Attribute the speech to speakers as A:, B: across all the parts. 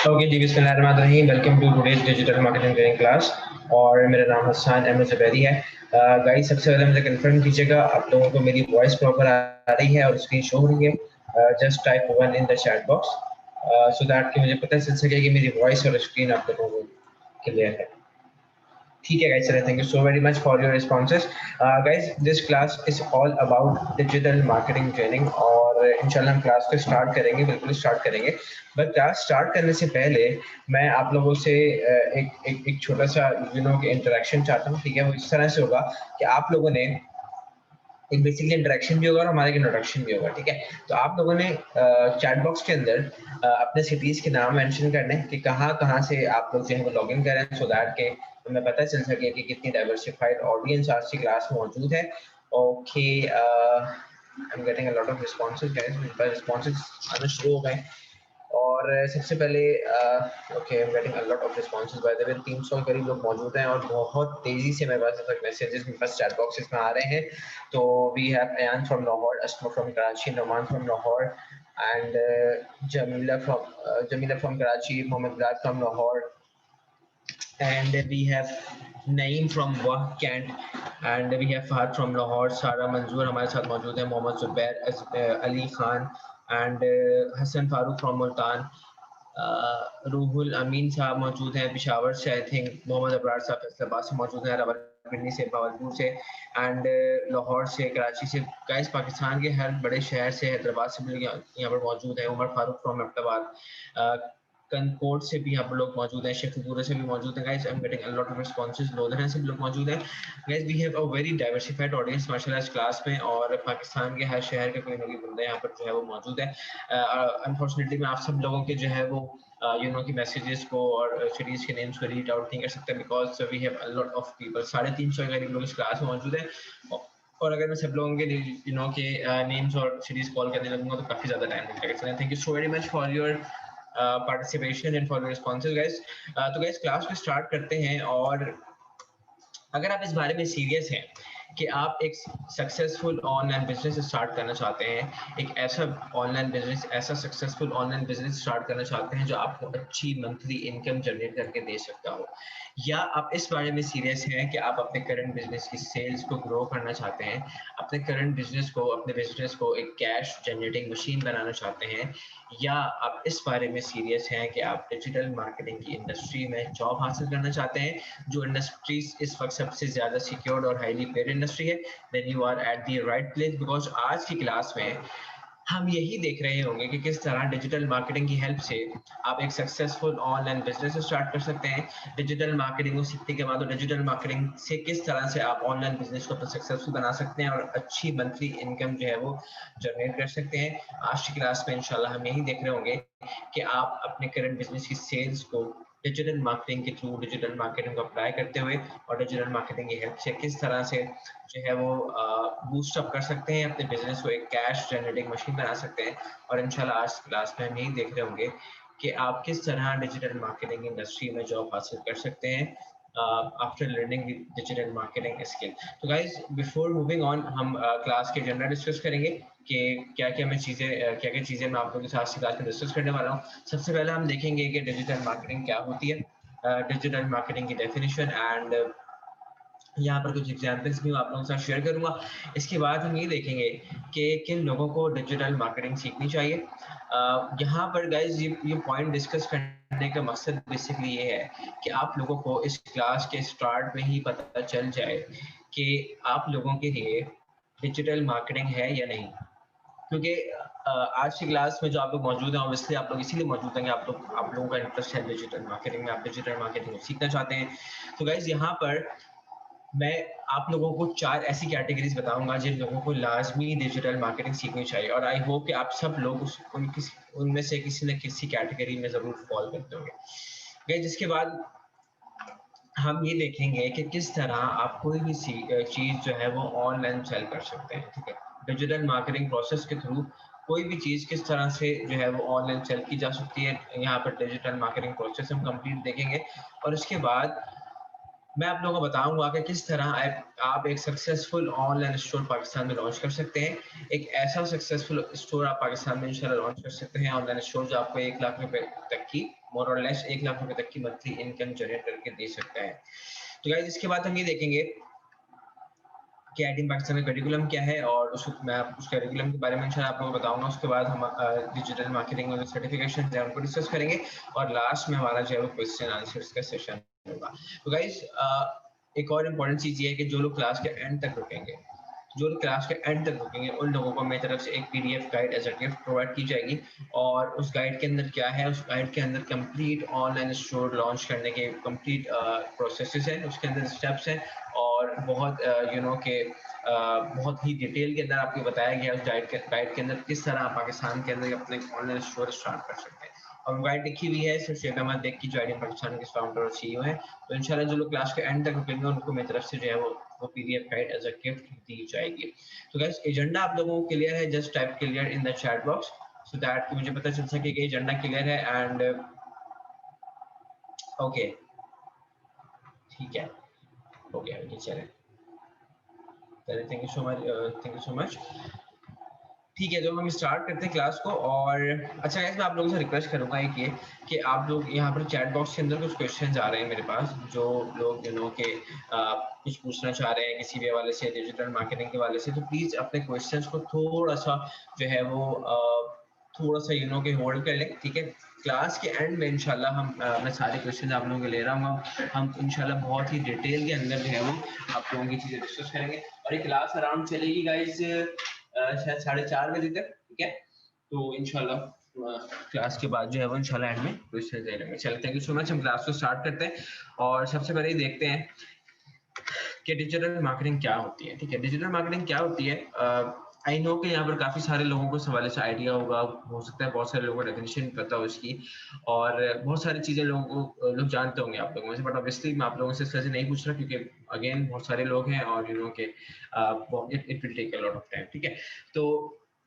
A: Okay जी, बिस्मिल्लाहिर्रहमानिर्रहीम। Welcome to today's digital marketing training class और मेरा नाम हसन अहमद ज़ुबैरी है। गाइस, सबसे पहले मुझे कंफर्म कीजिएगा आप लोगों को मेरी वॉइस प्रॉपर आ रही है और स्क्रीन शो हो रही है। Just type 1 in the chat box so that कि मुझे पता चल सके कि मेरी वॉइस और स्क्रीन आप लोगों को क्लियर है। ठीक है guys, thank you so very much for your responses. Guys, this class is all about digital marketing training और इंशाल्लाह हम क्लास को स्टार्ट करेंगे, बिल्कुल स्टार्ट करेंगे। बट क्लास स्टार्ट करने से पहले मैं आप लोगों से एक छोटा सा इंटरेक्शन चाहता हूँ। ठीक है, वो इस तरह से होगा कि आप लोगों ने एक बेसिकली इंटरेक्शन भी होगा और हमारा एक इंट्रोडक्शन भी होगा। ठीक है, तो आप लोगों ने चैट बॉक्स के अंदर अपने सिटीज के नाम मेंशन करने कि कहाँ कहाँ से आप लोग जो है वो लॉग इन करें, सो दैट के हमें पता चल सके कि कितनी डाइवर्सिफाइड ऑडियंस आज की क्लास में मौजूद है। Okay, I am getting a lot of responses guys, मेरे पास रिस्पॉन्सेज आना शुरू हो गए। और सबसे पहले okay, I am getting a lot of responses. By the way 300 के करीब लोग मौजूद हैं और बहुत तेजी से मेरे पास मैसेजेस मेरे पास चैट बॉक्सेस में आ रहे हैं। तो we have Ayaan from Lahore, Asma from Karachi, Naman from Lahore and Jameela from Karachi, Mohammad Bilal from Lahore and we have Naeem from Wah Kent and we have Fahad from Lahore, Sara Manzoor हमारे साथ मौजूद है, मोहम्मद जुबैर, अली खान and हसन फारूक from मुल्तान, रूहुल अमीन साहब मौजूद हैं पिशावर से, आई थिंक मोहम्मद अबरार साहब फैसलाबाद से मौजूद हैं, रावलपिंडी से, भावलपुर से एंड लाहौर से, कराची से। गाइस, पाकिस्तान के हर बड़े शहर से, हैदराबाद से भी यहाँ पर मौजूद है। उमर फारूक फ्रॉम अब्टाबाद, कनकोट से भी यहाँ पर लोग मौजूद हैं, शेखपुरा से भी मौजूद हैं। Guys, I am getting a lot of responses, Lodhra से भी लोग मौजूद हैं। Guys, we have a very diversified audience माशाल्लाह इस क्लास में और पाकिस्तान के हर शहर के कोई ना कोई बंदा यहाँ पर जो है वो मौजूद है। अनफॉर्चुनेटली मैं आप सब लोगों के जो है वो की मैसेजेस को और सीरीज के नेम्स को रीड आउट नहीं कर सकते because we have a lot of people. 350 के करीब लोग इस क्लास में मौजूद हैं और अगर मैं सब लोगों के के नेम्स और सीरीज कॉल करने लगूंगा तो काफी ज्यादा टाइम लग जाएगा। Thank you so very much for your participation and for your responses guys. तो गाइस, क्लास को स्टार्ट करते हैं और अगर आप इस बारे में सीरियस हैं कि आप एक सक्सेसफुल ऑनलाइन बिजनेस स्टार्ट करना चाहते हैं, एक ऐसा ऑनलाइन बिजनेस, ऐसा सक्सेसफुल ऑनलाइन बिजनेस स्टार्ट करना चाहते हैं जो आपको अच्छी मंथली इनकम जनरेट करके दे सकता हो, या आप इस बारे में सीरियस हैं कि आप अपने करंट बिजनेस की सेल्स को ग्रो करना चाहते हैं, अपने करंट बिजनेस को, अपने बिजनेस को एक कैश जनरेटिंग मशीन बनाना चाहते हैं, या आप इस बारे में सीरियस हैं कि आप डिजिटल मार्केटिंग की इंडस्ट्री में जॉब हासिल करना चाहते हैं, जो इंडस्ट्रीज इस वक्त सबसे ज्यादा सिक्योर्ड और हाईली पेड इंडस्ट्री है, then you are at the right place. Because आज की क्लास में हम यही देख रहे होंगे कि किस तरह डिजिटल मार्केटिंग की हेल्प से आप एक सक्सेसफुल ऑनलाइन बिजनेस स्टार्ट कर सकते हैं। डिजिटल मार्केटिंग को सीखने के बाद डिजिटल मार्केटिंग से किस तरह से आप ऑनलाइन बिजनेस को सक्सेसफुल बना सकते हैं और अच्छी मंथली इनकम जो है वो जनरेट कर सकते हैं। आज की क्लास में इंशाल्लाह हम यही देख रहे होंगे कि आप अपने करंट बिजनेस की सेल्स को डिजिटल मार्केटिंग के थ्रू, डिजिटल मार्केटिंग को अप्लाई करते हुए और डिजिटल मार्केटिंग की हेल्प से किस तरह से जो है वो बूस्ट अप कर सकते हैं, अपने बिजनेस को एक कैश जनरेटिंग मशीन बना सकते हैं। और इंशाल्लाह आज क्लास में हम यही देख रहे होंगे कि आप किस तरह डिजिटल मार्केटिंग इंडस्ट्री में जॉब हासिल कर सकते हैं after learning digital marketing skill. तो गाइज, बिफोर मूविंग ऑन हम क्लास के एजेंडा डिस्कस करेंगे कि क्या क्या चीज़ें मैं आप लोगों के साथ क्लास में डिस्कस करने वाला हूँ। सबसे पहले हम देखेंगे कि डिजिटल मार्केटिंग क्या होती है, डिजिटल मार्केटिंग की डेफिनेशन एंड यहाँ पर कुछ एग्जाम्पल्स भी मैं आप लोगों के साथ शेयर करूंगा। इसके बाद हम ये देखेंगे कि किन लोगों को डिजिटल मार्केटिंग सीखनी चाहिए। यहाँ पर गाइज ये पॉइंट डिस्कस करने का मकसद बेसिकली ये है कि आप लोगों को इस क्लास के स्टार्ट में ही पता चल जाए कि आप लोगों के लिए डिजिटल मार्केटिंग है या नहीं। क्योंकि आज की क्लास में जो आप लोग मौजूद हैं, ऑब्वियसली आप लोग इसीलिए मौजूद हैं कि आप लोगों का इंटरेस्ट है डिजिटल मार्केटिंग में, आप डिजिटल मार्केटिंग को सीखना चाहते हैं। तो गाइज, यहाँ पर मैं आप लोगों को 4 ऐसी कैटेगरीज बताऊंगा जिन लोगों को लाजमी डिजिटल मार्केटिंग सीखनी चाहिए और आई होप कि आप सब लोग उनमें से किसी न किसी कैटेगरी में जरूर फॉल करते होंगे। गाइस, जिसके बाद हम ये देखेंगे कि किस तरह आप कोई भी चीज जो है वो ऑनलाइन सेल कर सकते हैं। ठीक है, डिजिटल मार्केटिंग प्रोसेस के थ्रू कोई भी चीज किस तरह से जो है वो ऑनलाइन सेल की जा सकती है, यहाँ पर डिजिटल मार्केटिंग प्रोसेस हम कंप्लीट देखेंगे। और उसके बाद मैं आप लोगों को बताऊंगा कि किस तरह आप एक सक्सेसफुल ऑनलाइन स्टोर पाकिस्तान में लॉन्च कर सकते हैं। एक ऐसा सक्सेसफुल स्टोर आप पाकिस्तान में इंशाल्लाह लॉन्च कर सकते हैं, ऑनलाइन स्टोर जो आपको 1 लाख रुपए तक की मोर और लेस 1 लाख रुपए तक की मंथली इनकम जनरेट करके दे सकता है। तो गाइस इसके बाद हम ये देखेंगे कि आई टीम पाकिस्तान का करिकुलम क्या है, और मैं उस करिकुलम के बारे में इंशाल्लाह आप लोगों को बताऊंगा। उसके बाद हम डिजिटल मार्केटिंग में सर्टिफिकेशन है उनको डिस्कस करेंगे, और लास्ट में हमारा जो है वो क्वेश्चन आंसर्स का सेशन होगा। तो गाइस एक और इम्पोर्टेंट चीज ये है कि जो लोग क्लास के एंड तक रुकेंगे, जो लोग क्लास के एंड तक रुकेंगे, उन लोगों को मेरी तरफ से एक PDF guide as a gift provide की जाएगी। और उस गाइड के अंदर क्या है, उस गाइड के अंदर कंप्लीट ऑनलाइन स्टोर लॉन्च करने के कंप्लीट प्रोसेसेस हैं, उसके अंदर स्टेप्स हैं, और बहुत के बहुत ही डिटेल के अंदर आपको बताया गया उस गाइड के अंदर किस तरह आप पाकिस्तान के अंदर अपने ऑनलाइन स्टोर स्टार्ट कर सकते हैं। और गाइड लिखी हुई है सिर्फ शेख अहमद बेग की, जो आई पाकिस्तान के फाउंडर और सीईओ हैं। तो इंशाल्लाह जो लोग क्लास के एंड तक रुकेंगे उनको मेरी तरफ से जो है वो PDF guide as a gift दी जाएगी। तो गाइस एजेंडा आप लोगों को क्लियर है, just type clear in the chat box so that मुझे पता चल सके कि एजेंडा क्लियर है। एंड ओके ठीक है, ओके चलें, thank you so much, thank you so much. ठीक है, तो हम स्टार्ट करते हैं क्लास को। और अच्छा गाइस मैं आप लोगों से रिक्वेस्ट करूंगा एक ये कि आप लोग यहाँ पर चैट बॉक्स के अंदर कुछ क्वेश्चंस आ रहे हैं मेरे पास, जो लोग के कुछ पूछना चाह रहे हैं किसी भी हवाले से, डिजिटल मार्केटिंग के हवाले से, तो प्लीज अपने क्वेश्चंस को थोड़ा सा जो है वो थोड़ा सा के होल्ड कर लें। ठीक है, क्लास के एंड में इंशाल्लाह मैं सारे क्वेश्चन आप लोगों के ले रहा हूँ, हम इंशाल्लाह बहुत ही डिटेल के अंदर जो है वो आप लोगों की चीजें डिस्कस करेंगे। और ये क्लास अराउंड चलेगी गाइज शायद 4:30 बजे तक। ठीक है, तो इंशाल्लाह क्लास के बाद जो है वो इंशाल्लाह एंड में क्वेश्चन दे लेंगे। चलो थैंक यू सो मच, हम क्लास को स्टार्ट करते हैं। और सबसे पहले देखते हैं कि डिजिटल मार्केटिंग क्या होती है। ठीक है, डिजिटल मार्केटिंग क्या होती है। आई नो कि यहाँ पर काफी सारे लोगों को इस हवाले से आइडिया होगा, हो सकता है बहुत सारे लोगों को डेफिनेशन पता हो इसकी, और बहुत सारी चीजें लोग जानते होंगे आप लोगों में से, बट ऑब्वियसली मैं आप लोगों से इस वजह से नहीं पूछ रहा क्योंकि अगेन बहुत सारे लोग हैं और के it will take a lot of time. ठीक है, तो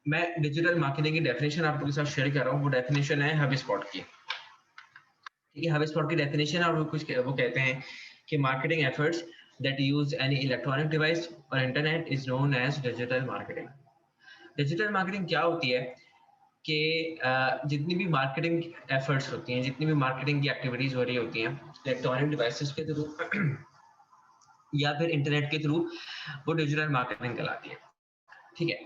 A: मैं डिजिटल मार्केटिंग की डेफिनेशन आप लोगों के साथ शेयर कर रहा हूँ। वो डेफिनेशन है हबस्पॉट की। ठीक है, हबस्पॉट की डेफिनेशन है, और वो कहते हैं कि marketing efforts that use any electronic device or internet is known as digital marketing. Digital marketing क्या होती है कि जितनी भी मार्केटिंग एफर्ट्स होती हैं, जितनी भी मार्केटिंग की एक्टिविटीज हो रही होती हैं इलेक्ट्रॉनिक डिवाइसेस के थ्रू या फिर इंटरनेट के थ्रू, वो डिजिटल मार्केटिंग कहलाती है। ठीक है,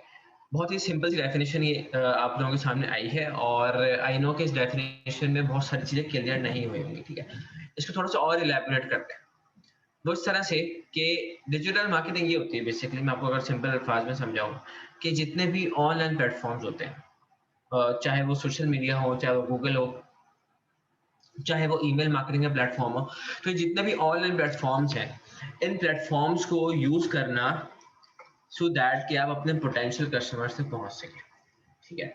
A: बहुत ही सिंपल सी डेफिनेशन ये आप लोगों के सामने आई है, और आई नो कि इस डेफिनेशन में बहुत सारी चीजें क्लियर नहीं हुई होंगी। ठीक है, इसको थोड़ा सा और इलैबोरेट करते हैं वो इस तरह से कि डिजिटल मार्केटिंग ये होती है बेसिकली, मैं आपको अगर सिंपल अल्फाज में समझाऊं, कि जितने भी ऑनलाइन प्लेटफॉर्म्स होते हैं, चाहे वो सोशल मीडिया हो, चाहे वो गूगल हो, चाहे वो ईमेल मार्केटिंग का प्लेटफॉर्म हो, तो जितने भी ऑनलाइन प्लेटफॉर्म्स हैं, इन प्लेटफॉर्म्स को यूज करना सो दैट कि आप अपने पोटेंशियल कस्टमर्स तक पहुंच सकें। ठीक है,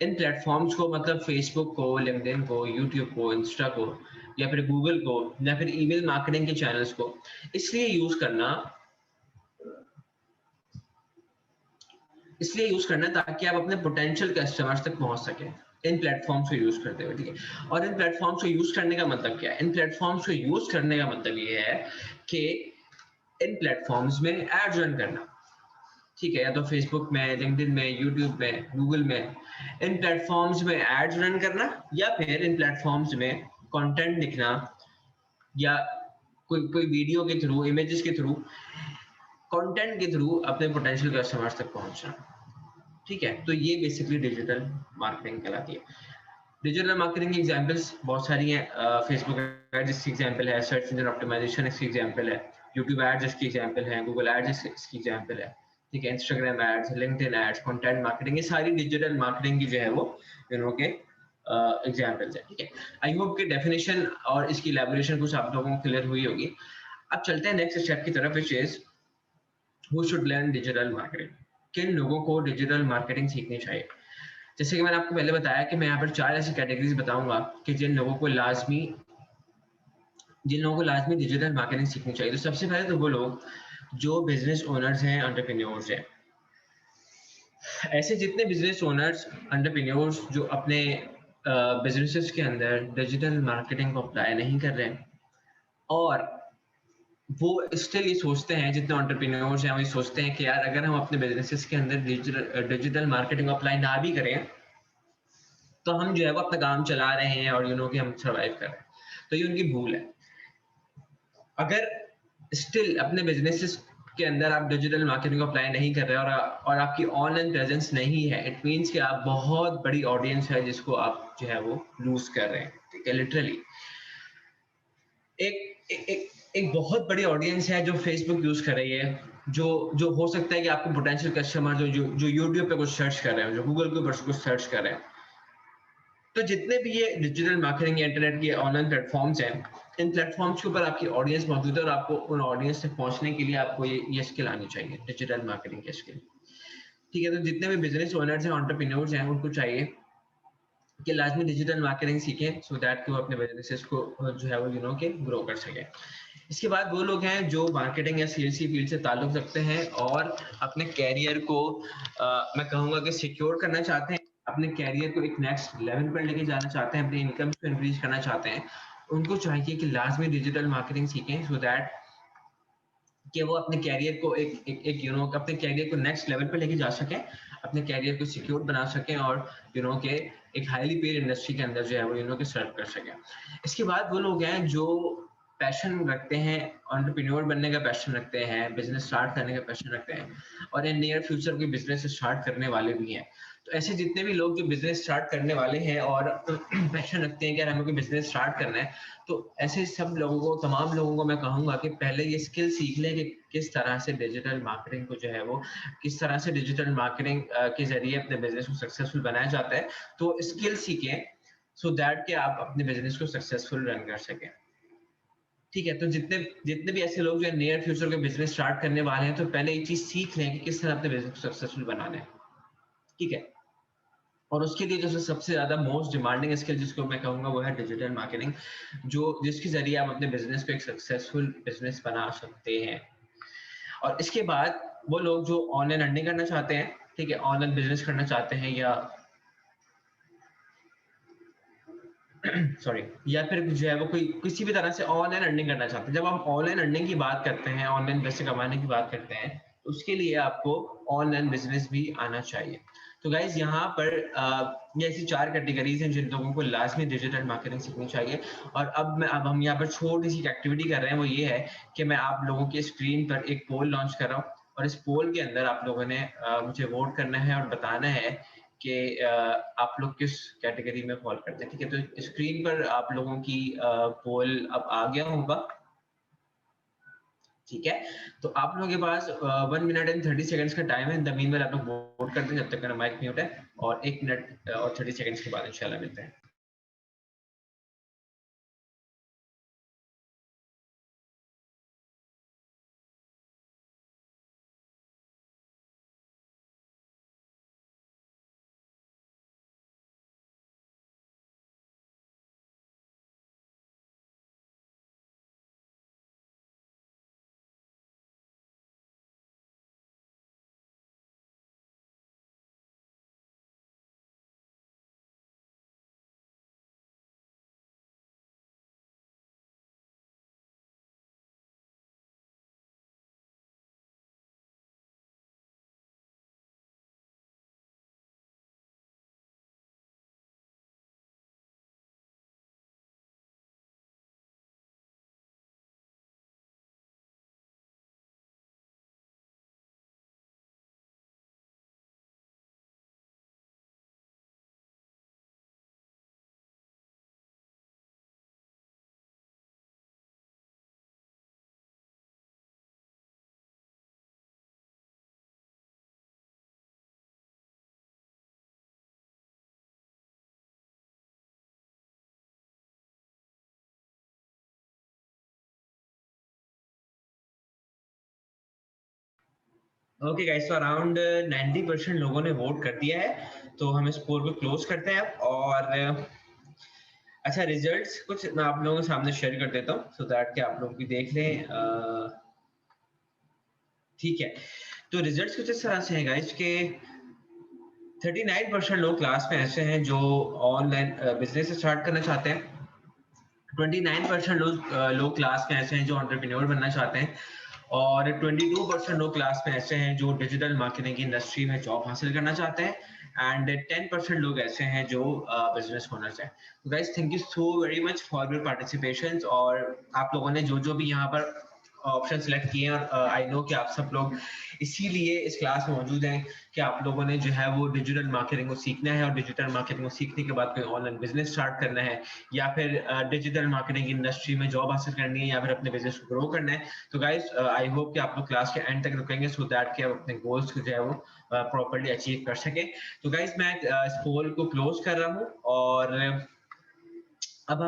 A: इन प्लेटफॉर्म्स को मतलब फेसबुक को, लिंक्डइन को, यूट्यूब को, इंस्टा को, या फिर गूगल को, या फिर ईमेल मार्केटिंग के चैनल्स को इसलिए यूज करना ताकि आप अपने पोटेंशियल कस्टमर्स तक पहुंच सकें इन प्लेटफॉर्म्स को यूज करते हुए। ठीक है, और इन प्लेटफॉर्म्स को यूज करने का मतलब क्या है? इन प्लेटफॉर्म्स को यूज करने का मतलब ये है कि इन प्लेटफॉर्म्स में एड रन करना। ठीक है, या तो फेसबुक में, लिंक्डइन में, यूट्यूब में, गूगल में, इन प्लेटफॉर्म्स में एड्स रन करना, या फिर इन प्लेटफॉर्म्स में कंटेंट लिखना, या कोई वीडियो के थ्रू, इमेजेस के थ्रू, कंटेंट के थ्रू अपने पोटेंशियल कस्टमर्स तक पहुंचना। ठीक है, तो ये बेसिकली डिजिटल मार्केटिंग कहलाती है। डिजिटल मार्केटिंग की एग्जांपल्स बहुत सारी हैं। फेसबुक एड्स इसकी एग्जांपल है, सर्च इंजन ऑप्टिमाइजेशन इसकी एग्जांपल है, यूट्यूब एड्स इसकी एग्जांपल है, गूगल एड्स इसकी एग्जांपल है। ठीक है, Instagram ads, LinkedIn ads, content marketing, ये सारी डिजिटल मार्केटिंग की जो है वो के एग्जांपल्स है। ठीक है, आई होप कि डेफिनेशन और इसकी इलैबोरेशन कुछ आप लोगों को क्लियर हुई होगी। अब चलते हैं नेक्स्ट स्टेप की तरफ, which is who should learn digital marketing. किन लोगों को डिजिटल मार्केटिंग सीखनी चाहिए? जैसे कि मैंने आपको पहले बताया कि मैं यहाँ पर 4 ऐसी कैटेगरीज बताऊंगा कि जिन लोगों को लाजमी डिजिटल मार्केटिंग सीखनी चाहिए। तो सबसे पहले तो वो लोग जो बिजनेस ओनर्स हैं, एंटरप्रेन्योर्स हैं। ऐसे जितने बिजनेस ओनर्स, एंटरप्रेन्योर्स जो अपने बिजनेसेस के अंदर डिजिटल मार्केटिंग को अप्लाई नहीं कर रहे हैं, और वो स्टिल ये सोचते हैं, जितने एंटरप्रेन्योर्स हैं वो ये सोचते हैं कि यार अगर हम अपने बिजनेसेस के अंदर डिजिटल मार्केटिंग अप्लाई ना भी करें तो हम जो है वो अपना काम चला रहे हैं और कि हम सर्वाइव कर रहे हैं, तो ये उनकी भूल है। अगर स्टिल अपने बिजनेसेस के अंदर आप डिजिटल मार्केटिंग को अप्लाई नहीं कर रहे और आपकी ऑनलाइन प्रेजेंस नहीं है, इट मीन्स कि आप बहुत बड़ी ऑडियंस है जिसको आप जो है वो लूज कर रहे हैं, ठीक है। लिटरली एक एक एक, एक बहुत बड़ी ऑडियंस है जो फेसबुक यूज कर रही है, जो जो हो सकता है कि आपके पोटेंशियल कस्टमर जो यूट्यूब पे कुछ सर्च कर रहे हैं, जो गूगल के ऊपर कुछ सर्च कर रहे हैं। तो जितने भी ये डिजिटल मार्केटिंग या इंटरनेट के ऑनलाइन प्लेटफॉर्म्स हैं, इन प्लेटफॉर्म्स के ऊपर आपकी ऑडियंस मौजूद है और आपको उन ऑडियंस तक पहुंचने के लिए आपको ये स्किल आनी चाहिए, डिजिटल मार्केटिंग की स्किल, ठीक है। तो जितने भी बिजनेस ओनर्स हैं, एंटरप्रेन्योर्स हैं, उनको चाहिए कि लाजमी डिजिटल मार्केटिंग सीखें, सो दैट कि वो अपने बिजनेसेस को जो है वो के ग्रो कर सकें। इसके बाद वो लोग हैं जो मार्केटिंग या सेल्स की फील्ड से ताल्लुक रखते हैं और अपने कैरियर को मैं कहूँगा कि सिक्योर करना चाहते हैं, अपने कैरियर को एक नेक्स्ट लेवल पर लेके जाना चाहते हैं, अपनी इनकम को इंक्रीज करना चाहते हैं। उनको चाहिए कि लाजमी डिजिटल मार्केटिंग सीखें, सो दैट कि वो अपने कैरियर को एक अपने कैरियर को नेक्स्ट लेवल पे लेके जा सकें, अपने कैरियर को सिक्योर बना सकें और के एक हाईली पेड इंडस्ट्री के अंदर जो है वो के सर्व कर सकें। इसके बाद वो लोग हैं जो पैशन रखते हैं, एंटरप्रेन्योर बनने का पैशन रखते हैं, बिजनेस स्टार्ट करने का पैशन रखते हैं और इन नियर फ्यूचर कोई बिजनेस स्टार्ट करने वाले भी हैं। तो ऐसे जितने भी लोग जो बिजनेस स्टार्ट करने वाले हैं और पैशन रखते हैं कि यार हमें कोई बिजनेस स्टार्ट करना है, तो ऐसे सब लोगों को, तमाम लोगों को मैं कहूँगा कि पहले ये स्किल सीख लें कि किस तरह से डिजिटल मार्केटिंग को जो है वो किस तरह से डिजिटल मार्केटिंग के ज़रिए अपने बिज़नेस को सक्सेसफुल बनाया जाता है। तो स्किल सीखें सो दैट कि आप अपने बिज़नेस को सक्सेसफुल रन कर सकें। ठीक है, तो जितने जितने भी ऐसे लोग जो नियर फ्यूचर के बिज़नेस स्टार्ट करने वाले हैं, तो पहले ये चीज़ सीख लें कि किस तरह अपने बिज़नेस को सक्सेसफुल बनाना है। ठीक है? और उसके लिए जो सबसे ज़्यादा मोस्ट डिमांडिंग स्किल जिसको मैं कहूँगा वो है डिजिटल मार्केटिंग, जो जिसके ज़रिए आप अपने बिज़नेस को एक सक्सेसफुल बिज़नेस बना सकते हैं। और इसके बाद वो लोग जो ऑनलाइन अर्निंग करना चाहते हैं, ठीक है, ऑनलाइन बिज़नेस करना चाहते हैं या सॉरी, या फिर जो है वो कोई किसी भी तरह से ऑनलाइन अर्निंग करना चाहते हैं। जब हम ऑनलाइन अर्निंग की बात करते हैं, ऑनलाइन पैसे कमाने की बात करते हैं, तो उसके लिए आपको ऑनलाइन बिजनेस भी आना चाहिए। तो गाइज यहाँ पर ये ऐसी 4 कैटेगरीज हैं जिन लोगों को लाजमी डिजिटल मार्केटिंग सीखनी चाहिए। और अब हम यहाँ पर छोटी सी एक्टिविटी कर रहे हैं, वो ये है कि मैं आप लोगों की स्क्रीन पर एक पोल लॉन्च कर रहा हूँ और इस पोल के अंदर आप लोगों ने मुझे वोट करना है और बताना है कि आप लोग किस कैटेगरी में फॉल करते हैं। ठीक है, तो स्क्रीन पर आप लोगों की पोल अब आ गया होगा। ठीक है, तो आप लोगों के पास 1 मिनट एंड 30 सेकंड्स का टाइम है। इन द मीनवाइल आप लोग वोट कर दें जब तक मेरा माइक म्यूट है, और 1 मिनट और 30 सेकंड्स के बाद इंशाल्लाह मिलते हैं। ओके गाइस, तो अराउंड 90% लोगों ने वोट कर दिया है, तो हम इस पोल को क्लोज करते हैं। और अच्छा, रिजल्ट्स कुछ मैं आप लोगों के सामने शेयर कर देता हूँ सो दैट कि आप लोग भी देख लें। ठीक है, तो रिजल्ट्स कुछ इस तरह से हैं गाइस के 39% लोग क्लास में ऐसे हैं जो ऑनलाइन बिजनेस स्टार्ट करना चाहते हैं। 29% लोग क्लास में ऐसे हैं जो एंटरप्रेन्योर बनना चाहते हैं। और 22% लोग क्लास में ऐसे हैं जो डिजिटल मार्केटिंग की इंडस्ट्री में जॉब हासिल करना चाहते हैं एंड 10% लोग ऐसे हैं जो बिजनेस ओनर्स हैं। तो guys thank you so very much for your participation. और आप लोगों ने जो जो भी यहाँ पर ऑप्शन सेलेक्ट किए हैं और आई नो कि आप सब लोग इसीलिए इस क्लास में मौजूद हैं कि आप लोगों ने जो है वो डिजिटल मार्केटिंग को सीखना है और डिजिटल मार्केटिंग को सीखने के बाद कोई ऑनलाइन बिजनेस स्टार्ट करना है या फिर डिजिटल मार्केटिंग इंडस्ट्री में जॉब हासिल करनी है या फिर अपने बिजनेस को ग्रो करना है। तो गाइस आई होप कि आप लोग क्लास के एंड तक रुकेंगे सो दैट कि आप अपने गोल्स को जो है वो प्रॉपर्ली अचीव कर सके। तो गाइस मैं इस पोल को क्लोज कर रहा हूँ और अब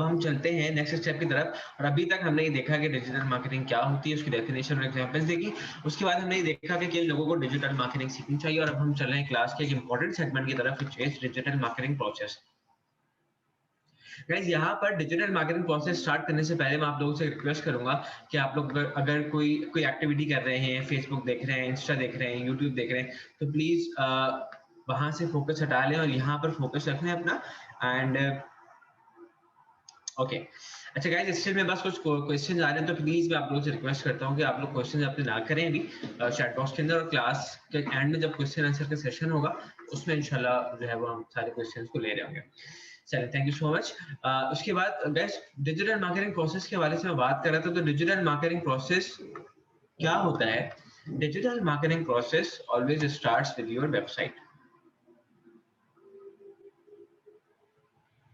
A: हम चलते हैं नेक्स्ट स्टेप की तरफ। और अभी तक हमने ये देखा कि डिजिटल मार्केटिंग क्या होती है, उसकी डेफिनेशन और एग्जांपल्स देखी। उसके बाद हमने ये देखा कि किन लोगों को डिजिटल मार्केटिंग सीखनी चाहिए और अब हम चल रहे हैं क्लास के एक इंपॉर्टेंट सेगमेंट की तरफ which is digital marketing process. Guys यहाँ पर डिजिटल मार्केटिंग प्रोसेस स्टार्ट करने से पहले मैं आप लोगों से रिक्वेस्ट करूंगा कि आप लोग अगर कोई एक्टिविटी कर रहे हैं, फेसबुक देख रहे हैं, इंस्टा देख रहे हैं, यूट्यूब देख रहे हैं, तो प्लीज वहां से फोकस हटा लें और यहाँ पर फोकस रखें अपना। एंड ओके अच्छा गाइस, स्टिल में बस कुछ क्वेश्चन आ रहे हैं तो प्लीज मैं आप लोगों से रिक्वेस्ट करता हूँ कि आप लोग क्वेश्चन अपने ना करें अभी चैट बॉक्स के अंदर, और क्लास के एंड में जब क्वेश्चन आंसर का सेशन होगा उसमें इंशाल्लाह जो है वो हम सारे क्वेश्चंस को ले रहे होंगे। चलिए थैंक यू सो मच। उसके बाद गाइस डिजिटल मार्केटिंग प्रोसेस के हवाले से मैं बात कर रहा था। तो डिजिटल मार्केटिंग प्रोसेस क्या होता है? Digital marketing process always starts with your website.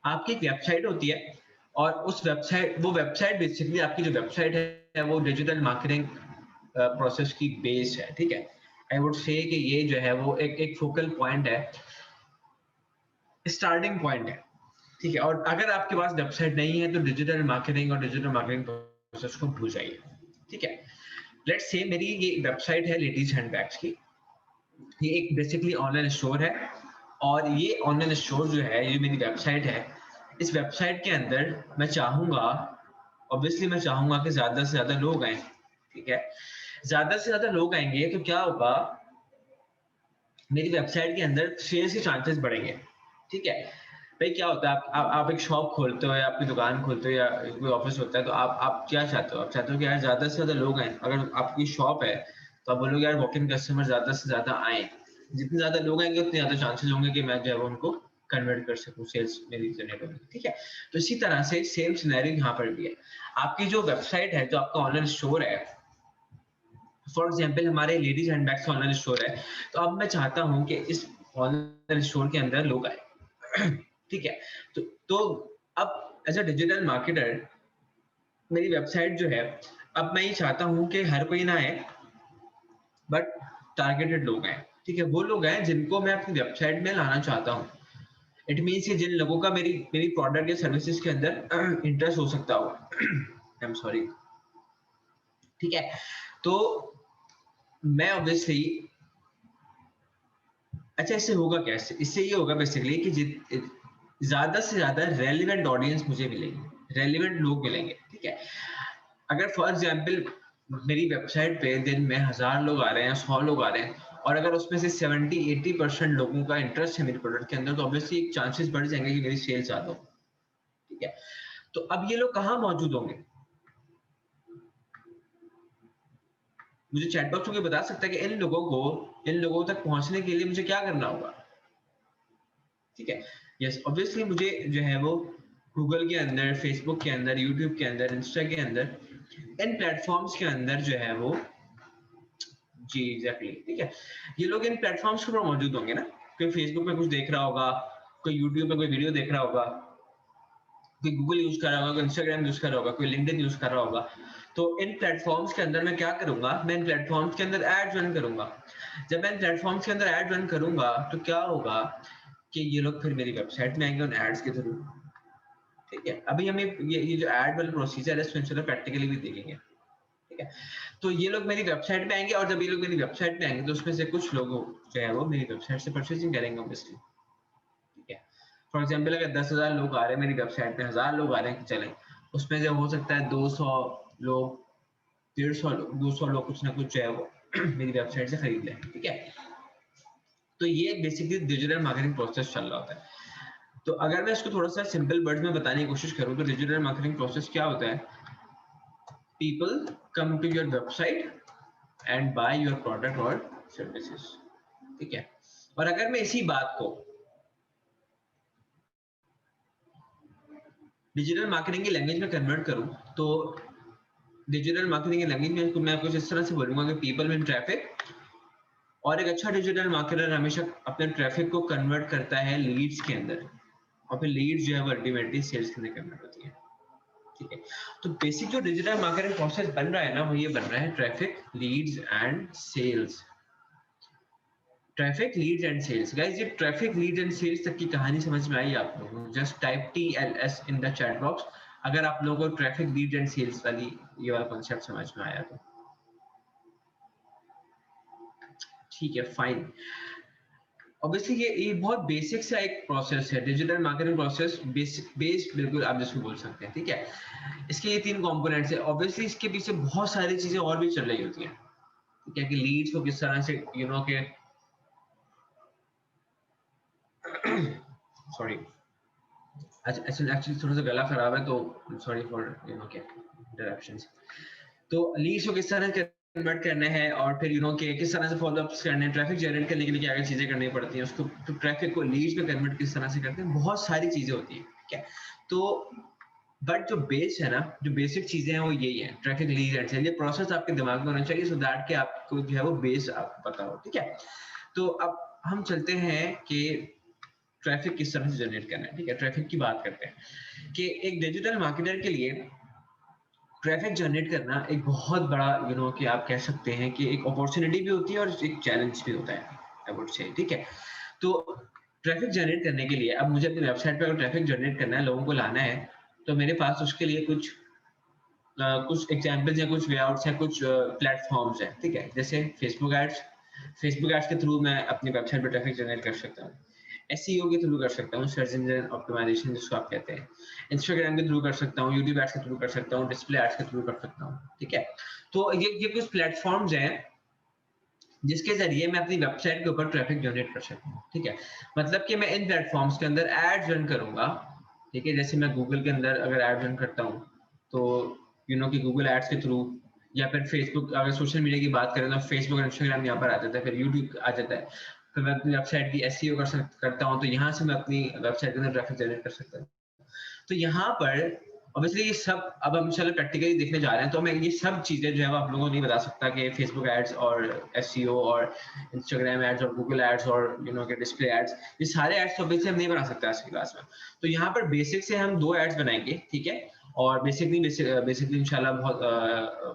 A: आपकी एक वेबसाइट होती है और उस वेबसाइट बेसिकली आपकी जो वेबसाइट है वो डिजिटल मार्केटिंग प्रोसेस की बेस है। ठीक है, आई वुड से कि ये जो है वो एक फोकल पॉइंट है, स्टार्टिंग पॉइंट है। ठीक है, और अगर आपके पास वेबसाइट नहीं है तो डिजिटल मार्केटिंग और डिजिटल मार्केटिंग प्रोसेस को भूल जाइए। ठीक है, लेट्स से मेरी ये वेबसाइट है लेडीज हैंडबैग्स की। ये एक बेसिकली ऑनलाइन स्टोर है और ये ऑनलाइन स्टोर जो है, ये मेरी वेबसाइट है। इस वेबसाइट के अंदर मैं चाहूंगा, ऑब्वियसली मैं चाहूंगा कि ज्यादा से ज्यादा लोग आए। ठीक है, ज्यादा से ज्यादा लोग आएंगे तो क्या होगा, मेरी वेबसाइट के अंदर सेल्स के चांसेस बढ़ेंगे। ठीक है भाई, क्या होता है आप एक शॉप खोलते हो या अपनी दुकान खोलते हो या कोई ऑफिस होता है तो आप क्या चाहते हो? आप चाहते हो कि यार ज्यादा से ज्यादा लोग आए। अगर आपकी शॉप है तो आप बोलोगे यार वॉक इन कस्टमर ज्यादा से ज्यादा आए। जितने ज्यादा लोग आएंगे उतने ज्यादा चांसेस होंगे कि मैं जो है उनको कन्वर्ट कर सकूं, सेल्स मेरी जनरेट होगी। ठीक है, तो इसी तरह से सेम सिनेरियो यहाँ पर भी है। आपकी जो वेबसाइट है, जो आपका ऑनलाइन स्टोर है, फॉर एग्जाम्पल हमारे लेडीज हैंडबैग्स का ऑनलाइन स्टोर है, तो अब मैं चाहता हूँ कि इस ऑनलाइन स्टोर के अंदर लोग आए। ठीक है, तो अब एज अ डिजिटल मार्केटर मेरी वेबसाइट जो है, अब मैं ये चाहता हूँ कि हर कोई ना आए बट टारगेटेड लोग आए। ठीक है, वो लोग आए जिनको मैं अपनी वेबसाइट में लाना चाहता हूँ। इट मीन्स कि जिन लोगों का मेरी मेरी प्रोडक्ट या सर्विसेज के अंदर इंटरेस्ट हो सकता हो। आई एम सॉरी। ठीक है, तो मैं ऑब्वियसली, अच्छा इससे होगा कैसे? इससे ये होगा बेसिकली कि ज्यादा से ज्यादा रेलिवेंट ऑडियंस मुझे मिलेगी, रेलिवेंट लोग मिलेंगे। ठीक है, अगर फॉर एग्जांपल मेरी वेबसाइट पे दिन में 1000 लोग आ रहे हैं, 100 लोग आ रहे हैं, और अगर उसमें से 70-80% लोगों का इंटरेस्ट है मेरे प्रोडक्ट के अंदर, तो ऑब्वियसली चांसेस बढ़ जाएंगे कि मेरी सेल्स ज्यादा हो। ठीक है, तो अब ये लोग कहाँ मौजूद होंगे? मुझे चैट बॉक्स में बता सकता है कि इन लोगों तक पहुंचने के लिए मुझे क्या करना होगा? ठीक है, यस ऑब्वियसली मुझे जो है वो गूगल के अंदर, फेसबुक के अंदर, यूट्यूब के अंदर, इंस्टा के अंदर, इन प्लेटफॉर्म्स के अंदर जो है वो, जी एग्जैक्टली, ठीक है, ये लोग इन प्लेटफॉर्म्स के ऊपर मौजूद होंगे ना। कोई फेसबुक पे कुछ देख रहा होगा, कोई यूट्यूब पे कोई वीडियो देख रहा होगा, कोई गूगल यूज कर रहा होगा, कोई इंस्टाग्राम यूज कर रहा होगा, कोई लिंक्डइन यूज कर रहा होगा। तो इन प्लेटफॉर्म्स के अंदर मैं क्या करूंगा, मैं इन प्लेटफॉर्म्स के अंदर एड रन करूंगा। जब मैं इन प्लेटफॉर्म्स के अंदर एड रन करूंगा तो क्या होगा कि ये लोग फिर मेरी वेबसाइट में आएंगे उन एड्स के थ्रू। ठीक है, अभी हम ये जो एड वाला प्रोसीजर है इसको इंशाल्लाह प्रैक्टिकली भी देखेंगे। ठीक है, तो ये लोग मेरी वेबसाइट पे आएंगे और जब ये लोग मेरी वेबसाइट पे आएंगे तो उसमें से कुछ लोग जो है वो मेरी वेबसाइट से परचेजिंग करेंगे ऑब्वियसली। ठीक है, फॉर एग्जांपल अगर 10,000 लोग आ रहे हैं मेरी वेबसाइट पे, 1000 लोग आ रहे हैं चलें, उसमें जो हो सकता है 200 लोग, 150 लोग, 200 लोग कुछ ना कुछ जो है वो मेरी वेबसाइट से खरीद लें। ठीक है, तो ये बेसिकली डिजिटल मार्केटिंग प्रोसेस चल रहा होता है। तो अगर मैं इसको थोड़ा सा सिंपल वर्ड्स में बताने की कोशिश करूं तो डिजिटल मार्केटिंग प्रोसेस क्या होता है? people come to your website and buy your product or services, ठीक है। और अगर मैं इसी बात को डिजिटल मार्केटिंग की लैंग्वेज में कन्वर्ट करूं तो डिजिटल मार्केटिंग की लैंग्वेज में मैं कुछ इस तरह से बोलूंगा कि पीपल विन ट्रैफिक, और एक अच्छा डिजिटल मार्केटर हमेशा अपने ट्रैफिक को कन्वर्ट करता है लीड्स के अंदर, और फिर लीड्स जो है वो अल्टीमेटली सेल्स के अंदर कन्वर्ट होती है, ठीक है। तो बेसिक जो डिजिटल मार्केटिंग प्रोसेस बन रहा है ना, वो ये बन रहा है traffic, leads and sales. Traffic, leads and sales. Guys, ये ट्रैफिक, लीड्स एंड सेल्स तक की कहानी समझ में आई आप लोगों को? Just type TLS in the chat box अगर आप लोगों को ट्रैफिक, लीड्स एंड सेल्स वाली ये वाला कॉन्सेप्ट समझ में आया तो। ठीक है, फाइन। ऑब्वियसली ये बहुत बेसिक सा एक प्रोसेस है, डिजिटल मार्केटिंग प्रोसेस, बेस्ड बिल्कुल आप जिसको बोल सकते हैं, ठीक है। इसके ये 3 कंपोनेंट्स है। ऑब्वियसली इसके पीछे बहुत सारी चीजें और भी चल रही होती हैं, ठीक है, कि लीड्स को किस तरह से के सॉरी, एक्चुअली थोड़ा सा गला खराब है, तो सॉरी फॉर के इंटरप्शंस। तो लीड्स को किस तरह कन्वर्ट करना है, और फिर के किस तरह से फॉलोअप्स करने हैं, ट्रैफिक जनरेट करने के लिए क्या क्या चीजें करनी पड़ती हैं, उसको तो ट्रैफिक को लीड्स में कन्वर्ट किस तरह से करते हैं, बहुत सारी चीजें होती हैं, ठीक है। तो बट जो बेस है ना, जो बेसिक चीजें हैं वो यही है, ट्रैफिक, लीड्स एंड सेल। ये प्रोसेस आपके दिमाग में होना चाहिए सो दैट कि आपको जो है वो बेस आपको पता हो, ठीक है। तो अब हम चलते हैं कि ट्रैफिक किस तरह से जनरेट करना है, ठीक है। ट्रैफिक की बात करते हैं कि एक डिजिटल मार्केटर के लिए ट्रैफिक जनरेट करना एक बहुत बड़ा कि आप कह सकते हैं कि एक अपॉर्चुनिटी भी होती है और एक चैलेंज भी होता है, आई वुड से, ठीक है। तो ट्रैफिक जनरेट करने के लिए अब मुझे अपनी वेबसाइट पे अगर ट्रैफिक जनरेट करना है, लोगों को लाना है, तो मेरे पास उसके लिए कुछ एग्जांपल्स या कुछ लेआउट्स या कुछ प्लेटफॉर्म्स हैं, ठीक है। जैसे फेसबुक एड्स के थ्रू मैं अपनी वेबसाइट पे ट्रैफिक जनरेट कर सकता हूँ। SEO के थ्रू कर सकता हूँ, सर्च इंजन ऑप्टिमाइजेशन जिसको आप कहते हैं। इंस्टाग्राम के थ्रू कर सकता हूँ, यूट्यूब एड्स के थ्रू कर सकता हूँ, डिस्प्ले एड्स के थ्रू कर सकता हूँ, ठीक है। तो ये कुछ प्लेटफॉर्म्स हैं जिसके जरिए मैं अपनी वेबसाइट के ऊपर ट्रैफिक जनरेट कर सकता हूँ, ठीक है। मतलब कि मैं इन प्लेटफॉर्म्स के अंदर एड रन करूंगा, ठीक है। जैसे मैं गूगल के अंदर अगर एड रन करता हूँ तो कि गूगल एड्स के थ्रू, या फिर फेसबुक, अगर सोशल मीडिया की बात करें तो फेसबुक और इंस्टाग्राम यहाँ पर आ जाता है, फिर यूट्यूब आ जाता है। फिर मैं अपनी वेबसाइट की SEO करता हूँ, तो यहाँ से मैं अपनी वेबसाइट के अंदर ट्रैफिक जनरेट कर सकता हूँ। तो यहाँ पर ऑब्वियसली ये सब अब हम चलो प्रैक्टिकली देखने जा रहे हैं, तो मैं ये सब चीजें जो है वो आप लोगों को नहीं बता सकता कि फेसबुक एड्स और SEO और इंस्टाग्राम एड्स और गूगल एड्स और के डिस्प्ले एड्स, ये सारे एड्स तो ऑब्वियसली हम नहीं बना सकते आज की क्लास में। तो यहाँ पर बेसिक से हम 2 एड्स बनाएंगे, ठीक है। और बेसिकली इंशाल्लाह बहुत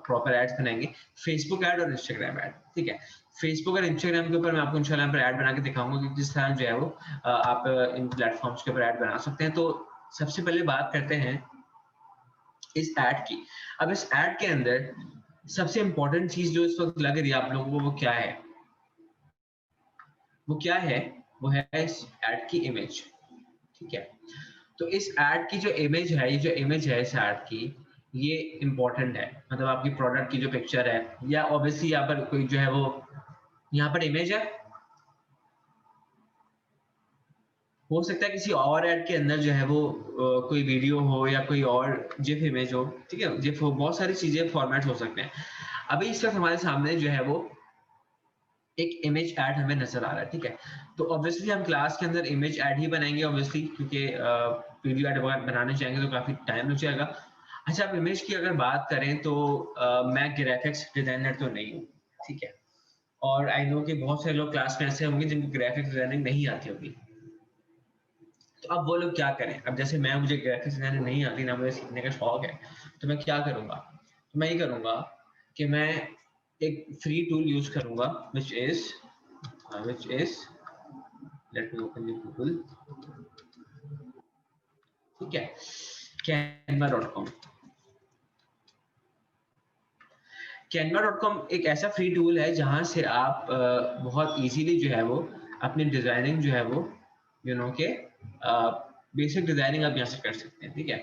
A: प्रॉपर एड्स बनाएंगे, फेसबुक एड और इंस्टाग्राम एड, ठीक है। फेसबुक और इंस्टाग्राम के ऊपर मैं आपको इंशाल्लाह पर एड बना के दिखाऊंगा कि किस तरह जो है वो आप इन प्लेटफॉर्म्स के ऊपर एड बना सकते हैं। तो सबसे पहले बात करते हैं इस ऐड की। अब इस ऐड के अंदर सबसे इंपॉर्टेंट चीज जो इस वक्त लग रही है आप लोगों को, वो क्या है? वो है इस ऐड की इमेज, ठीक है। तो इस ऐड की जो इमेज है, ये जो इमेज है इस ऐड की, ये इंपॉर्टेंट है। मतलब आपकी प्रोडक्ट की जो पिक्चर है, या ऑब्वियसली यहाँ पर कोई जो है वो, यहाँ पर इमेज है, हो सकता है किसी और ऐड के अंदर जो है वो कोई वीडियो हो या कोई और जिफ इमेज हो, ठीक है। जिफ हो, बहुत सारी चीजें फॉर्मेट हो सकते हैं। अभी इस वक्त हमारे सामने जो है वो एक इमेज ऐड हमें नजर आ रहा है, ठीक है। तो ऑब्वियसली हम क्लास के अंदर इमेज ऐड ही बनाएंगे ऑब्वियसली, क्योंकि वीडियो ऐड बनाने चाहेंगे तो काफी टाइम लग जाएगा। अच्छा, अब इमेज की अगर बात करें तो मैं ग्राफिक्स डिजाइनर तो नहीं हूँ, ठीक है। और आई नो कि बहुत सारे लोग क्लास में ऐसे होंगे जिनको ग्राफिक्स डिजाइनिंग नहीं आती होगी। तो अब वो लोग क्या करें? अब जैसे मुझे ग्राफिक्स डिजाइनिंग नहीं आती, ना मुझे सीखने का शौक है, तो मैं क्या करूंगा? तो मैं ये करूंगा कि मैं एक फ्री टूल यूज करूंगा which is let me open the Google, ठीक है, canva.com। canva.com एक ऐसा फ्री टूल है जहां से आप बहुत इजीली जो है वो अपनी डिजाइनिंग जो है वो के बेसिक डिजाइनिंग आप यहाँ से कर सकते हैं, ठीक है।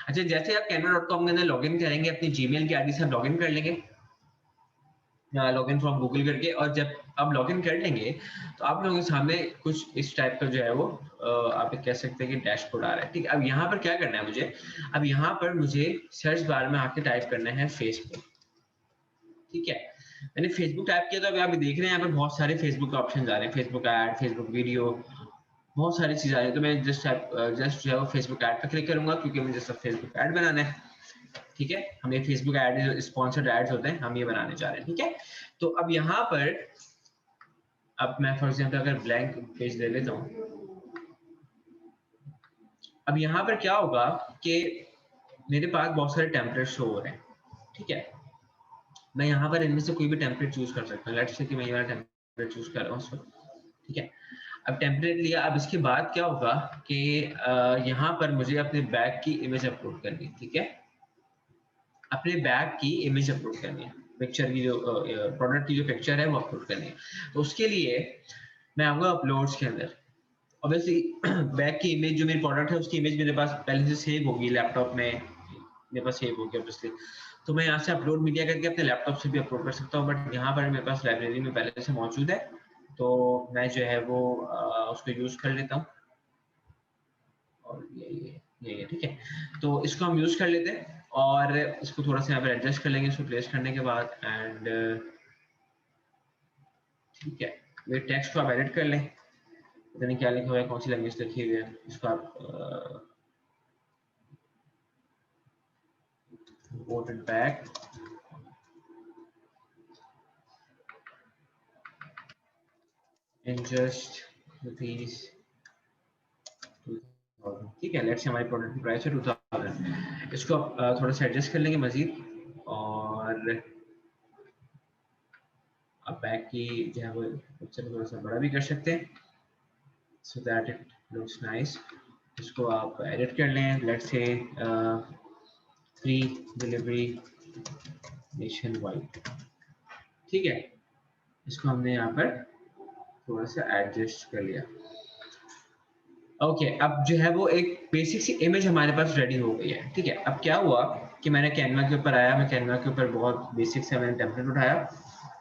A: अच्छा, जैसे आप canva.com के अंदर लॉगिन करेंगे, अपनी जीमेल की आईडी से आप लॉगिन कर लेंगे, लॉगिन फ्रॉम गूगल करके, और जब आप लॉगिन कर लेंगे तो आप लोगों के सामने कुछ इस टाइप का जो है वो आप कह सकते हैं कि डैशबोर्ड आ रहा है। ठीक है, अब यहाँ पर क्या करना है मुझे, अब यहाँ पर मुझे सर्च बार में आके टाइप करना है फेसबुक। ठीक है, मैंने फेसबुक टाइप किया तो अभी आप देख रहे हैं यहाँ पर बहुत सारे फेसबुक ऑप्शन आ रहे हैं, फेसबुक ऐड, फेसबुक वीडियो, बहुत सारी चीजें आ रही है। तो मैं जस्ट जो है वो फेसबुक ऐड पर क्लिक करूंगा क्योंकि मुझे सब फेसबुक ऐड बनाना है। ठीक है, हमें फेसबुक ऐड जो स्पॉन्सर्ड एड्स होते हैं हम ये बनाने जा रहे हैं। ठीक है, तो अब यहाँ पर अब मैं फॉर एग्जांपल अगर ब्लैंक पेज ले लेता हूँ, अब यहाँ पर क्या होगा कि मेरे पास बहुत सारे टेम्पलेट शो हो रहे हैं। ठीक है, मैं यहाँ पर इनमें से कोई भी टेम्पलेट चूज कर सकता हूँ। लेट्स से कि मैं ये वाला टेम्पलेट चूज कर रहा हूँ। ठीक है, अब टेम्पलेट लिया, अब इसके बाद क्या होगा कि यहाँ पर मुझे अपने बैग की इमेज अपलोड करनी है। ठीक है, अपने बैग की इमेज अपलोड करनी है, पिक्चर की जो प्रोडक्ट की जो पिक्चर है वो अपलोड करनी है। तो उसके लिए मैं आऊँगा अपलोड्स के अंदर। ऑब्वियसली बैग की इमेज जो मेरी प्रोडक्ट है उसकी इमेज मेरे पास पहले से सेव होगी लैपटॉप में, मेरे पास सेव होगी ऑब्वियसली। तो मैं यहाँ से अपलोड मीडिया करके अपने लैपटॉप से भी अपलोड कर सकता हूँ, बट यहाँ पर मेरे पास लाइब्रेरी में पहले से मौजूद है, तो मैं जो है वो उसको यूज कर लेता हूँ। और ये ठीक है, तो इसको हम यूज कर लेते हैं और इसको थोड़ा सा यहाँ पर एडजस्ट कर लेंगे इसको प्लेस करने के बाद। एंड ठीक है, ये टेक्स्ट को आप एडिट कर लें, पता नहीं क्या लिखा हुआ है, कौन सी लैंग्वेज लिखी हुई है, इसको आप import it back in just rupees 2000। ठीक है, लेट्स से हमारी प्रोडक्ट की प्राइस है 2000। इसको थोड़ा सा एडजस्ट कर लेंगे मजीद, और आप बैक की जो है वो पिक्चर थोड़ा सा बड़ा भी कर सकते हैं so that it looks nice. इसको आप एडिट कर लें, let's say free delivery nation wide. ठीक है, इसको हमने यहाँ पर थोड़ा सा एडजस्ट कर लिया। ओके, अब जो है वो एक बेसिक सी इमेज हमारे पास रेडी हो गई है। ठीक है, अब क्या हुआ कि मैंने कैनवा के ऊपर आया, मैं कैनवा के ऊपर बहुत बेसिक से मैंने टेम्पलेट उठाया,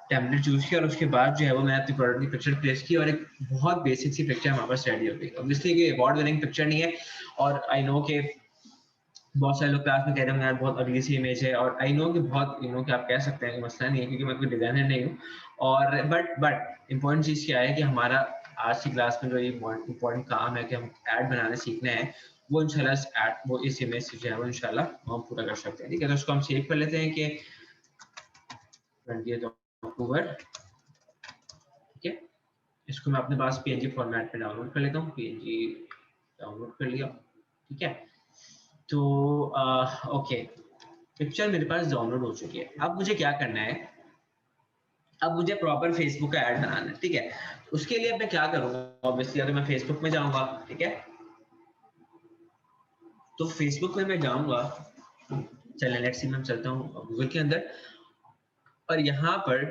A: टेम्पलेट चूज किया, और उसके बाद जो है वो मैंने अपनी प्रोडक्ट की पिक्चर प्लेस की और एक बहुत बेसिक सी पिक्चर हमारे पास रेडी हो गई। ऑब्वियसली ये अवार्ड विनिंग पिक्चर नहीं है, और आई नो कि बहुत सारे लोग क्लास में कह रहे होंगे यार बहुत अगली सी इमेज है, और आई नो कि बहुत कि आप कह सकते हैं कि मसला नहीं है क्योंकि मैं कोई डिजाइनर नहीं हूँ। और बट इम्पोर्टेंट चीज़ क्या है कि हमारा आज की क्लास में जो इम्पोर्टेंट काम है कि हम ऐड बनाने सीखना है, वो इंशाल्लाह ऐड वो इस इमेज से जो है वो इंशाल्लाह हम पूरा कर सकते हैं। ठीक है, तो उसको हम सेव कर लेते हैं कि 20 अक्टूबर। ठीक है, इसको मैं अपने पास पीएनजी फॉर्मेट में डाउनलोड कर लेता हूँ, पीएनजी डाउनलोड कर लिया। ठीक है, तो ओके, पिक्चर मेरे पास डाउनलोड हो चुकी है। अब मुझे क्या करना है, अब मुझे प्रॉपर फेसबुक का ऐड बनाना है। ठीक है, उसके लिए मैं क्या करूंगा, ऑब्वियसली अगर मैं फेसबुक में जाऊंगा, ठीक है, तो फेसबुक में मैं जाऊंगा, चलिए लेट्स सी मैं चलता हूँ गूगल के अंदर, और यहाँ पर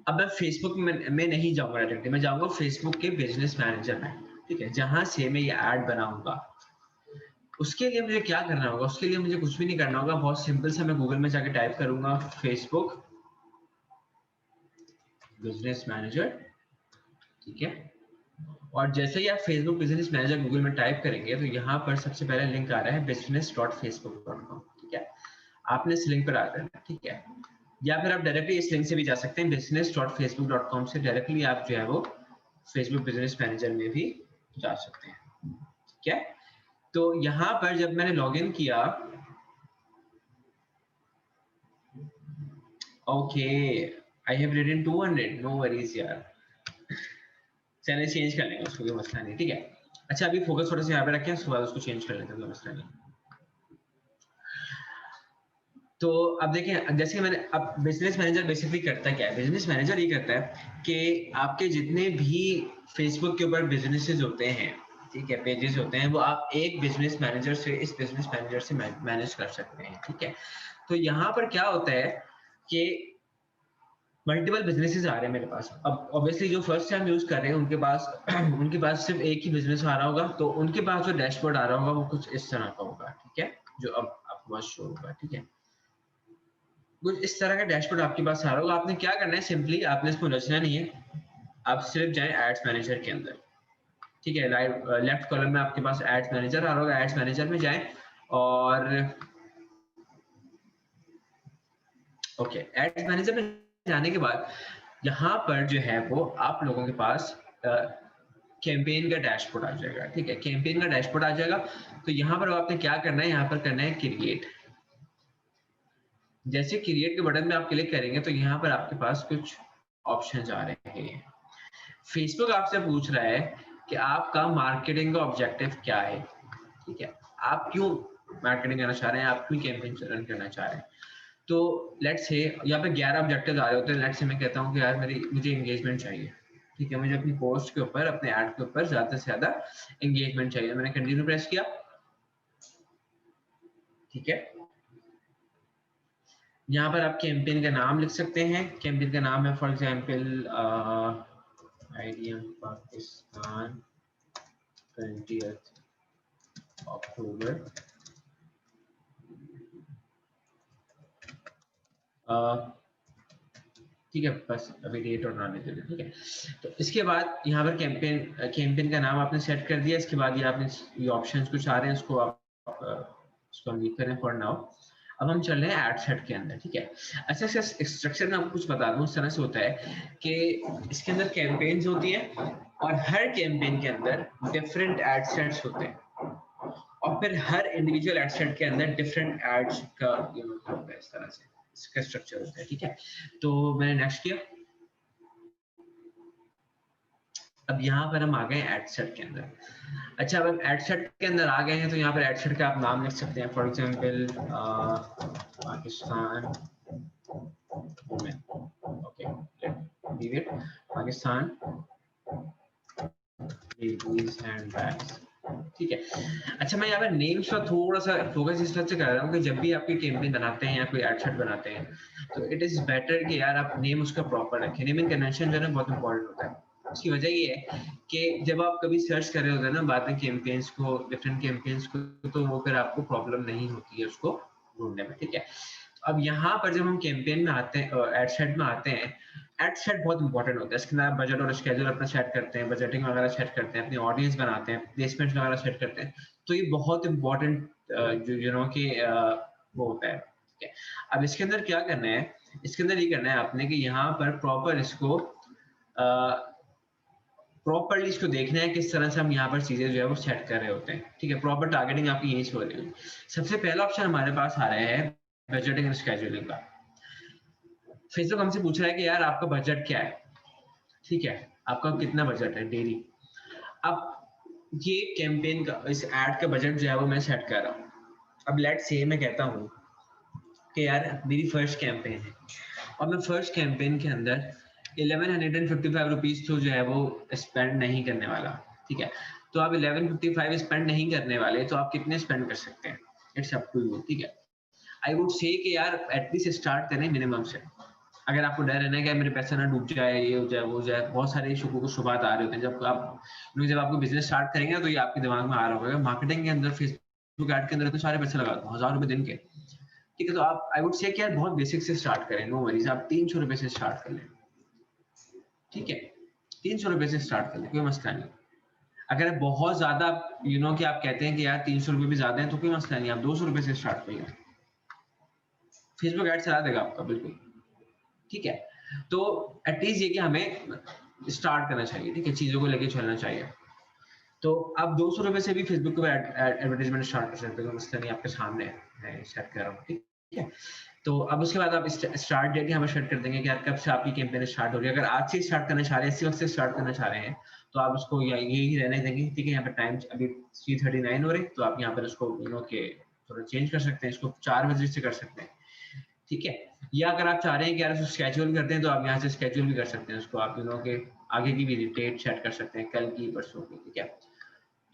A: अब मैं फेसबुक में नहीं जाऊंगा डायरेक्टली, मैं जाऊंगा फेसबुक के बिजनेस मैनेजर में। ठीक है, जहां से मैं ये ऐड बनाऊंगा। उसके लिए मुझे क्या करना होगा, उसके लिए मुझे कुछ भी नहीं करना होगा, बहुत सिंपल सा मैं गूगल में जाके टाइप करूंगा फेसबुक बिजनेस मैनेजर। ठीक है, और जैसे ही आप फेसबुक बिजनेस मैनेजर गूगल में टाइप करेंगे तो यहाँ पर सबसे पहले लिंक आ रहा है business.facebook.com। ठीक है, आपने इस लिंक पर आ जाना है। ठीक है, या फिर आप डायरेक्टली इस लिंक से भी जा सकते हैं, business.facebook.com से डायरेक्टली आप जो है वो फेसबुक बिजनेस मैनेजर में भी जा सकते हैं। ठीक है, तो यहाँ पर जब मैंने लॉगिन किया, okay I have written 200, no worries यार, चैनल चेंज कर लेंगे, उसको कोई मसला नहीं। ठीक है, अच्छा अभी फोकस थोड़ा सा यहाँ पे रखें, उसके बाद उसको चेंज कर लेते हैं, कोई मसला नहीं। तो अब देखें, जैसे मैंने, अब बिजनेस मैनेजर बेसिकली करता क्या है, बिजनेस मैनेजर ये करता है कि आपके जितने भी फेसबुक के ऊपर बिजनेसेस होते हैं, ठीक है, पेजेस होते हैं, वो आप एक बिजनेस मैनेजर से, इस बिजनेस मैनेजर से मैनेज कर सकते हैं। ठीक है, तो यहाँ पर क्या होता है कि मल्टीपल बिजनेसेस आ रहे हैं मेरे पास। अब ऑब्वियसली जो फर्स्ट टाइम यूज कर रहे हैं उनके पास उनके पास सिर्फ एक ही बिजनेस आ रहा होगा, तो उनके पास जो डैशबोर्ड आ रहा होगा वो कुछ इस तरह का होगा। ठीक है, जो अब आपको पास शो होगा। ठीक है, कुछ इस तरह का डैशबोर्ड आपके पास आ रहा होगा। आपने क्या करना है, सिंपली आपने इसको रचना नहीं है, आप सिर्फ जाएं एड्स मैनेजर के अंदर, ठीक है। लेफ्ट कॉलम में आपके पास एड्स मैनेजर आ रहा होगा, एड्स मैनेजर में जाएं और ओके, एड्स मैनेजर में जाने के बाद यहाँ पर जो है वो आप लोगों के पास कैंपेन का डैशबोर्ड आ जाएगा, ठीक है। कैंपेन का डैशबोर्ड आ जाएगा, तो यहाँ पर आपने क्या करना है, यहाँ पर करना है क्रिएट। जैसे क्रिएट के बटन में आप क्लिक करेंगे तो यहाँ पर आपके पास कुछ ऑप्शंस आ रहे हैं। फेसबुक आपसे पूछ रहा है कि आपका मार्केटिंग का ऑब्जेक्टिव क्या है, ठीक है। आप क्यों मार्केटिंग करना चाह रहे हैं, आप क्यों कैंपेन रन करना चाह रहे हैं। तो लेट्स से यहाँ पे 11 ऑब्जेक्टिव्स आ रहे होते हैं। लेट्स से मैं कहता हूँ कि यार मुझे एंगेजमेंट चाहिए, ठीक है। मुझे अपनी पोस्ट के ऊपर, अपने ऐड के ऊपर ज्यादा से ज्यादा एंगेजमेंट चाहिए। मैंने कंटिन्यू प्रेस किया, ठीक है। यहाँ पर आप कैंपेन का नाम लिख सकते हैं। कैंपेन का नाम है for example IDM Pakistan 20th अक्टूबर, ठीक है। बस अभी डेट और नाम दे, ठीक है। तो इसके बाद यहाँ पर कैंपेन का नाम आपने सेट कर दिया। इसके बाद ये आपने ये ऑप्शंस कुछ आ रहे हैं, उसको आप इसको हम लीव करें फॉर नाउ। अब हम चल रहे हैं एड सेट के अंदर, ठीक है। अच्छा, स्ट्रक्चर में आपको कुछ बता दूं, इस तरह से होता है कि इसके अंदर कैंपेन्स होती है और हर कैंपेन के अंदर डिफरेंट एड सेट्स होते हैं और फिर हर इंडिविजुअल एड सेट के अंदर डिफरेंट एड्स का होता है। इस तरह से इसका स्ट्रक्चर होता है, ठीक है। तो मैंने नेक्स्ट किया। अब यहाँ पर हम आ गए एड सेट के अंदर। अच्छा, अब हम एड सेट के अंदर आ गए हैं तो यहाँ पर एड सेट का आप नाम लिख सकते हैं। For example Pakistan women, okay, leave it, Pakistan ladies handbags, ठीक है। अच्छा, मैं यहाँ पर नेम्स पर थोड़ा सा फोकस इस वजह से कर रहा हूँ कि जब भी आपकी कैंपेन बनाते हैं या कोई एड सेट बनाते हैं तो इट इज बेटर कि यार आप नेम उसका प्रॉपर रखें। नेमिंग कन्वेंशन जो है ना बहुत इंपॉर्टेंट होता है। उसकी वजह ये है कि जब आप कभी सर्च कर रहे होते हैं ना बाद में कैंपेन्स को, डिफरेंट कैंपेन्स को, तो वो फिर आपको प्रॉब्लम नहीं होती है उसको ढूंढने में, ठीक है। अब यहाँ पर जब हम कैंपेन में आते हैं, एड सेट में आते हैं, एड सेट बहुत इंपॉर्टेंट होता है। इसके अंदर आप बजट और स्केड्यूल अपना सेट करते हैं, बजटिंग वगैरह सेट करते हैं, अपनी ऑडियंस बनाते हैं, प्लेसमेंट वगैरह सेट करते हैं। तो ये बहुत इंपॉर्टेंट जो यू नो कि वो होता है, ठीक है। अब इसके अंदर क्या करना है, इसके अंदर ये करना है आपने कि यहाँ पर प्रॉपर इसको प्रॉपरली इसको देखना है किस तरह से हम यहाँ पर चीजें जो है वो सेट कर रहे होते हैं, ठीक है। प्रॉपर टारगेटिंग आपकी यही से हो रही है। सबसे पहला ऑप्शन हमारे पास आ रहा है बजटिंग एंड स्केड्यूलिंग का। फेसबुक हमसे पूछ रहा है कि यार आपका बजट क्या है, ठीक है, आपका कितना बजट है डेली। अब ये कैंपेन का, इस एड का बजट जो है वो मैं सेट कर रहा हूँ। अब लेट्स से मैं कहता हूँ कि यार मेरी फर्स्ट कैंपेन है और मैं फर्स्ट कैंपेन के अंदर 1155 रुपीज तो जो है वो स्पेंड नहीं करने वाला, ठीक है। तो आप 1155 स्पेंड नहीं करने वाले तो आप कितने स्पेंड कर सकते हैं, इट्स अप टू यू, ठीक है। आई वुड से कि यार एटलीस्ट स्टार्ट करें मिनिमम से। अगर आपको डर है ना कि मेरे पैसे ना डूब जाए, ये हो जाए, वो हो जाए, बहुत सारे शुभात आ रहे होते हैं। जब आपको बिजनेस स्टार्ट करेंगे तो ये आपके दिमाग में आ रहा होगा मार्केटिंग के अंदर, फेसबुक ऐड के अंदर तो सारे पैसे लगा दो, 1000 रुपए दिन के, ठीक है। तो आप, आई वुड से कि यार बहुत बेसिक से स्टार्ट करें, नो वरीज, आप 300 रुपए से स्टार्ट कर लें, ठीक है। 300 रुपए से स्टार्ट कर लें, कोई मसला नहीं। अगर बहुत ज्यादा कि आप कहते हैं कि यार 300 रुपए भी ज्यादा है तो कोई मसला नहीं, आप 200 रुपए से स्टार्ट करिए, फेसबुक ऐड चला देगा आपका, बिल्कुल, ठीक है। तो एटलीस्ट ये कि हमें स्टार्ट करना चाहिए, ठीक है, चीजों को लेके चलना चाहिए। तो आप 200 रुपए से भी फेसबुक पे एडवर्टाइजमेंट स्टार्ट कर सकते हो, मसला नहीं, आपके सामने है, सेट कर रहा हूँ, ठीक है। तो अब उसके बाद आप स्टार्ट डेट हमें सेट कर देंगे कि यार कब से आपकी कैंपेन स्टार्ट हो रही है। अगर आज से स्टार्ट करना चाह रहे हैं, इसी वक्त से स्टार्ट करना चाह रहे हैं, तो आप उसको यही रहने देंगे, ठीक है। यहाँ पर टाइम अभी 3:39 हो रही, तो आप यहाँ पर उसको के थोड़ा चेंज कर सकते हैं, इसको 4 बजे से कर सकते हैं, ठीक है। या अगर आप चाह रहे हैं कि यार उसको स्केड्यूल करते हैं तो आप यहाँ से स्केड्यूल भी कर सकते हैं उसको, आप के आगे की भी डेट सेट कर सकते हैं, कल की, परसों की, ठीक है।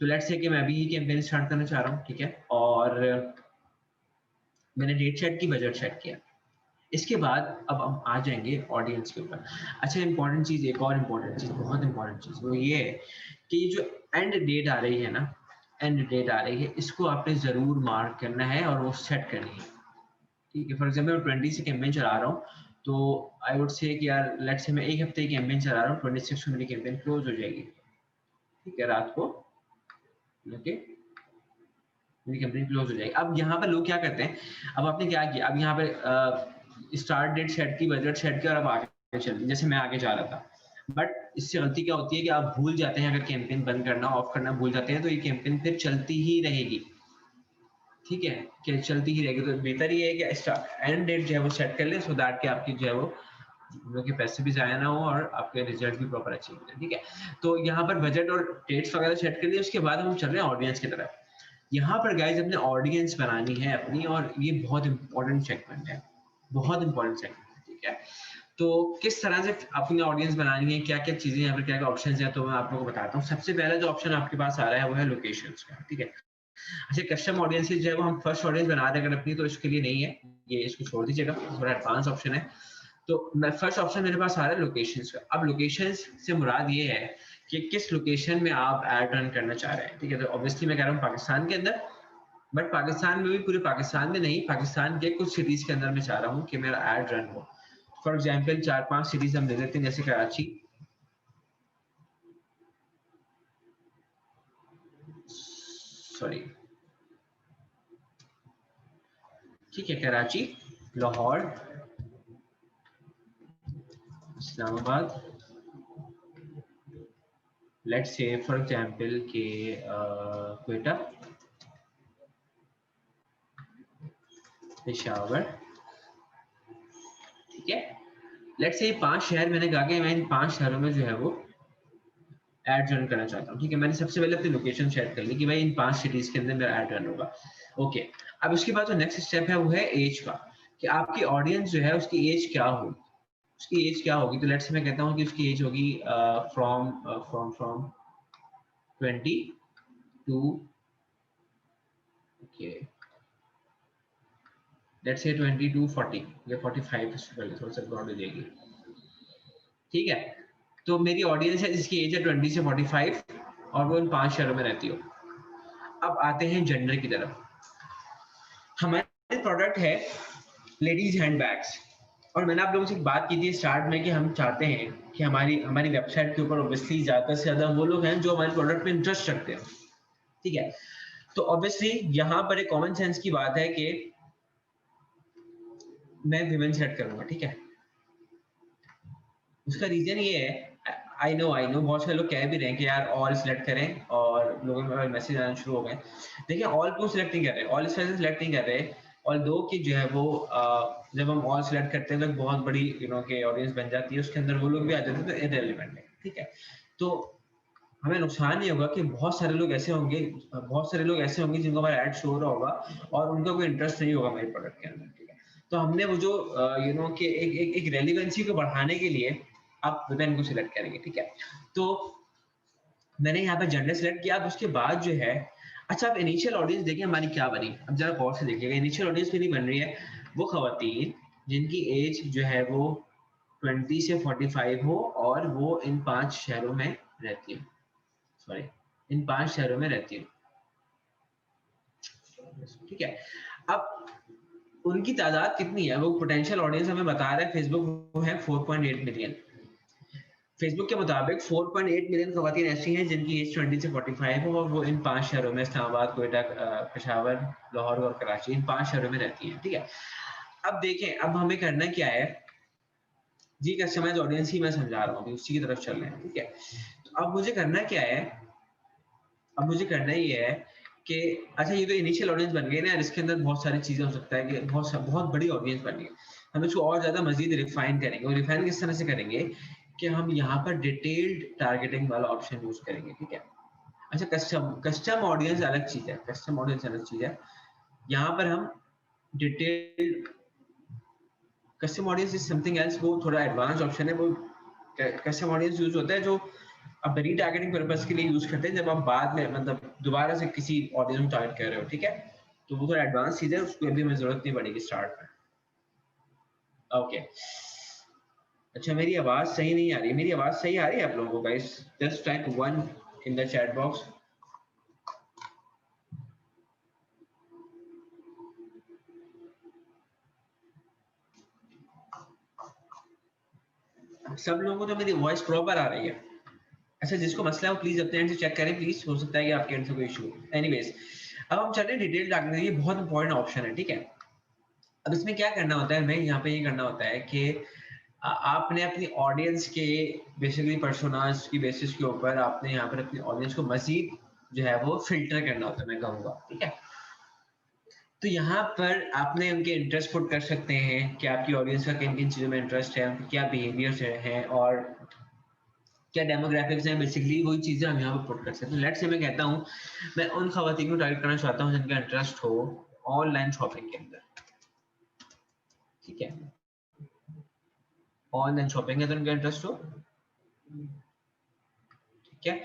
A: तो लेट्स से कि मैं अभी ये कैंपेन स्टार्ट करना चाह रहा हूँ, ठीक है, और मैंने डेट सेट की, बजट सेट किया। इसके बाद अब हम आ जाएंगे ऑडियंस के ऊपर। अच्छा, इंपॉर्टेंट चीज, एक और इंपॉर्टेंट चीज, बहुत इंपॉर्टेंट चीज, वो ये है कि ये जो एंड डेट आ रही है ना, एंड डेट आ रही है, इसको आपने जरूर मार्क करना है और वो सेट करनी है, ठीक है, फॉर एग्जाम्पल 20 से कैंपेन चला रहा हूँ, तो आई वुड से कि यार लेट्स से मैं एक हफ्ते की कैंपेन चला रहा हूँ, 26 को मेरी कैंपेन क्लोज हो जाएगी, ठीक है, रात को, ओके, मेरी कैंपेन क्लोज हो जाएगी। अब यहाँ पर लोग क्या करते हैं, अब आपने क्या किया, अब यहाँ पे स्टार्ट डेट सेट की, बजट सेट किया और अब आगे चलते, जैसे मैं आगे जा रहा था, बट इससे गलती क्या होती है कि आप भूल जाते हैं, अगर कैंपेन बंद करना ऑफ करना भूल जाते हैं तो ये कैंपेन फिर चलती ही रहेगी, ठीक है, कि चलती ही रहेगी। तो बेहतर ये है कि एंड डेट जो है वो सेट कर ले, सो दैट कि आपकी जो है वो लोगों के पैसे भी ज़ाया ना हो और आपके रिजल्ट भी प्रॉपर अचीव करें, ठीक है। तो यहाँ पर बजट और डेट्स वगैरह सेट कर दिए, उसके बाद हम चल रहे हैं ऑडियंस की तरफ। यहाँ पर गाइज अपने ऑडियंस बनानी है अपनी, और ये बहुत इंपॉर्टेंट सेगमेंट है, बहुत इंपॉर्टेंट सेगमेंट है, ठीक है। तो किस तरह से अपनी ऑडियंस बनानी है, क्या क्या चीजें यहाँ पर, क्या क्या ऑप्शन है, तो मैं आप लोगों को बताता हूँ। सबसे पहला जो ऑप्शन आपके पास आ रहा है वो है लोकेशन का, ठीक है। अच्छा, कस्टम ऑडियंस जो है वो हम फर्स्ट ऑडियंस बना रहे हैं अगर अपनी, तो इसके लिए नहीं है, ये इसको छोड़ दीजिएगा, थोड़ा एडवांस ऑप्शन है। तो मैं फर्स्ट ऑप्शन मेरे पास आ रहा है लोकेशंस का। अब लोकेशंस से मुराद ये है कि किस लोकेशन में आप ऐड रन करना चाह रहे हैं, ठीक है। तो ऑब्वियसली मैं कह रहा हूँ पाकिस्तान के अंदर, बट पाकिस्तान में भी पूरे पाकिस्तान में नहीं, पाकिस्तान के कुछ सिटीज के अंदर मैं चाह रहा हूँ कि मेरा ऐड रन हो। फॉर एग्जाम्पल 4-5 सिटीज हम ले लेते हैं, जैसे कराची, सॉरी, ठीक है, Karachi, Lahore, Islamabad, let's say for example के क्वेटा, पेशावर, ठीक है। लेट्स से ये 5 शहर मैंने कहा कि मैं इन 5 शहरों में जो है वो एड रन करना चाहता हूँ, ठीक है। मैंने सबसे पहले अपनी लोकेशन शेयर कर ली कि भाई इन 5 सिटीज के अंदर मेरा एड रन होगा, ओके। अब उसके बाद जो नेक्स्ट स्टेप है वो है एज का, कि आपकी ऑडियंस जो है उसकी एज क्या होगी, उसकी एज क्या होगी। तो लेट्स मैं कहता हूँ कि उसकी एज होगी from from 20 to, okay, let's say 20 to 40 या 45, इससे पहले थोड़ा सा ब्रॉड हो जाएगी, ठीक है। तो मेरी ऑडियंस है जिसकी एज है 20 से 45 और वो इन 5 शहरों में रहती हो। अब आते हैं जेंडर की तरफ। हमारे प्रोडक्ट है लेडीज हैंडबैग्स, और मैंने आप लोगों से एक बात की थी स्टार्ट में कि हम चाहते हैं कि हमारी हमारी वेबसाइट के ऊपर ऑब्वियसली ज़्यादा से ज़्यादा वो लोग हैं जो हमारे प्रोडक्ट में इंटरेस्ट रखते हैं, ठीक है। तो ऑब्वियसली यहाँ पर एक कॉमन सेंस की बात है कि मैं विमेन सेलेक्ट करूंगा, ठीक है। उसका रीजन ये है, आई नो बहुत सारे लोग कह भी रहे हैं कि यार ऑल सिलेक्ट करें, और लोगों में मैसेज आना शुरू हो गए। देखिए, ऑल को सिलेक्ट नहीं कर रहे, ऑल इस वजह से सिलेक्ट नहीं कर रहे, और दो कि जो है वो जब हम ऑल सिलेक्ट करते हैं तो एक बहुत बड़ी के ऑडियंस बन जाती है, उसके अंदर वो लोग भी आ जाते हैं, तो इररिलेवेंट है, ठीक है। तो हमें नुकसान ये होगा कि बहुत सारे लोग ऐसे होंगे, जिनको हमारा ऐड शो हो रहा होगा और उनका कोई इंटरेस्ट नहीं होगा हमारे प्रोडक्ट के अंदर, ठीक है। तो हमने वो जो कि एक रेलिवेंसी को बढ़ाने के लिए आप वुमेन को सिलेक्ट करेंगे, ठीक है। तो मैंने यहाँ पे जेंडर सिलेक्ट किया। अब उसके बाद जो है, अच्छा, आप इनिशियल ऑडियंस देखिए हमारी क्या बनी, अब जरा गौर से देखिएगा। इनिशियल ऑडियंस मेरी बन रही है वो खवातीन जिनकी एज जो है वो 20 से 45 हो और वो इन 5 शहरों में रहती है, सॉरी, इन 5 शहरों में रहती है, ठीक है। अब उनकी तादाद कितनी है, वो पोटेंशियल ऑडियंस हमें बता रहा है फेसबुक, वो है 4.8 मिलियन। फेसबुक के मुताबिक 4.8 मिलियन खवातीन ऐसी हैं जिनकी एज 20 से 45 हो और वो इन 5 शहरों में, इस्लामाबाद, क्वेटा, पेशावर, लाहौर और कराची, इन 5 शहरों में रहती हैं, ठीक है। अब देखें, अब हमें करना क्या है जी, कस्टमाइज ऑडियंस ही मैं समझा रहा हूँ, उसी की तरफ चल रहे हैं, ठीक है। तो अब मुझे करना क्या है, अब मुझे करना ये है कि अच्छा, ये तो इनिशियल ऑडियंस बन गई ना यार, इसके अंदर बहुत सारी चीजें हो सकता है कि बहुत बड़ी ऑडियंस बन गई। हम इसको और ज्यादा मजीद रिफाइन करेंगे, और रिफाइन किस तरह से करेंगे कि हम यहाँ पर डिटेल्ड टारगेटिंग वाला ऑप्शन यूज करेंगे, ठीक है। अच्छा, कस्टम कस्टम ऑडियंस अलग चीज है, कस्टम ऑडियंस अलग चीज है। यहाँ पर हम detailed custom audience is something else, वो थोड़ा एडवांस ऑप्शन है। वो कस्टम ऑडियंस यूज होता है जो आप रीटारगेटिंग पर्पस के लिए यूज करते हैं, जब आप बाद में मतलब दोबारा से किसी ऑडियंस को टारगेट कर रहे हो, ठीक है। तो वो थोड़ा एडवांस चीज है, उसको अभी हमें जरूरत नहीं पड़ेगी स्टार्ट में, ओके। अच्छा, मेरी आवाज सही नहीं आ रही, मेरी आवाज सही आ रही है आप लोगों को guys? Just type 1 in the chat box. सब लोगों को तो मेरी वॉइस प्रॉपर आ रही है। अच्छा, जिसको मसला है वो प्लीज अपने एंड से चेक करें प्लीज, हो सकता है कि आपके एंड से कोई इशू। एनीवेज, अब हम चल रहे हैं डिटेल टारगेटिंग। ये बहुत इंपॉर्टेंट ऑप्शन है, ठीक है। अब इसमें क्या करना होता है, हमें यहाँ पे ये करना होता है कि आपने अपनी ऑडियंस के बेसिकली पर्सोनास की बेसिस के ऊपर आपने यहाँ पर अपनी ऑडियंस को मजीद जो है वो फिल्टर करना होता है, मैं कहूँगा, ठीक है। तो यहाँ पर आपने उनके इंटरेस्ट पुट कर सकते हैं कि आपकी ऑडियंस का किन किन चीज़ों में इंटरेस्ट है, उनके क्या बिहेवियर्स हैं और क्या डेमोग्राफिक्स हैं। बेसिकली वही चीज़ें हम यहाँ पर पुट कर सकते हैं। लेट्स से मैं कहता हूँ मैं उन खवातीन को टारगेट करना चाहता हूँ जिनका इंटरेस्ट हो ऑनलाइन शॉपिंग के अंदर, ठीक है। ऑनलाइन शॉपिंग के अंदर उनका इंटरेस्ट हो, ठीक है।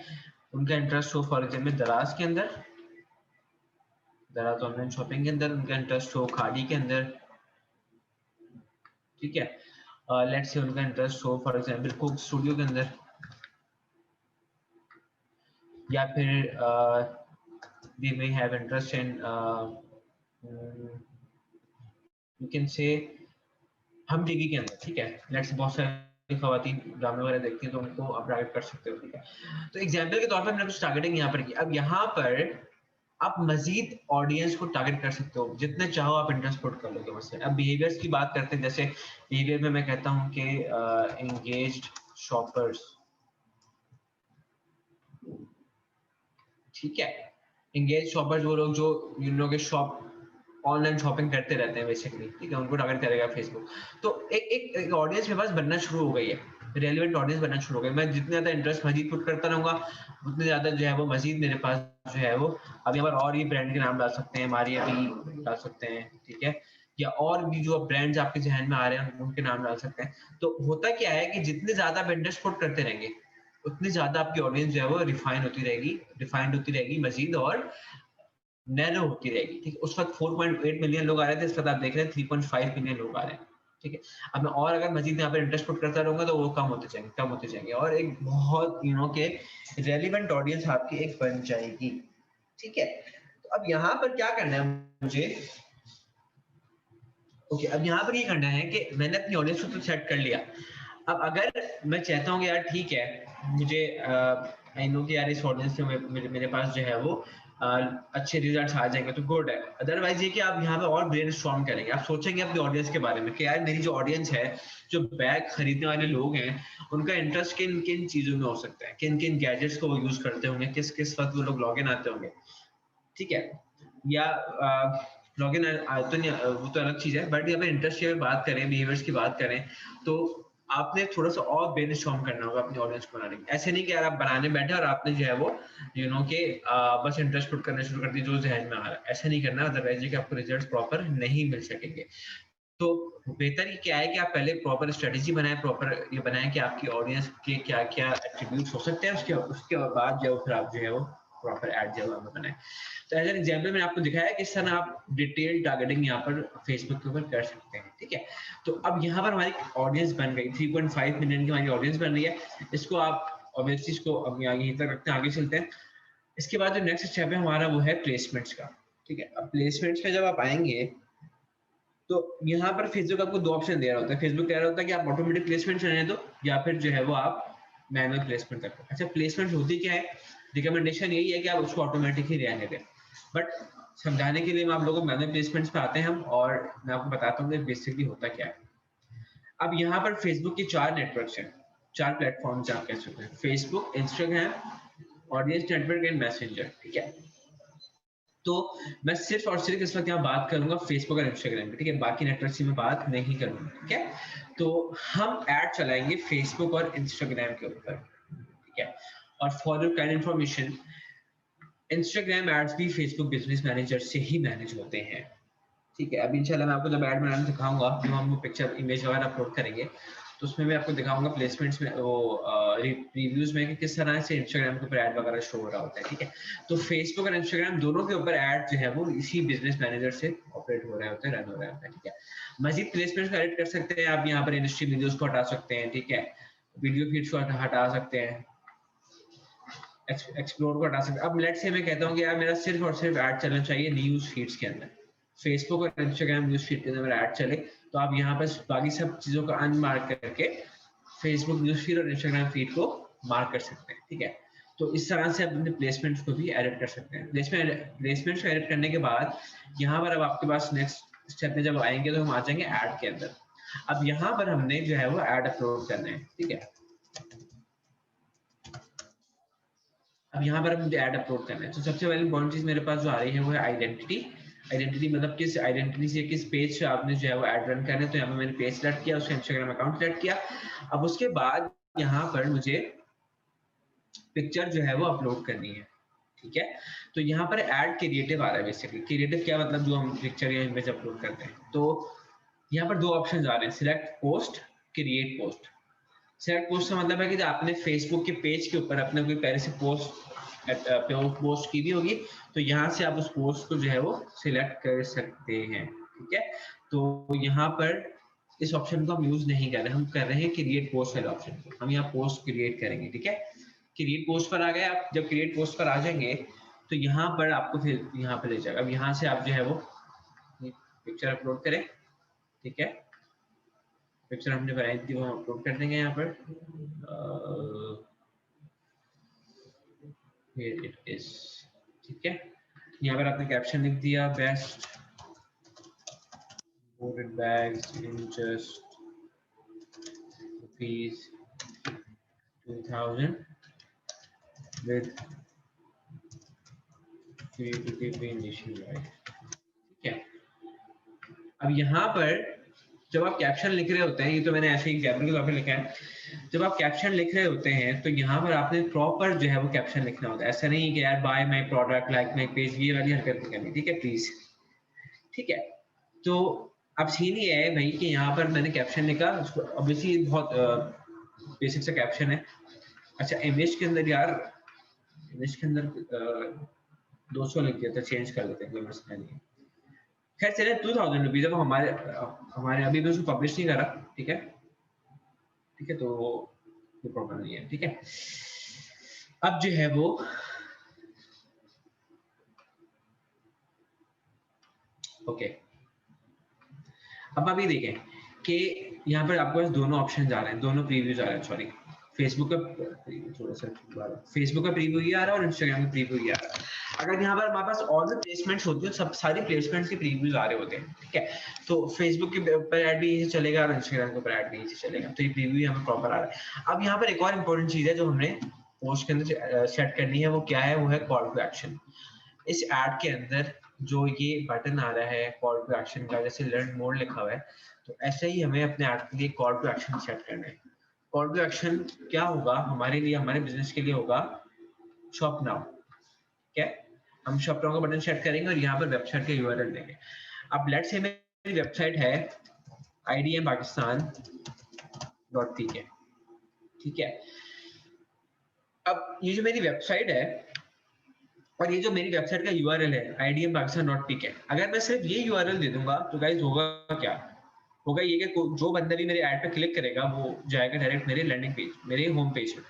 A: उनका इंटरेस्ट हो फॉर एग्जाम्पल दराज के अंदर, दराज ऑनलाइन शॉपिंग के अंदर उनका इंटरेस्ट हो, खादी के अंदर, ठीक है। लेट्स से उनका इंटरेस्ट हो फॉर एग्जाम्पल कुक स्टूडियो के अंदर, या फिर they may have interest in you can say हम टीवी के अंदर, ठीक है। लेट्स बहुत सारी खवातीन ड्रामे वगैरह देखती हैं तो उनको आप टारगेट कर सकते हो, ठीक है। तो एग्जाम्पल के तौर पर मैंने कुछ टारगेटिंग यहाँ पर की। अब यहाँ पर आप मजीद ऑडियंस को टारगेट कर सकते हो, जितने चाहो आप इंटरेस्ट पुट कर लोगे उससे। अब बिहेवियर्स की बात करते हैं, जैसे बिहेवियर में मैं कहता हूँ कि एंगेज्ड शॉपर्स, ठीक है। एंगेज शॉपर्स वो लोग जो के शॉप ऑनलाइन शॉपिंग करते रहते हैं बेसिकली, ठीक है, उनको टारगेट करेगा फेसबुक। तो एक ऑडियंस मेरे पास बनना शुरू हो गई है, रेलेवेंट ऑडियंस बनना शुरू हो गई। मैं जितने ज्यादा इंटरेस्ट मजीद पुट करता रहूंगा उतने ज्यादा जो है वो मजीद मेरे पास जो है वो, अब यहाँ पर और ये ब्रांड के नाम डाल सकते हैं, मारिया भी डाल सकते हैं, ठीक है, या और भी जो ब्रांड्स आपके जहन में आ रहे हैं उनके नाम डाल सकते हैं। तो होता क्या है कि जितने ज्यादा आप इंटरेस्ट पुट करते रहेंगे उतनी ज्यादा आपकी ऑडियंस जो है वो रिफाइंड होती रहेगी मजीद, और नैनो होती रहेगी, ठीक है। उस वक्त 4.8 मिलियन लोग आ रहे थे, इस वक्त आप देख रहे हैं 3.5 मिलियन लोग आ रहे हैं, ठीक है। अब मैं और अगर मजीद यहाँ पर इंटरेस्ट पुट करता रहूंगा तो वो कम होते जाएंगे और एक बहुत के रेलिवेंट ऑडियंस आपकी एक बन जाएगी, ठीक है। तो अब यहाँ पर क्या करना है मुझे, ओके, अब यहाँ पर ये करना है कि मैंने अपनी ऑडियंस को तो सेट कर लिया। अब अगर मैं चाहता हूँ कि यार ठीक है, मुझे आई नो कि यार इस ऑडियंस से मेरे पास जो है वो अच्छे रिजल्ट्स आ जाएंगे तो गुड है। अदरवाइज ये कि आप यहाँ पे और ब्रेन स्टॉर्म करेंगे, आप सोचेंगे अपनी ऑडियंस के बारे में कि यार मेरी जो ऑडियंस है, जो बैग खरीदने वाले लोग हैं, उनका इंटरेस्ट किन किन चीजों में हो सकता है, किन किन गैजेट्स को वो यूज करते होंगे, किस किस वक्त वो लोग लॉग इन आते होंगे, ठीक है। या लॉगिन तो नहीं, वो तो अलग चीज है, बट यहाँ पे इंटरेस्ट की बात करें, बिहेवियर्स की बात करें, तो आपने थोड़ा सा और ब्रेनस्टॉर्म करना होगा अपनी ऑडियंस को बनाने के। ऐसे नहीं कि यार आप बनाने बैठे और आपने जो है वो के बस इंटरेस्ट पुट करना शुरू कर दिया जो जहन में आ रहा है, ऐसा नहीं करना, अदरवाइज कि आपको रिजल्ट्स प्रॉपर नहीं मिल सकेंगे। तो बेहतर ये क्या है कि आप पहले प्रॉपर स्ट्रेटेजी बनाएं, प्रॉपर ये बनाएं कि आपकी ऑडियंस के क्या क्या एट्रीब्यूट्स हो सकते हैं, उसके उसके बाद जो फिर आप जो है वो प्रॉपर एड जो है बनाएं। तो एज एन एग्जाम्पल मैंने आपको दिखाया कि इस तरह आप डिटेल टारगेटिंग यहाँ पर फेसबुक के ऊपर कर सकते हैं, ठीक है। तो अब यहाँ पर हमारी ऑडियंस बन गई, 3.5 मिलियन की हमारी ऑडियंस बन रही है। इसको आप ऑब्वियसली इसको अब यहीं तक रखते हैं, आगे चलते हैं। इसके बाद जो नेक्स्ट स्टेप है हमारा वो है प्लेसमेंट्स का, ठीक है। अब प्लेसमेंट्स में जब आप आएंगे तो यहाँ पर फेसबुक आपको दो ऑप्शन दे रहा होता है। फेसबुक कह रहा होता है कि आप ऑटोमेटिक प्लेसमेंट रहने दो या फिर जो है वो आप मैनुअल प्लेसमेंट रखो। अच्छा, प्लेसमेंट होती क्या है, रिकमेंडेशन यही है कि आप उसको ऑटोमेटिक ही रहने दें, बट समझाने के लिए मैं आप लोगों को मैनुअल प्लेसमेंट्स पे आते हैं हम, और मैं आपको बताता हूँ कि बेसिकली होता क्या है। अब यहाँ पर फेसबुक की 4 नेटवर्क्स हैं, 4 प्लेटफॉर्म्स आप कह सकते हैं, Facebook, Instagram, audience network and messenger, ठीक है। तो मैं सिर्फ और सिर्फ इस वक्त यहाँ बात करूंगा फेसबुक और इंस्टाग्राम की, ठीक है, बाकी नेटवर्क की मैं बात नहीं करूंगा, ठीक है। तो हम ऐड चलाएंगे फेसबुक और इंस्टाग्राम के ऊपर, ठीक है। और for your kind information, Instagram ads भी फेसबुक बिजनेस मैनेजर से ही मैनेज होते हैं, ठीक है। अब इंशाल्लाह मैं आपको जब ऐड बनाना सिखाऊंगा, जब हम पिक्चर इमेज वगैरह अपलोड करेंगे तो उसमें मैं आपको दिखाऊंगा प्लेसमेंट्स में वो रिव्यूज में कि किस तरह से इंस्टाग्राम के ऊपर ऐड वगैरह शो हो रहा होता है, ठीक है। तो फेसबुक और इंस्टाग्राम दोनों के ऊपर ऐड जो है वो इसी बिजनेस मैनेजर से ऑपरेट हो रहे होते हैं, रन हो रहे होते हैं, ठीक है। मजीद प्लेसमेंट्स को एडिट कर सकते हैं आप, यहाँ पर इंडस्ट्री वीडियोस को हटा सकते हैं, ठीक है, वीडियो फीड्स को हटा सकते हैं, एक्सप्लोर को हटा सकते हैं। अब लेट्स से मैं कहता हूँ कि यार मेरा सिर्फ और सिर्फ ऐड चलना चाहिए न्यूज फीड्स के अंदर, फेसबुक और इंस्टाग्राम न्यूज फीड के अंदर ऐड चले, तो आप यहाँ पर बाकी सब चीजों का अनमार्क करके फेसबुक न्यूज़ फीड और इंस्टाग्राम फीड को मार्क कर सकते हैं, ठीक है। तो इस तरह से आप अपने प्लेसमेंट्स को भी एडिट कर सकते हैं। प्लेसमेंट्स को एडिट करने के बाद यहाँ पर अब आपके पास नेक्स्ट स्टेप में जब आएंगे तो हम आ जाएंगे ऐड के अंदर। अब यहाँ पर हमने जो है वो ऐड अपलोड करना है, ठीक है। अब यहाँ पर मुझे ऐड अपलोड करना है, तो सबसे पहले इंपॉर्टेंट चीज मेरे पास जो आ रही है वो है आइडेंटिटी। आइडेंटिटी मतलब किस आइडेंटिटी से किस पेज से आपने जो है वो ऐड रन करना है। तो यहाँ पर मैंने पेज सेलेक्ट किया, उसका इंस्टाग्राम अकाउंट सेलेक्ट किया। अब उसके बाद यहाँ पर मुझे पिक्चर जो है वो अपलोड करनी है, ठीक है। तो यहाँ पर ऐड क्रिएटिव आ रहा है। बेसिकली क्रिएटिव क्या मतलब, जो हम पिक्चर या इमेज अपलोड करते हैं। तो यहाँ पर दो ऑप्शन आ रहे हैं, select post, create post. Select post का मतलब है कि आपने फेसबुक के पेज के ऊपर अपने कोई पहले से पोस्ट की भी होगी, तो यहाँ से आप उस पोस्ट को जो है वो सिलेक्ट कर सकते हैं, ठीक है। तो यहाँ पर इस ऑप्शन को हम यूज नहीं कर रहे, हम कर रहे हैं क्रिएट पोस्ट वाले ऑप्शन को। हम यहाँ पोस्ट क्रिएट करेंगे, ठीक है। क्रिएट पोस्ट पर आ गए आप। जब क्रिएट पोस्ट पर आ जाएंगे तो यहाँ पर आपको फिर यहाँ पर ले जाएगा। अब यहाँ से आप जो है वो पिक्चर अपलोड करें, ठीक है। पिक्चर हमने बनाई थी वो हम अपलोड कर देंगे यहाँ पर। Here it is, ठीक है। यहाँ पर आपने कैप्शन लिख दिया, best imported bags in just rupees 2000 with free delivery nationwide, ठीक है। अब यहाँ पर जब आप कैप्शन लिख रहे होते हैं, ये तो मैंने ऐसे ही एग्जाम्पल के तौर पर लिखा है। जब आप कैप्शन लिख रहे होते हैं तो यहाँ पर आपने प्रॉपर जो है वो कैप्शन लिखना होता है। ऐसा नहीं कि यार by my product, like my page, ये वाली हरकत नहीं करनी, ठीक है प्लीज, ठीक है। तो अब सीन ये है भाई कि यहाँ पर मैंने कैप्शन लिखा, उसको ऑब्वियसली बहुत बेसिक सा कैप्शन है। अच्छा इमेज के अंदर यार, इमेज के अंदर 200 लिख दिया था, चेंज कर लेते हैं, कोई मसला नहीं है। खैर चले 2000 रुपीज, अब हमारे अभी भी उसको पब्लिश नहीं करा, ठीक है, ठीक है। तो कोई प्रॉब्लम नहीं है, ठीक है। अब जो है वो ओके, अब अभी देखें कि यहाँ पर आपके पास दोनों ऑप्शन आ रहे हैं, दोनों प्रीव्यूज आ रहे हैं। सॉरी, फेसबुक का थोड़ा सा फेसबुक का प्रीव्यू ये आ रहा है और इंस्टाग्राम का प्रीव्यू ये आ रहा है। अगर यहाँ पर हमारे पास ऑल द प्लेसमेंट्स होती है, सब सारी प्लेसमेंट्स के प्रीव्यूज आ रहे होते हैं, ठीक है। तो फेसबुक के ऊपर ऐड भी यही चलेगा और इंस्टाग्राम के ऊपर ऐड भी यही चलेगा। तो ये प्रीव्यू यहाँ पर प्रॉपर आ रहा है। अब यहाँ पर एक और इम्पोर्टेंट चीज है जो हमने पोस्ट के अंदर सेट करनी है, वो क्या है, वो है कॉल टू एक्शन। इस ऐड के अंदर जो ये बटन आ रहा है कॉल टू एक्शन का, जैसे लर्न मोर लिखा हुआ है, तो ऐसे ही हमें अपने ऐड के लिए कॉल टू एक्शन सेट करना है। कॉल टू एक्शन क्या होगा हमारे लिए, हमारे बिजनेस के लिए होगा शॉप नाउ, ठीक है। हम शॉप नाउ का बटन सेट करेंगे और यहाँ पर वेबसाइट का यूआरएल देंगे। अब लेट्स से मेरी वेबसाइट है idmpakistan.pk, ठीक है। अब ये जो मेरी वेबसाइट है और ये जो मेरी वेबसाइट का यूआरएल है idmpakistan.pk, अगर मैं सिर्फ ये यूआरएल दे दूंगा तो गाइस होगा क्या, होगा ये कि जो बंदा भी मेरे ऐड पे क्लिक करेगा वो जाएगा डायरेक्ट मेरे लैंडिंग पेज, मेरे होम पेज पे,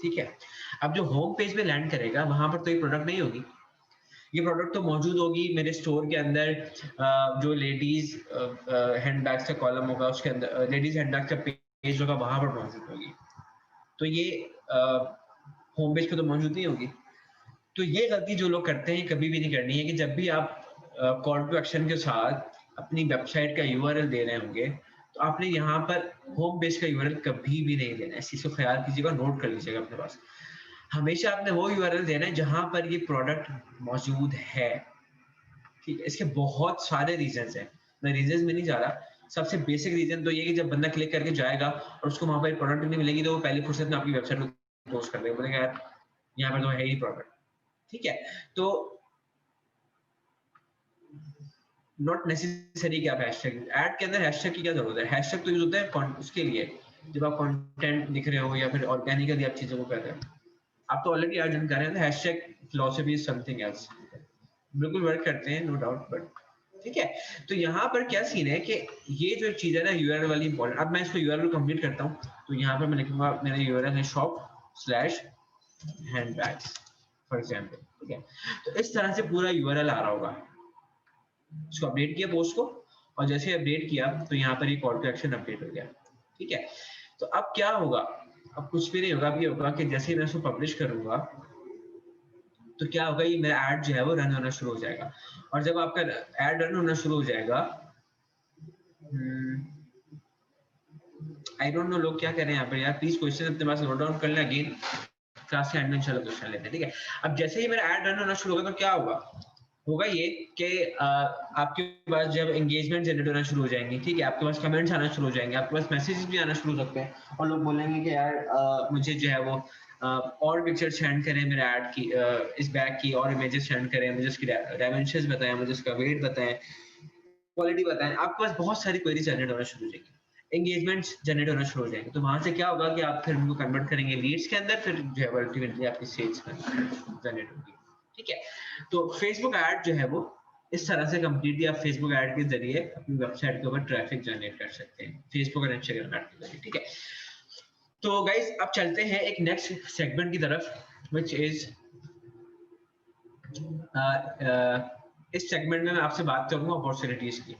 A: ठीक है। अब जो होम पेज पे लैंड करेगा वहां पर तो ये प्रोडक्ट नहीं होगी, ये प्रोडक्ट तो मौजूद होगी मेरे स्टोर के अंदर। जो लेडीज हैंडबैग्स का कॉलम होगा उसके अंदर लेडीज हैंडबैग का पेज होगा, वहां पर मौजूद होगी। तो ये होम पेज पे तो मौजूद नहीं होगी। तो ये गलती जो लोग करते हैं कभी भी नहीं करनी है कि जब भी आप कॉल टू एक्शन के साथ अपनी वेबसाइट का यूआरएल दे रहे होंगे तो आपने यहाँ पर होम पेज का यूआरएल कभी भी नहीं देना है। इस चीज को ख्याल कीजिएगा, नोट कर लीजिएगा अपने पास। हमेशा आपने वो यूआरएल देना है जहां पर ये प्रोडक्ट मौजूद है, ठीक है। इसके बहुत सारे रीजंस हैं, मैं रीजंस में नहीं जा रहा। सबसे बेसिक रीजन तो ये कि जब बंदा क्लिक करके जाएगा और उसको वहां पर प्रोडक्ट नहीं मिलेगी तो वो पहली फुर्सत में आपकी वेबसाइट को क्लोज कर देगा, बोलेगा यार यहाँ पर तो है ही प्रोडक्ट, ठीक है। तो नॉट नेसेसरी कि आप हैशटैग ऐड के अंदर हैशटैग की क्या जरूरत है। हैशटैग तो यूज होता है उसके लिए जब आप कंटेंट लिख रहे हो या फिर ऑर्गेनिकली आप चीजों को कर रहे हो। आप तो ऑलरेडी ऐड कर रहे हैं, hashtag philosophy is something else, बिल्कुल वर्क करते हैं नो डाउट, बट ठीक है। तो यहाँ पर क्या सीन है कि ये जो चीज है ना यूआरएल वाली इंपॉर्टेंट। अब मैं इसको यूआरएल कंप्लीट करता हूँ, तो यहाँ पर मैं लिखूंगा मेरा यूआरएल है shop/handbags फॉर एग्जाम्पल, ठीक है। तो इस तरह से पूरा यूआरएल आ रहा होगा। इसको अपडेट किया पोस्ट को और जैसे अपडेट किया तो यहाँ पर ये कॉल टू एक्शन अपडेट हो गया, ठीक है। तो अब क्या होगा, अब कुछ भी नहीं होगा, अब ये होगा कि जैसे ही मैं उसको पब्लिश करूंगा तो क्या होगा, ये मेरा ऐड जो है वो रन होना शुरू हो जाएगा। और जब आपका ऐड रन होना शुरू हो जाएगा, आई डोंट नो लोग क्या कह रहे हैं यहाँ पर यार, प्लीज क्वेश्चन अपने पास नोट डाउन कर लें, अगेन क्लास के एंड में इंशाल्लाह क्वेश्चन लेते हैं, ठीक है। अब जैसे ही मेरा ऐड रन होना शुरू होगा तो क्या होगा, होगा ये कि आपके पास जब एंगेजमेंट जनरेट होना शुरू हो जाएंगे, ठीक है, आपके पास कमेंट्स आना शुरू हो जाएंगे, आपके पास मैसेजेस भी आना शुरू हो सकते हैं, और लोग बोलेंगे कि यार मुझे जो है वो और पिक्चर सेंड करें मेरे ऐड की, इस बैग की, और इमेजेस सेंड करें, मुझे उसकी डायमेंशंस बताएं, मुझे उसका वेट बताएं, क्वालिटी बताएं। आपके पास बहुत सारी क्वेरी जनरेट होना शुरू हो जाएगी, एंगेजमेंट्स जनरेट होना शुरू हो जाएंगे, तो वहां से क्या होगा कि आप फिर उनको कन्वर्ट करेंगे लीड्स के अंदर, फिर जो है अल्टीमेटली आपकी सेल्स में जनरेट होगी, ठीक है। तो फेसबुक ऐड जो है वो इस तरह से कंप्लीटली आप फेसबुक ऐड के जरिए अपनी वेबसाइट के ऊपर ट्रैफिक जनरेट कर सकते हैं, फेसबुक और इंस्टाग्राम ऐड के जरिए, ठीक है। तो गाइस अब चलते हैं एक नेक्स्ट सेगमेंट की तरफ, व्हिच इज इस सेगमेंट में मैं आपसे बात करूंगा अपॉर्चुनिटीज की।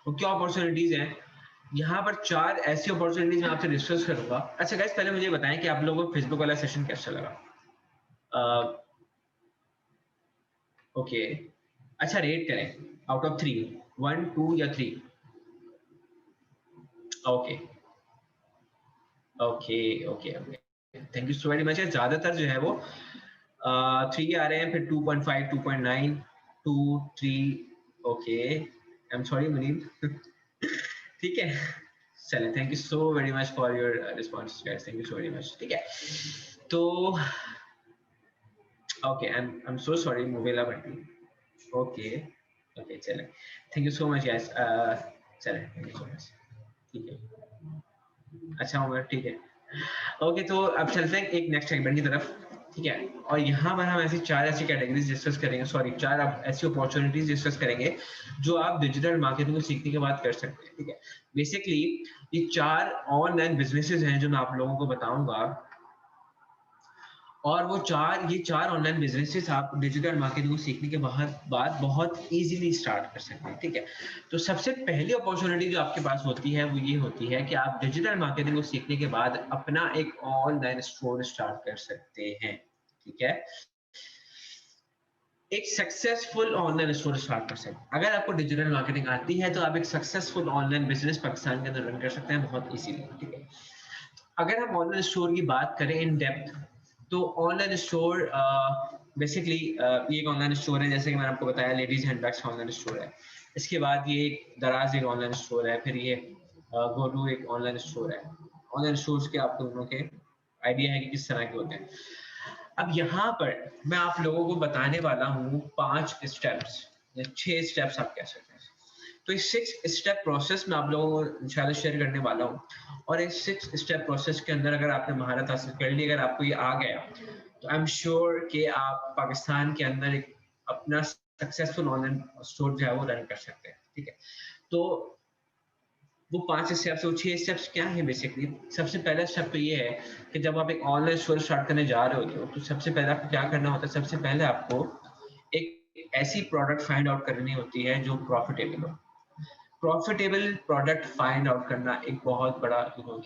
A: वो क्या अपॉर्चुनिटीज हैं, यहाँ पर 4 ऐसी अपॉर्चुनिटीज मैं आपसे डिस्कस करूंगा। अच्छा गाइस पहले मुझे बताएं कि आप लोगों को फेसबुक वाला सेशन कैसा लगा। ओके अच्छा रेट करें आउट ऑफ 3, 1 2 या 3। Okay okay okay okay, thank you so very much. ज्यादातर जो है वो 3 आ रहे हैं, फिर 2.5 2.9 2 3। Okay I am sorry Muneeb ठीक है चलिए, thank you so very much for your response guys, thank you so very much, ठीक है। तो okay I am so sorry मोबेला बंटी, ओके ओके चले, thank you so much guys, चले थैंक यू सो मच, ठीक है। अच्छा उमर ठीक है, ओके तो अब चलते हैं एक नेक्स्ट सेगमेंट की तरफ, ठीक है। और यहाँ पर हम ऐसी 4 ऐसी कैटेगरीज डिस्कस करेंगे, सॉरी 4 ऐसी अपॉर्चुनिटीज डिस्कस करेंगे जो आप डिजिटल मार्केटिंग को सीखने के बाद कर सकते हैं, ठीक है। बेसिकली ये 4 ऑनलाइन बिजनेसेस हैं जो मैं आप लोगों को बताऊंगा, और वो ये चार ऑनलाइन बिजनेसेस आप डिजिटल मार्केटिंग को सीखने के बाद बहुत इजीली स्टार्ट कर सकते हैं, ठीक है। तो सबसे पहली अपॉर्चुनिटी जो आपके पास होती है वो ये होती है कि आप डिजिटल मार्केटिंग को सीखने के बाद अपना एक ऑनलाइन स्टोर स्टार्ट कर सकते हैं, ठीक है। एक सक्सेसफुल ऑनलाइन स्टोर स्टार्ट कर सकते हैं। अगर आपको डिजिटल मार्केटिंग आती है तो आप एक सक्सेसफुल ऑनलाइन बिजनेस पाकिस्तान के अंदर रन कर सकते हैं बहुत इजीली, ठीक है। अगर हम ऑनलाइन स्टोर की बात करें इन डेप्थ, तो ऑनलाइन स्टोर बेसिकली ये एक ऑनलाइन स्टोर है, जैसे कि मैंने आपको बताया लेडीज हैंडबैग्स का ऑनलाइन स्टोर है। इसके बाद ये एक दराज एक ऑनलाइन स्टोर है, फिर ये गोडू एक ऑनलाइन स्टोर है। ऑनलाइन स्टोर्स के आपको दोनों के आइडिया है कि किस तरह के होते हैं। अब यहाँ पर मैं आप लोगों को बताने वाला हूँ 5 स्टेप्स या 6 स्टेप्स आप कह सकते हैं। तो इस 6 स्टेप प्रोसेस में आप लोगों को इंशाल्लाह शेयर करने वाला हूँ, और इस 6 स्टेप प्रोसेस के अंदर अगर आपने महारत हासिल कर ली, अगर आपको ये आ गया, तो आई एम श्योर कि आप पाकिस्तान के अंदर एक अपना सक्सेसफुल ऑनलाइन स्टोर जो है वो रन कर सकते हैं, ठीक है। तो वो 5 स्टेप्स, वो 6 स्टेप्स क्या है बेसिकली। सबसे पहला स्टेप तो ये है कि जब आप एक ऑनलाइन स्टोर स्टार्ट करने जा रहे होते हो तो सबसे पहले आपको क्या करना होता है, सबसे पहले आपको एक ऐसी प्रोडक्ट फाइंड आउट करनी होती है जो प्रॉफिटेबल हो। प्रॉफिटेबल प्रोडक्ट फाइंड आउट करना एक बहुत बड़ा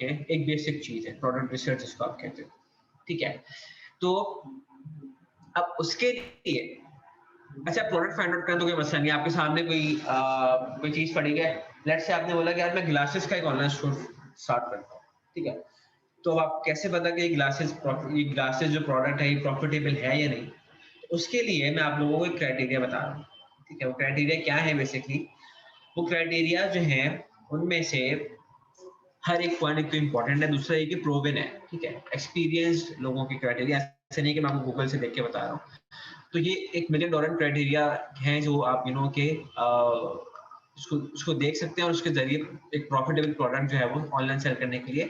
A: एक बेसिक चीज है, प्रोडक्ट रिसर्च जिसको आप कहते हो, ठीक है। तो अब उसके लिए अच्छा प्रोडक्ट फाइंड आउट करना तो कोई मसला नहीं, आपके सामने कोई चीज पड़ी है, लेट्स से आपने बोला कि यार मैं ग्लासेस का एक ऑनलाइन स्टोर स्टार्ट करता हूँ, ठीक है। तो आप कैसे पता कि ये ग्लासेस जो प्रोडक्ट है ये प्रॉफिटेबल है या नहीं। उसके लिए मैं आप लोगों को एक क्राइटेरिया बता रहा हूँ, ठीक है। वो क्राइटेरिया क्या है बेसिकली, वो क्राइटेरिया जो है उनमें से हर एक पॉइंट एक तो इम्पोर्टेंट है, दूसरा ये कि प्रोवन है, ठीक है। एक्सपीरियंस्ड लोगों के क्राइटेरिया, ऐसे नहीं कि मैं आपको गूगल से देख के बता रहा हूँ। तो ये $1 मिलियन क्राइटेरिया है जो आप के उसको देख सकते हैं, और उसके जरिए एक प्रॉफिटेबल प्रोडक्ट जो है वो ऑनलाइन सेल करने के लिए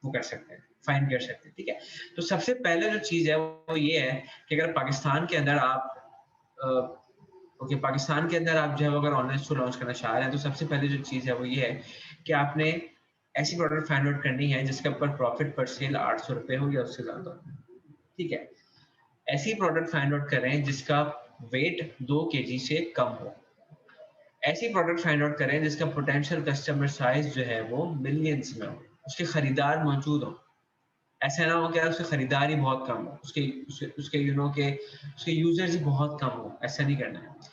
A: वो कर सकते हैं, फाइंड कर सकते हैं, ठीक है। तो सबसे पहले जो चीज है वो ये है कि अगर पाकिस्तान के अंदर आप पाकिस्तान के अंदर आप जो है अगर ऑनलाइन स्टोर लॉन्च करना चाह रहे हैं, तो सबसे पहले जो चीज है वो ये है कि आपने ऐसी प्रोडक्ट फाइंड आउट करनी है जिसके ऊपर प्रॉफिट पर सेल 800 रुपए हो या उससे ज्यादा, ठीक है। ऐसी प्रोडक्ट फाइंड आउट करें जिसका वेट 2 kg से कम हो। ऐसी प्रोडक्ट फाइंड आउट करें जिसका पोटेंशियल कस्टमर साइज जो है वो मिलियंस में हो, उसके खरीदार मौजूद हो। ऐसा ना हो कि उसके खरीदार ही बहुत कम हो, उसके यू नो के उसके यूजर्स ही बहुत कम हो, ऐसा नहीं करना है।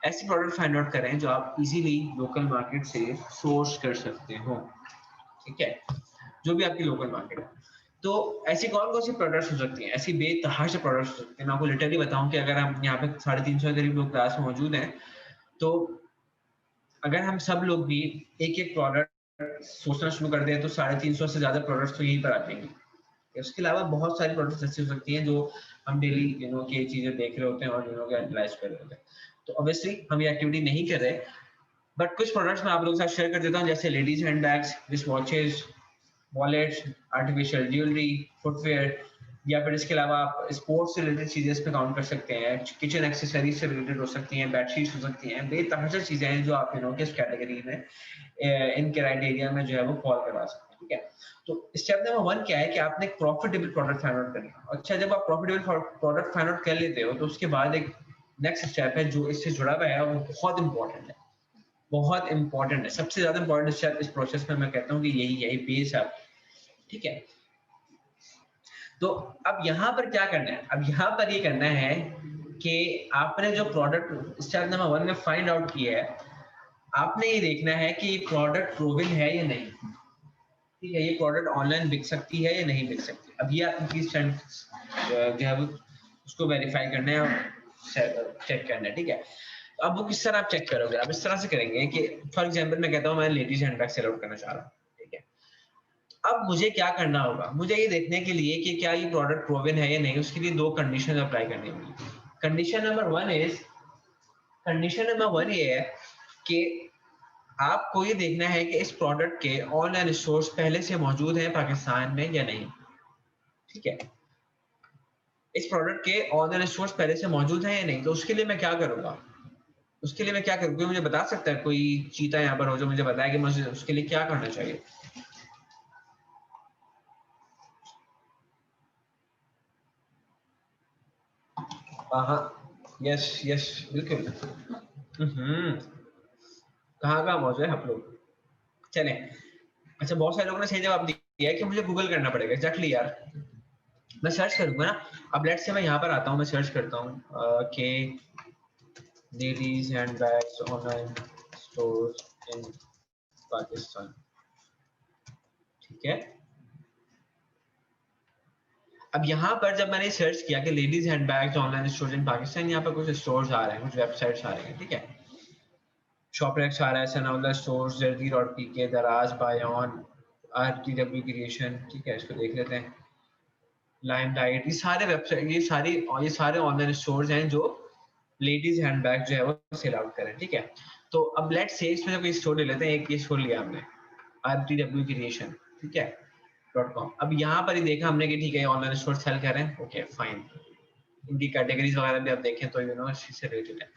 A: ऐसे प्रोडक्ट फाइंड आउट करें जो आप इजीली लोकल मार्केट से सोर्स कर सकते हो, ठीक है, जो भी आपकी लोकल मार्केट है। तो ऐसी कौन कौन सी प्रोडक्ट्स हो सकती हैं, ऐसी बेतहाशा प्रोडक्ट्स हो सकती हैं। मैं आपको लिटरली बताऊं कि अगर हम यहाँ पे 350 करीब लोग क्लास में मौजूद हैं, तो अगर हम सब लोग भी एक एक प्रोडक्ट सोचना शुरू कर दें तो 350 से ज्यादा प्रोडक्ट्स तो यहीं पर आ जाएंगे। उसके अलावा बहुत सारी प्रोडक्ट्स ऐसी हो सकती हैं जो हम डेली की चीजें देख रहे होते हैं और के एनालाइज कर रहे होते हैं। तो ऑब्वियसली हम ये एक्टिविटी नहीं कर रहे, बट कुछ प्रोडक्ट्स मैं आप लोगों के साथ शेयर कर देता हूँ, जैसे ladies hand bags, wrist watches, wallets, artificial jewellery, footwear, या फिर इसके अलावा आप स्पोर्ट्स से रिलेटेड चीजें इसमें काउंट कर सकते हैं, किचन एक्सेसरीज से रिलेटेड हो सकती हैं, बेडशीट्स हो सकती हैं, बेतहाशा चीजें हैं जो आप किस कैटेगरी में इन क्राइटेरिया में जो है वो फॉल करवा सकते हैं, ठीक है। तो स्टेप नंबर 1 क्या है कि आपने एक प्रॉफिटेबल प्रोडक्ट फाइंड आउट करना है। अच्छा, जब आप प्रॉफिटेबल प्रोडक्ट फाइंड आउट कर लेते हो तो उसके बाद एक नेक्स्ट स्टेप है जो इससे जुड़ा हुआ है, वो बहुत इंपॉर्टेंट है, बहुत इंपॉर्टेंट है, सबसे ज्यादा इंपॉर्टेंट स्टेप इस प्रोसेस में मैं कहता हूँ कि यही बेस है, ठीक है। तो अब यहाँ पर क्या करना है, अब यहाँ पर ये करना है कि आपने जो प्रोडक्ट स्टेप नंबर 1 में फाइंड आउट किया है, आपने ये देखना है कि ये प्रोडक्ट प्रूवन है या नहीं, ठीक है, ये प्रोडक्ट ऑनलाइन बिक सकती है या नहीं बिक सकती। अब ये आपकी जो है वो उसको वेरीफाई करना है और चेक करना है, ठीक है। तो अब वो किस तरह आप चेक करोगे, आप इस तरह से करेंगे कि फॉर एग्जांपल मैं कहता हूँ मैं लेडीज हैंडबैग सेल आउट करना चाह रहा हूँ, ठीक है। अब मुझे क्या करना होगा, मुझे ये देखने के लिए कि क्या ये प्रोडक्ट प्रूवन है या नहीं, उसके लिए 2 कंडीशन अप्लाई करनी होगी। कंडीशन नंबर वन ये है कि आपको ये देखना है कि इस प्रोडक्ट के ऑनलाइन स्टोर्स पहले से मौजूद हैं पाकिस्तान में या नहीं, ठीक है। इस प्रोडक्ट के ऑनलाइन स्टोर्स पहले से मौजूद हैं या नहीं, तो उसके लिए मैं क्या करूंगा, उसके लिए मैं क्या करूंगा, मुझे बता सकता है कोई चीता यहाँ पर हो जो मुझे बताए कि मुझे उसके लिए क्या करना चाहिए। हाँ, यस यस, बिल्कुल। कहाँ कहाँ मौजूद है आप लोग, चलें। अच्छा, बहुत सारे लोगों ने सही जवाब दिया है कि मुझे गूगल करना पड़ेगा, एग्जैक्टली यार, मैं सर्च करूंगा ना। अब लेट्स से मैं यहाँ पर आता हूँ, मैं सर्च करता हूँ कि ladies handbags online stores in Pakistan, ठीक है। अब यहाँ पर जब मैंने सर्च किया कि ladies handbags online stores in Pakistan, यहाँ पर कुछ स्टोर्स आ रहे हैं, कुछ वेबसाइट्स आ रहे हैं, ठीक है। शॉपरेक्स आ रहा है, सनाउल्लाह स्टोर्स, जर्दी डॉट पी के, दराज, बायन, RTW क्रिएशन, ठीक है, इसको देख लेते हैं। लाइमलाइट, ये सारे वेबसाइट, ये सारे ऑनलाइन स्टोर्स हैं जो लेडीज हैंडबैग जो है वो सेल आउट करें, ठीक है। तो अब लेट्स से इसमें कोई स्टोर ले लेते हैं, एक ये स्टोर लिया हमने, RTW क्रिएशन, ठीक है, .com। अब यहाँ पर ही देखा हमने कि ठीक है ऑनलाइन स्टोर सेल कर रहे हैं, ओके फाइन, इनकी कैटेगरीज वगैरह भी आप देखें तो इससे रिलेटेड है।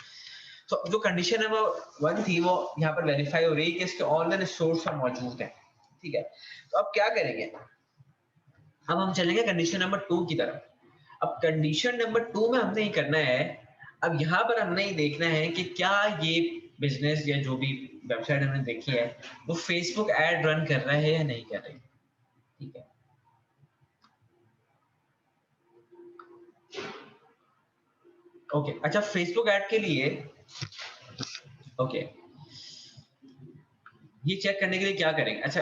A: तो जो कंडीशन है वो 1 थी, वो यहाँ पर वेरीफाई हो रही है कि इसके ऑनलाइन स्टोर्स पर मौजूद है, ठीक है। तो अब क्या करेंगे, अब हम चलेंगे कंडीशन नंबर 2 की तरफ। अब कंडीशन नंबर 2 में हमने ये करना है, अब यहाँ पर हमने ये देखना है कि क्या ये बिजनेस या जो भी वेबसाइट हमने देखी है वो फेसबुक एड रन कर रहा है या नहीं कर रही, ठीक है। ओके, अच्छा, फेसबुक ऐड के लिए ओके, ये चेक करने के लिए क्या करेंगे। अच्छा,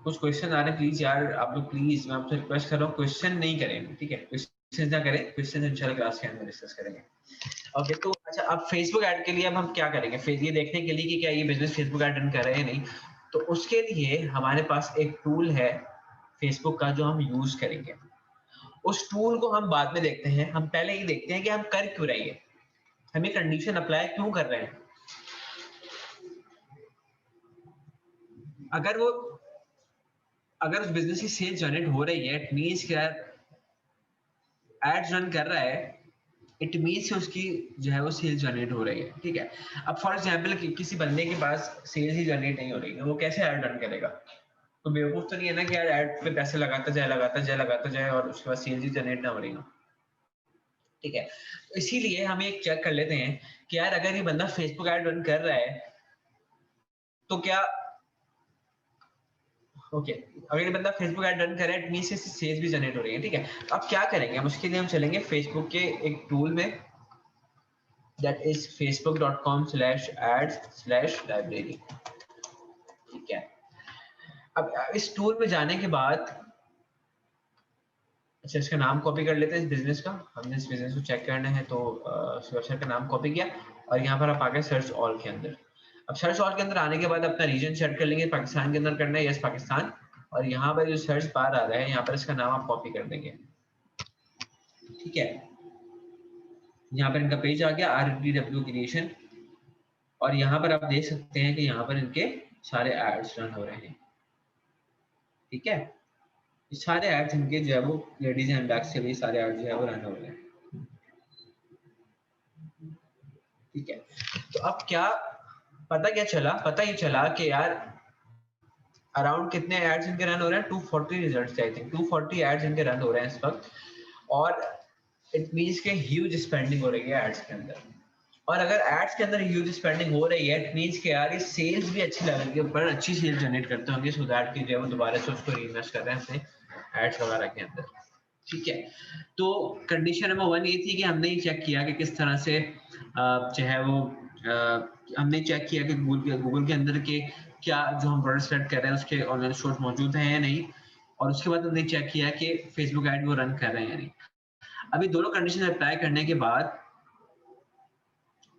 A: कुछ क्वेश्चन आ रहे हैं, प्लीज यार आप लोग, प्लीज मैं आपसे रिक्वेस्ट कर रहा हूँ क्वेश्चन नहीं करें, ठीक है, क्वेश्चन ना करें, क्वेश्चन इंशाल्लाह क्लास के अंदर डिस्कस करेंगे। ओके, तो अच्छा, अब फेसबुक ऐड के लिए अब हम क्या करेंगे, फिर ये देखने के लिए कि क्या ये बिजनेस फेसबुक ऐड रन कर रहे हैं या नहीं। तो उसके लिए हमारे पास एक टूल है फेसबुक का जो हम यूज करेंगे। उस टूल को हम बाद में देखते हैं, हम पहले ये देखते हैं कि हम कर क्यों रहे हैं, हम ये कंडीशन अप्लाई क्यों कर रहे हैं। अगर वो अगर उस बिजनेस की सेल जनरेट हो रही है, इट मींस क्या, एड्स रन कर रहा है, इट मीन्स उसकी जो है वो सेल जनरेट हो रही है, ठीक है। अब फॉर एग्जाम्पल किसी बंदे के पास सेल ही जनरेट नहीं हो रही है, वो कैसे ऐड रन करेगा, तो बेवकूफ तो नहीं है ना कि यार ऐड पे पैसे लगाता जाए और उसके बाद सेल ही जनरेट ना हो रही हो, ठीक है। तो इसीलिए हम एक चेक कर लेते हैं कि यार अगर ये बंदा फेसबुक ऐड रन कर रहा है तो क्या ओके, अगर ये बंदा फेसबुक ऐड रन करे इट मींस इससे सेल्स भी जनरेट हो रही है, ठीक है। तो अब क्या करेंगे, हम उसके लिए हम चलेंगे फेसबुक के एक टूल में, दैट इज facebook.com/ads/library, ठीक है। अब इस टूल में जाने के बाद, अच्छा इसका नाम कॉपी कर लेते हैं इस बिजनेस का, हमने इस बिजनेस को चेक करना है तो वेबसाइट का नाम कॉपी किया और यहाँ पर आप आ गए सर्च ऑल के अंदर। अब सर्च ऑल के अंदर आने के बाद अपना रीजन सेट कर लेंगे, पाकिस्तान के अंदर करना है, यस पाकिस्तान, और यहाँ पर जो सर्च बार आ रहा है यहाँ पर इसका नाम आप कॉपी कर देंगे, ठीक है। यहाँ पर इनका पेज आ गया RDW क्रिएशन, और यहाँ पर आप देख सकते हैं कि यहाँ पर इनके सारे एड्स रन हो रहे हैं, ठीक है। ये सारे एड्स इनके जो है वो लेडीज एंड बैग्स के लिए सारे एड्स जो है वो रन हो रहे हैं, ठीक है। तो अब क्या पता चला, पता ये चला कि यार अराउंड कितने एड्स इनके रन हो रहे हैं, 240 रिजल्ट्स आई थिंक 240 एड्स इनके रन हो रहे हैं इस वक्त, और इट मींस के ह्यूज स्पेंडिंग हो रही है एड्स के अंदर। और अगर एड्स के अंदर ह्यूज स्पेंडिंग हो रही है इट मींस के यार ये सेल्स भी अच्छी लेवल के ऊपर अच्छी सेल्स जनरेट करते होंगे, सो दैट कि जो है वो दोबारा से उसको रीइन्वेस्ट कर रहे हैं अपने एड्स वगैरह के अंदर, ठीक है। तो कंडीशन नंबर 1 ये थी कि हमने ही चेक किया कि किस तरह से जो है वो हमने चेक किया कि गूगल के अंदर के क्या जो हम प्रोडक्ट सेलेक्ट कर रहे हैं उसके ऑनलाइन स्टोर्स मौजूद हैं या नहीं, और उसके बाद हमने चेक किया कि फेसबुक ऐड वो रन कर रहे हैं या नहीं। अभी दोनों कंडीशन अप्लाई करने के बाद,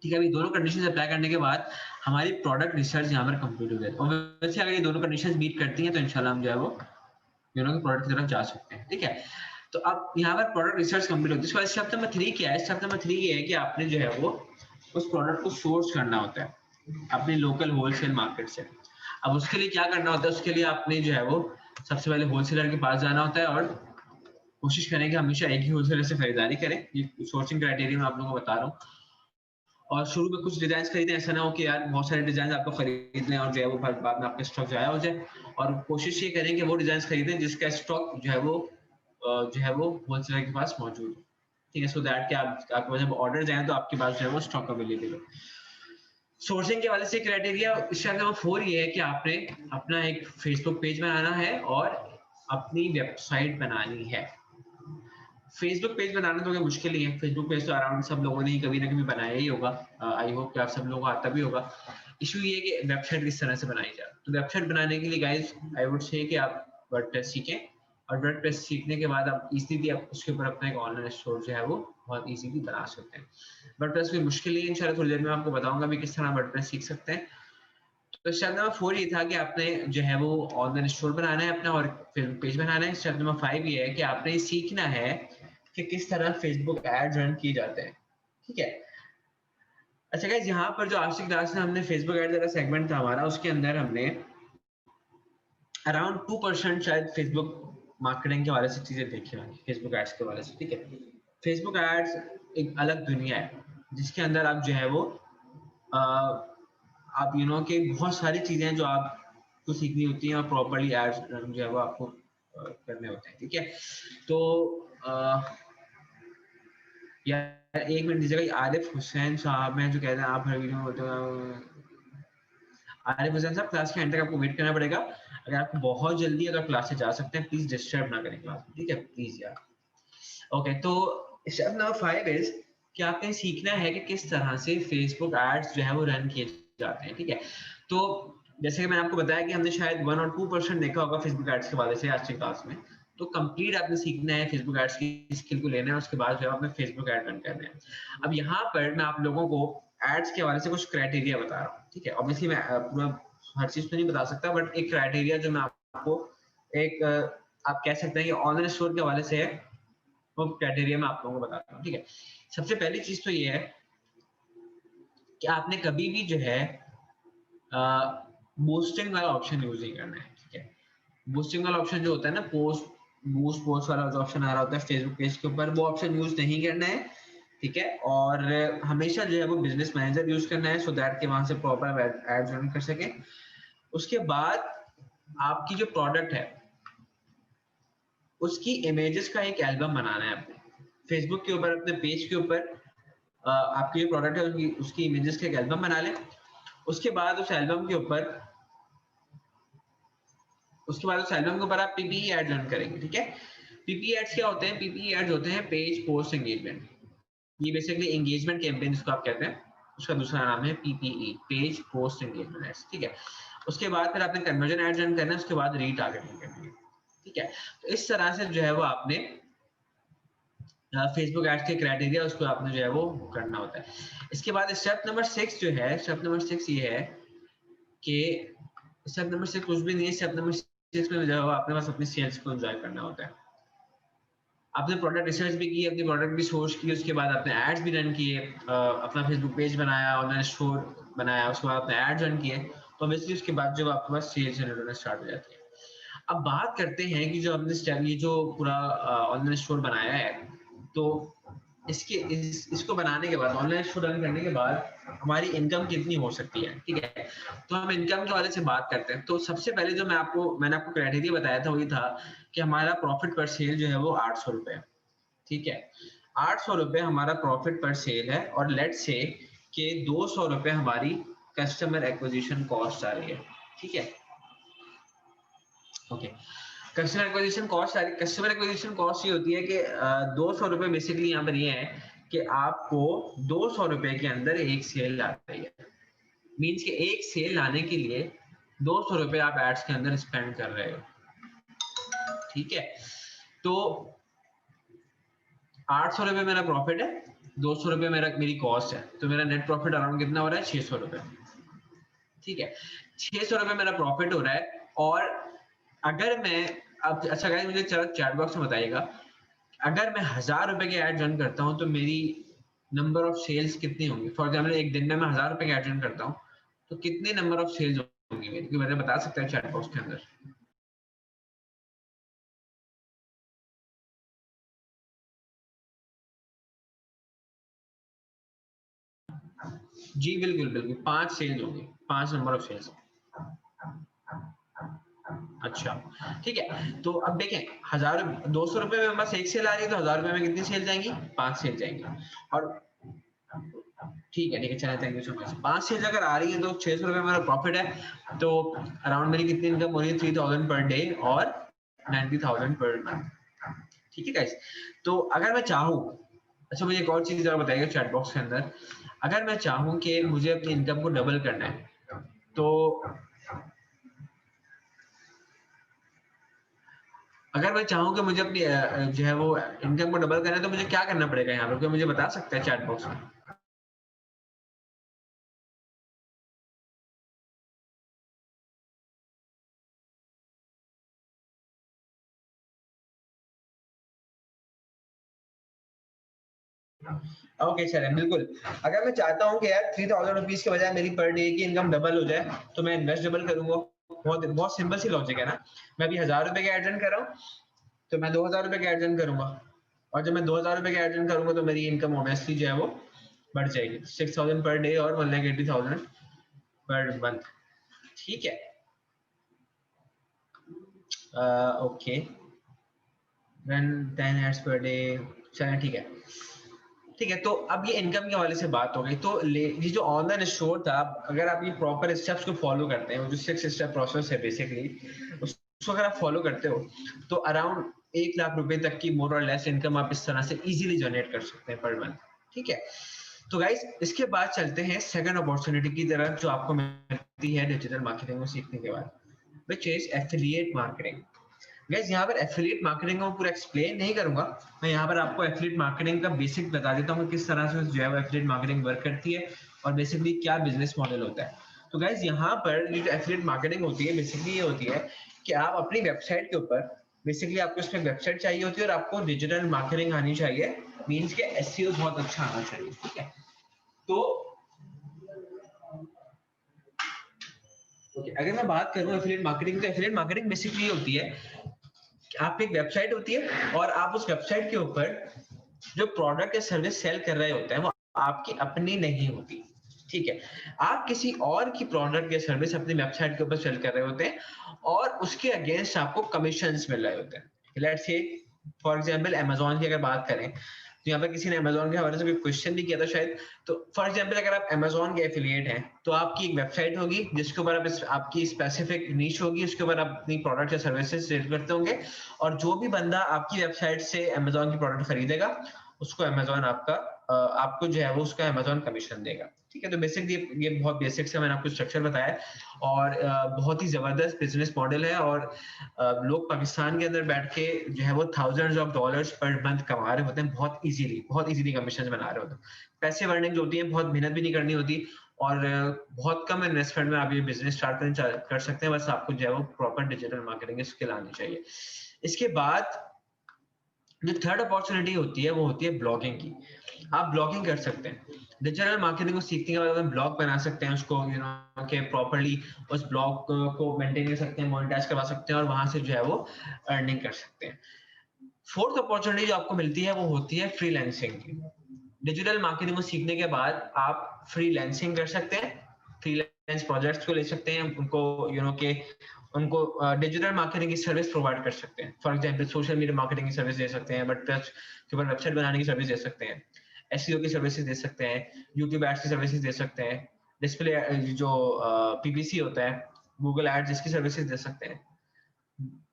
A: ठीक है, अभी दोनों कंडीशंस अप्लाई करने के बाद हमारी प्रोडक्ट रिसर्च यहाँ पर कंप्लीट हो गई। और वैसे अगर ये दोनों कंडीशंस मीट करती हैं तो इंशाल्लाह हम जो है वो दोनों के प्रोडक्ट की तरफ जा सकते हैं, ठीक है। तो अब यहाँ पर प्रोडक्ट रिसर्च कंप्लीट होती है। इसके बाद स्टेप नंबर 3 क्या है, स्टेप नंबर 3 ये है कि आपने जो है वो उस प्रोडक्ट को सोर्स करना होता है अपने लोकल होलसेल मार्केट से। अब उसके लिए क्या करना होता है, उसके लिए आपने जो है वो सबसे पहले होलसेलर के पास जाना होता है और कोशिश करें कि हमेशा एक ही होलसेलर से खरीदारी करें। ये सोर्सिंग क्राइटेरिया मैं आप लोगों को बता रहा हूँ। और शुरू में कुछ डिजाइन खरीदें, ऐसा ना हो कि यार बहुत सारे डिजाइन आपको खरीद लें और जो है वो बाद में आपका स्टॉक जाया हो जाए। और कोशिश ये करें कि वो डिजाइन खरीदें जिसका स्टॉक जो है वो होलसेलर के पास मौजूद हो, ठीक है, सो दैट कि आपके जब ऑर्डर जाए तो आपके पास जो है वो स्टॉक अवेलेबल हो। सोर्सिंग के वाले से क्राइटेरिया स्टेप नंबर 4 ये है कि आपने अपना एक फेसबुक पेज बनाना है और अपनी वेबसाइट बनानी है। फेसबुक पेज बनाना तो क्या मुश्किल ही है, फेसबुक पेज तो अराउंड सब लोगों ने ही कभी ना कभी बनाया ही होगा। आई होप कि आप सब लोगों को आता भी होगा। इशू ये है कि वेबसाइट किस तरह से बनाई जाए। तो वेबसाइट बनाने के लिए गाइस आई वुड से कि आप वर्डप्रेस सीखें, और वर्डप्रेस सीखने के बाद आप इजीली आप उसके ऊपर अपना एक ऑनलाइन स्टोर जो है वो बहुत इजीली बना सकते हैं। वर्डप्रेस कोई मुश्किल नहीं है, इंशाल्लाह थोड़ी देर में आपको बताऊंगा भी किस तरह वर्डप्रेस सीख सकते हैं। तो स्टेप नंबर 4 ये था कि आपने जो है वो ऑनलाइन स्टोर बनाना है अपना और फेसबुक पेज बनाना है। स्टेप नंबर 5 ये है कि आपने सीखना है कि किस तरह फेसबुक एड्स रन किए जाते हैं, ठीक है। अच्छा गाइस, यहाँ पर जो आज की क्लास में हमने फेसबुक एड का सेगमेंट था हमारा, उसके अंदर हमने अराउंड 2% शायद फेसबुक मार्केटिंग के हवाले से चीजें देखी होंगी, फेसबुक एड्स के हवाले से, ठीक है। फेसबुक एड्स एक अलग दुनिया है जिसके अंदर आप जो है वो आप कि बहुत सारी चीजें जो आपको सीखनी होती हैं और प्रॉपर्ली एड्स जो है वो आपको करने होते हैं, ठीक है। तो यार एक मिनट दीजिएगा, आरिफ हुसैन साहब हैं जो कह रहे हैं आप हर वीडियो में बोलते हो। आरिफ हुसैन साहब क्लास के एंड तक आपको वेट करना पड़ेगा। अगर आपको बहुत जल्दी अगर क्लास से जा सकते हैं प्लीज डिस्टर्ब ना करें क्लास में, ठीक है, प्लीज यार। ओके, तो स्टेप नंबर 5 इज कि आपने सीखना है कि किस तरह से फेसबुक एड्स जो है वो रन किए जाते हैं, ठीक है। तो जैसे कि मैंने आपको बताया कि हमने शायद 1 और 2% देखा होगा फेसबुक एड्स के बारे से आज की क्लास में। तो कंप्लीट आपने सीखना है फेसबुक एड्स की स्किल को लेना है, उसके बाद जो है आपने फेसबुक एड रन करना है। अब यहाँ पर मैं आप लोगों को एड्स के हवाले से कुछ क्राइटेरिया बता रहा हूँ, ठीक है। ऑब्वियसली मैं पूरा हर चीज तो नहीं बता सकता, बट एक क्राइटेरिया जो मैं आपको एक आप कह सकते हैं कि ऑनलाइन स्टोर के हवाले से है, वो क्राइटेरिया मैं आप लोगों को बताता हूँ, ठीक है। सबसे पहली चीज तो ये है कि आपने कभी भी जो है बूस्टिंग वाला ऑप्शन यूज नहीं करना है, ठीक है। बूस्टिंग वाला ऑप्शन जो होता है ना, बूस्ट पोस्ट वाला जो ऑप्शन आ रहा होता है फेसबुक पेज के ऊपर, वो ऑप्शन यूज नहीं करना है, ठीक है। और हमेशा जो है वो बिजनेस मैनेजर यूज करना है, सो दैट कि वहां से प्रॉपर एड्स रन कर सके। उसके बाद आपकी जो प्रोडक्ट है उसकी इमेजेस का एक एल्बम बनाना है अपने फेसबुक के ऊपर, अपने पेज के ऊपर। आपकी जो प्रोडक्ट है उसकी इमेजेस का एक एल्बम बना लें। उसके बाद उस एल्बम के ऊपर उसके बाद उस एल्बम के ऊपर आप पीपीई एड रन करेंगे, ठीक है। पीपीई एड्स क्या होते हैं? पीपीई एड्स होते हैं पेज पोस्ट एंगेजमेंट। ये बेसिकली एंगेजमेंट कैंपेन जिसको आप कहते हैं, उसका दूसरा नाम है PPE, page post engagement ads, ठीक है। उसके बाद फिर आपने कन्वर्जन एड रन करना है, उसके बाद रीटारगेटिंग करनी है, ठीक है। तो इस तरह से जो है वो आपने फेसबुक एड्स के क्राइटेरिया उसको आपने जो है वो करना होता है। इसके बाद स्टेप नंबर 6 जो है, स्टेप नंबर 6 ये है कि स्टेप नंबर 6 कुछ भी नहीं है। स्टेप नंबर 6 में जो है आपने बस अपनी सेल्स को एंजॉय करना होता है। आपने प्रोडक्ट रिसर्च भी की, अपनी प्रोडक्ट भी सोच की, उसके बाद आपने एड्स भी रन किए, अपना फेसबुक पेज बनाया, ऑनलाइन स्टोर बनाया, उसके बाद आपने एड्स रन किए, तो बेसिकली उसके बाद जो आपके पास सेल्स जनरेट होना स्टार्ट हो जाती है। अब बात करते हैं कि जो हमने स्टेप ये जो पूरा ऑनलाइन स्टोर बनाया है, तो इसको बनाने के बाद, ऑनलाइन स्टोर रन करने के बाद हमारी इनकम कितनी हो सकती है, ठीक है। तो हम इनकम के वाले से बात करते हैं। तो सबसे पहले जो मैंने आपको क्राइटेरिया बताया था वही था कि हमारा प्रॉफिट पर सेल जो है वो 800 रुपए, ठीक है। 800 रुपए हमारा प्रॉफिट पर सेल है, और लेट से कि 200 रुपए हमारी कस्टमर एक्विजिशन कॉस्ट आ रही है, ठीक है। ओके, कस्टमर एक्विजिशन कॉस्ट आ रही है। कस्टमर एक्विजिशन कॉस्ट ये होती है कि 200 रुपए बेसिकली यहाँ पर ये है कि आपको 200 रुपए के अंदर एक सेल आ रही है। मीन्स कि एक सेल लाने के लिए 200 रुपए आप एड्स के अंदर स्पेंड कर रहे हो, ठीक है। तो 800 रुपए मेरा प्रॉफिट है, 200 रुपए मेरी कॉस्ट है, तो मेरा नेट प्रॉफिट अराउंड कितना हो रहा है? 600 रुपए, ठीक है। 600 रुपए मेरा प्रॉफिट हो रहा है। और अगर मैं अब, अच्छा गाइस मुझे चैट बॉक्स में बताइएगा, अगर मैं 1000 रुपए के एड रन करता हूँ तो मेरी नंबर ऑफ सेल्स कितनी होंगी? फॉर एग्जाम्पल एक दिन में मैं 1000 रुपए के एड रन करता हूँ, तो कितने नंबर ऑफ सेल्स होंगी मेरी? मुझे बता सकते हैं चैट बॉक्स के अंदर? जी बिल्कुल बिल्कुल, 5 सेल्स होंगी, 5 नंबर ऑफ सेल्स। अच्छा, ठीक है। तो अब देखें, 200 रुपए में बस एक सेल आ रही है, तो 1000 रुपए में कितनी सेल जाएंगी? 5 सेल जाएंगी। और ठीक है, चलें, thank you so much. 5 sale अगर आ रही है तो 600 रुपए मेरा प्रॉफिट है, तो अराउंड मेरी कितनी इनकम हो रही है? 3000 पर डे और 90,000 पर मंथ, ठीक है गाइस। तो अगर मैं चाहूँ, अच्छा मुझे एक और चीज जरा बताइएगा चैट बॉक्स के अंदर, अगर मैं चाहूँ कि मुझे अपनी इनकम को डबल करना है, तो अगर मैं चाहूँ कि मुझे अपनी जो है वो इनकम को डबल करना है, तो मुझे क्या करना पड़ेगा यहाँ पर? कोई मुझे बता सकता है चैट बॉक्स में? ओके चलें, बिल्कुल। अगर मैं चाहता हूँ कि यार 3000 रुपीज के बजाय मेरी पर डे की इनकम डबल हो जाए, तो मैं इन्वेस्ट डबल करूंगा। बहुत बहुत सिंपल सी लॉजिक है ना। मैं अभी 1000 रुपए के एड रन कर रहा हूँ, तो मैं 2000 रुपए के एड रन करूंगा, और जब मैं 2000 रुपए के एड रन करूंगा तो मेरी इनकम ऑब्वियसली जो है वो बढ़ जाएगी, 6000 पर डे और 1,80,000 पर मंथ, ठीक है। ओके, 10 एड्स पर डे, चलें ठीक है। ठीक है, तो अब ये इनकम के हवाले से बात हो गई। तो ये जो ऑनलाइन स्टोर था, अगर आप ये प्रॉपर स्टेप्स को फॉलो करते हैं, जो 6 स्टेप प्रोसेस है बेसिकली, उसको अगर आप फॉलो करते हो, तो अराउंड 1 लाख रुपए तक की मोर और लेस इनकम आप इस तरह से इजीली जनरेट कर सकते हैं पर मंथ, ठीक है। तो गाइस इसके बाद चलते हैं सेकंड अपॉर्चुनिटी की तरफ, जो आपको मिलती है डिजिटल मार्केटिंग को सीखने के बाद, which is affiliate marketing. Guys यहाँ पर एफिलिएट मार्केटिंग को पूरा एक्सप्लेन नहीं करूंगा, मैं यहाँ पर आपको एफिलिएट मार्केटिंग का बेसिक बता देता हूँ, किस तरह से जो है एफिलिएट मार्केटिंग वर्क करती है और बेसिकली क्या बिजनेस मॉडल होता है। तो गाइस यहाँ पर जो एफिलिएट मार्केटिंग होती है बेसिकली ये होती है कि आप अपनी वेबसाइट के ऊपर, बेसिकली आपको इसमें वेबसाइट चाहिए होती है और आपको डिजिटल मार्केटिंग आनी चाहिए, मीन्स के एसईओ बहुत अच्छा आना चाहिए, ठीक है। तो अगर मैं बात करूँ एफिलिएट मार्केटिंग, तो एफिलिएट मार्केटिंग बेसिकली होती है, आपकी एक वेबसाइट होती है और आप उस वेबसाइट के ऊपर जो प्रोडक्ट या सर्विस सेल कर रहे होते हैं वो आपकी अपनी नहीं होती, ठीक है। आप किसी और की प्रोडक्ट या सर्विस अपनी वेबसाइट के ऊपर सेल कर रहे होते हैं और उसके अगेंस्ट आपको कमीशंस मिल रहे होते हैं। Let's say for example Amazon की अगर बात करें, तो यहाँ पे किसी ने अमेजोन के हवाले से कोई क्वेश्चन भी किया था शायद। तो फॉर एग्जाम्पल अगर आप अमेजोन के एफिलिएट हैं तो आपकी एक वेबसाइट होगी जिसके ऊपर आप आपकी स्पेसिफिक नीश होगी, उसके ऊपर आप अपनी प्रोडक्ट या सर्विसेज सेल करते होंगे, और जो भी बंदा आपकी वेबसाइट से अमेजोन की प्रोडक्ट खरीदेगा उसको अमेजोन आपको जो है वो उसका अमेजोन कमीशन देगा। ठीक है, तो बेसिकली ये बहुत बेसिक से मैंने आपको स्ट्रक्चर बताया है, और बहुत ही जबरदस्त बिजनेस मॉडल है, और लोग पाकिस्तान के अंदर बैठ के जो है वो thousands of dollars per month कमा रहे होते हैं, बहुत इजीली कमीशन बना रहे होते हैं। पैसिव अर्निंग जो होती है, बहुत मेहनत भी नहीं करनी होती, और बहुत कम इन्वेस्टमेंट में आप ये बिजनेस स्टार्ट कर सकते हैं। बस आपको जो है वो प्रॉपर डिजिटल मार्केटिंग स्किल आनी चाहिए। इसके बाद जो थर्ड अपॉर्चुनिटी होती है वो होती है ब्लॉगिंग की। आप ब्लॉगिंग कर सकते हैं, डिजिटल मार्केटिंग को सीखने के बाद आप ब्लॉग बना सकते हैं, उसको के प्रॉपर्ली उस ब्लॉग को मेंटेन कर सकते हैं, मोनेटाइज करवा सकते हैं, और वहां से जो है वो अर्निंग कर सकते हैं। फोर्थ अपॉर्चुनिटी जो आपको मिलती है वो होती है फ्रीलांसिंग की। डिजिटल मार्केटिंग को सीखने के बाद आप फ्रीलांसिंग कर सकते हैं, फ्रीलांस प्रोजेक्ट्स को ले सकते हैं, उनको डिजिटल मार्केटिंग की सर्विस प्रोवाइड कर सकते हैं। For example social media marketing की सर्विस दे सकते हैं, वर्डप्रेस के ऊपर वेबसाइट बनाने की सर्विस दे सकते हैं, एसईओ की सर्विसेज दे सकते हैं, यूट्यूब एड्स की सर्विसेज दे सकते हैं, डिस्प्ले जो पीपीसी होता है, गूगल एड्स, इसकी सर्विसेज दे सकते हैं।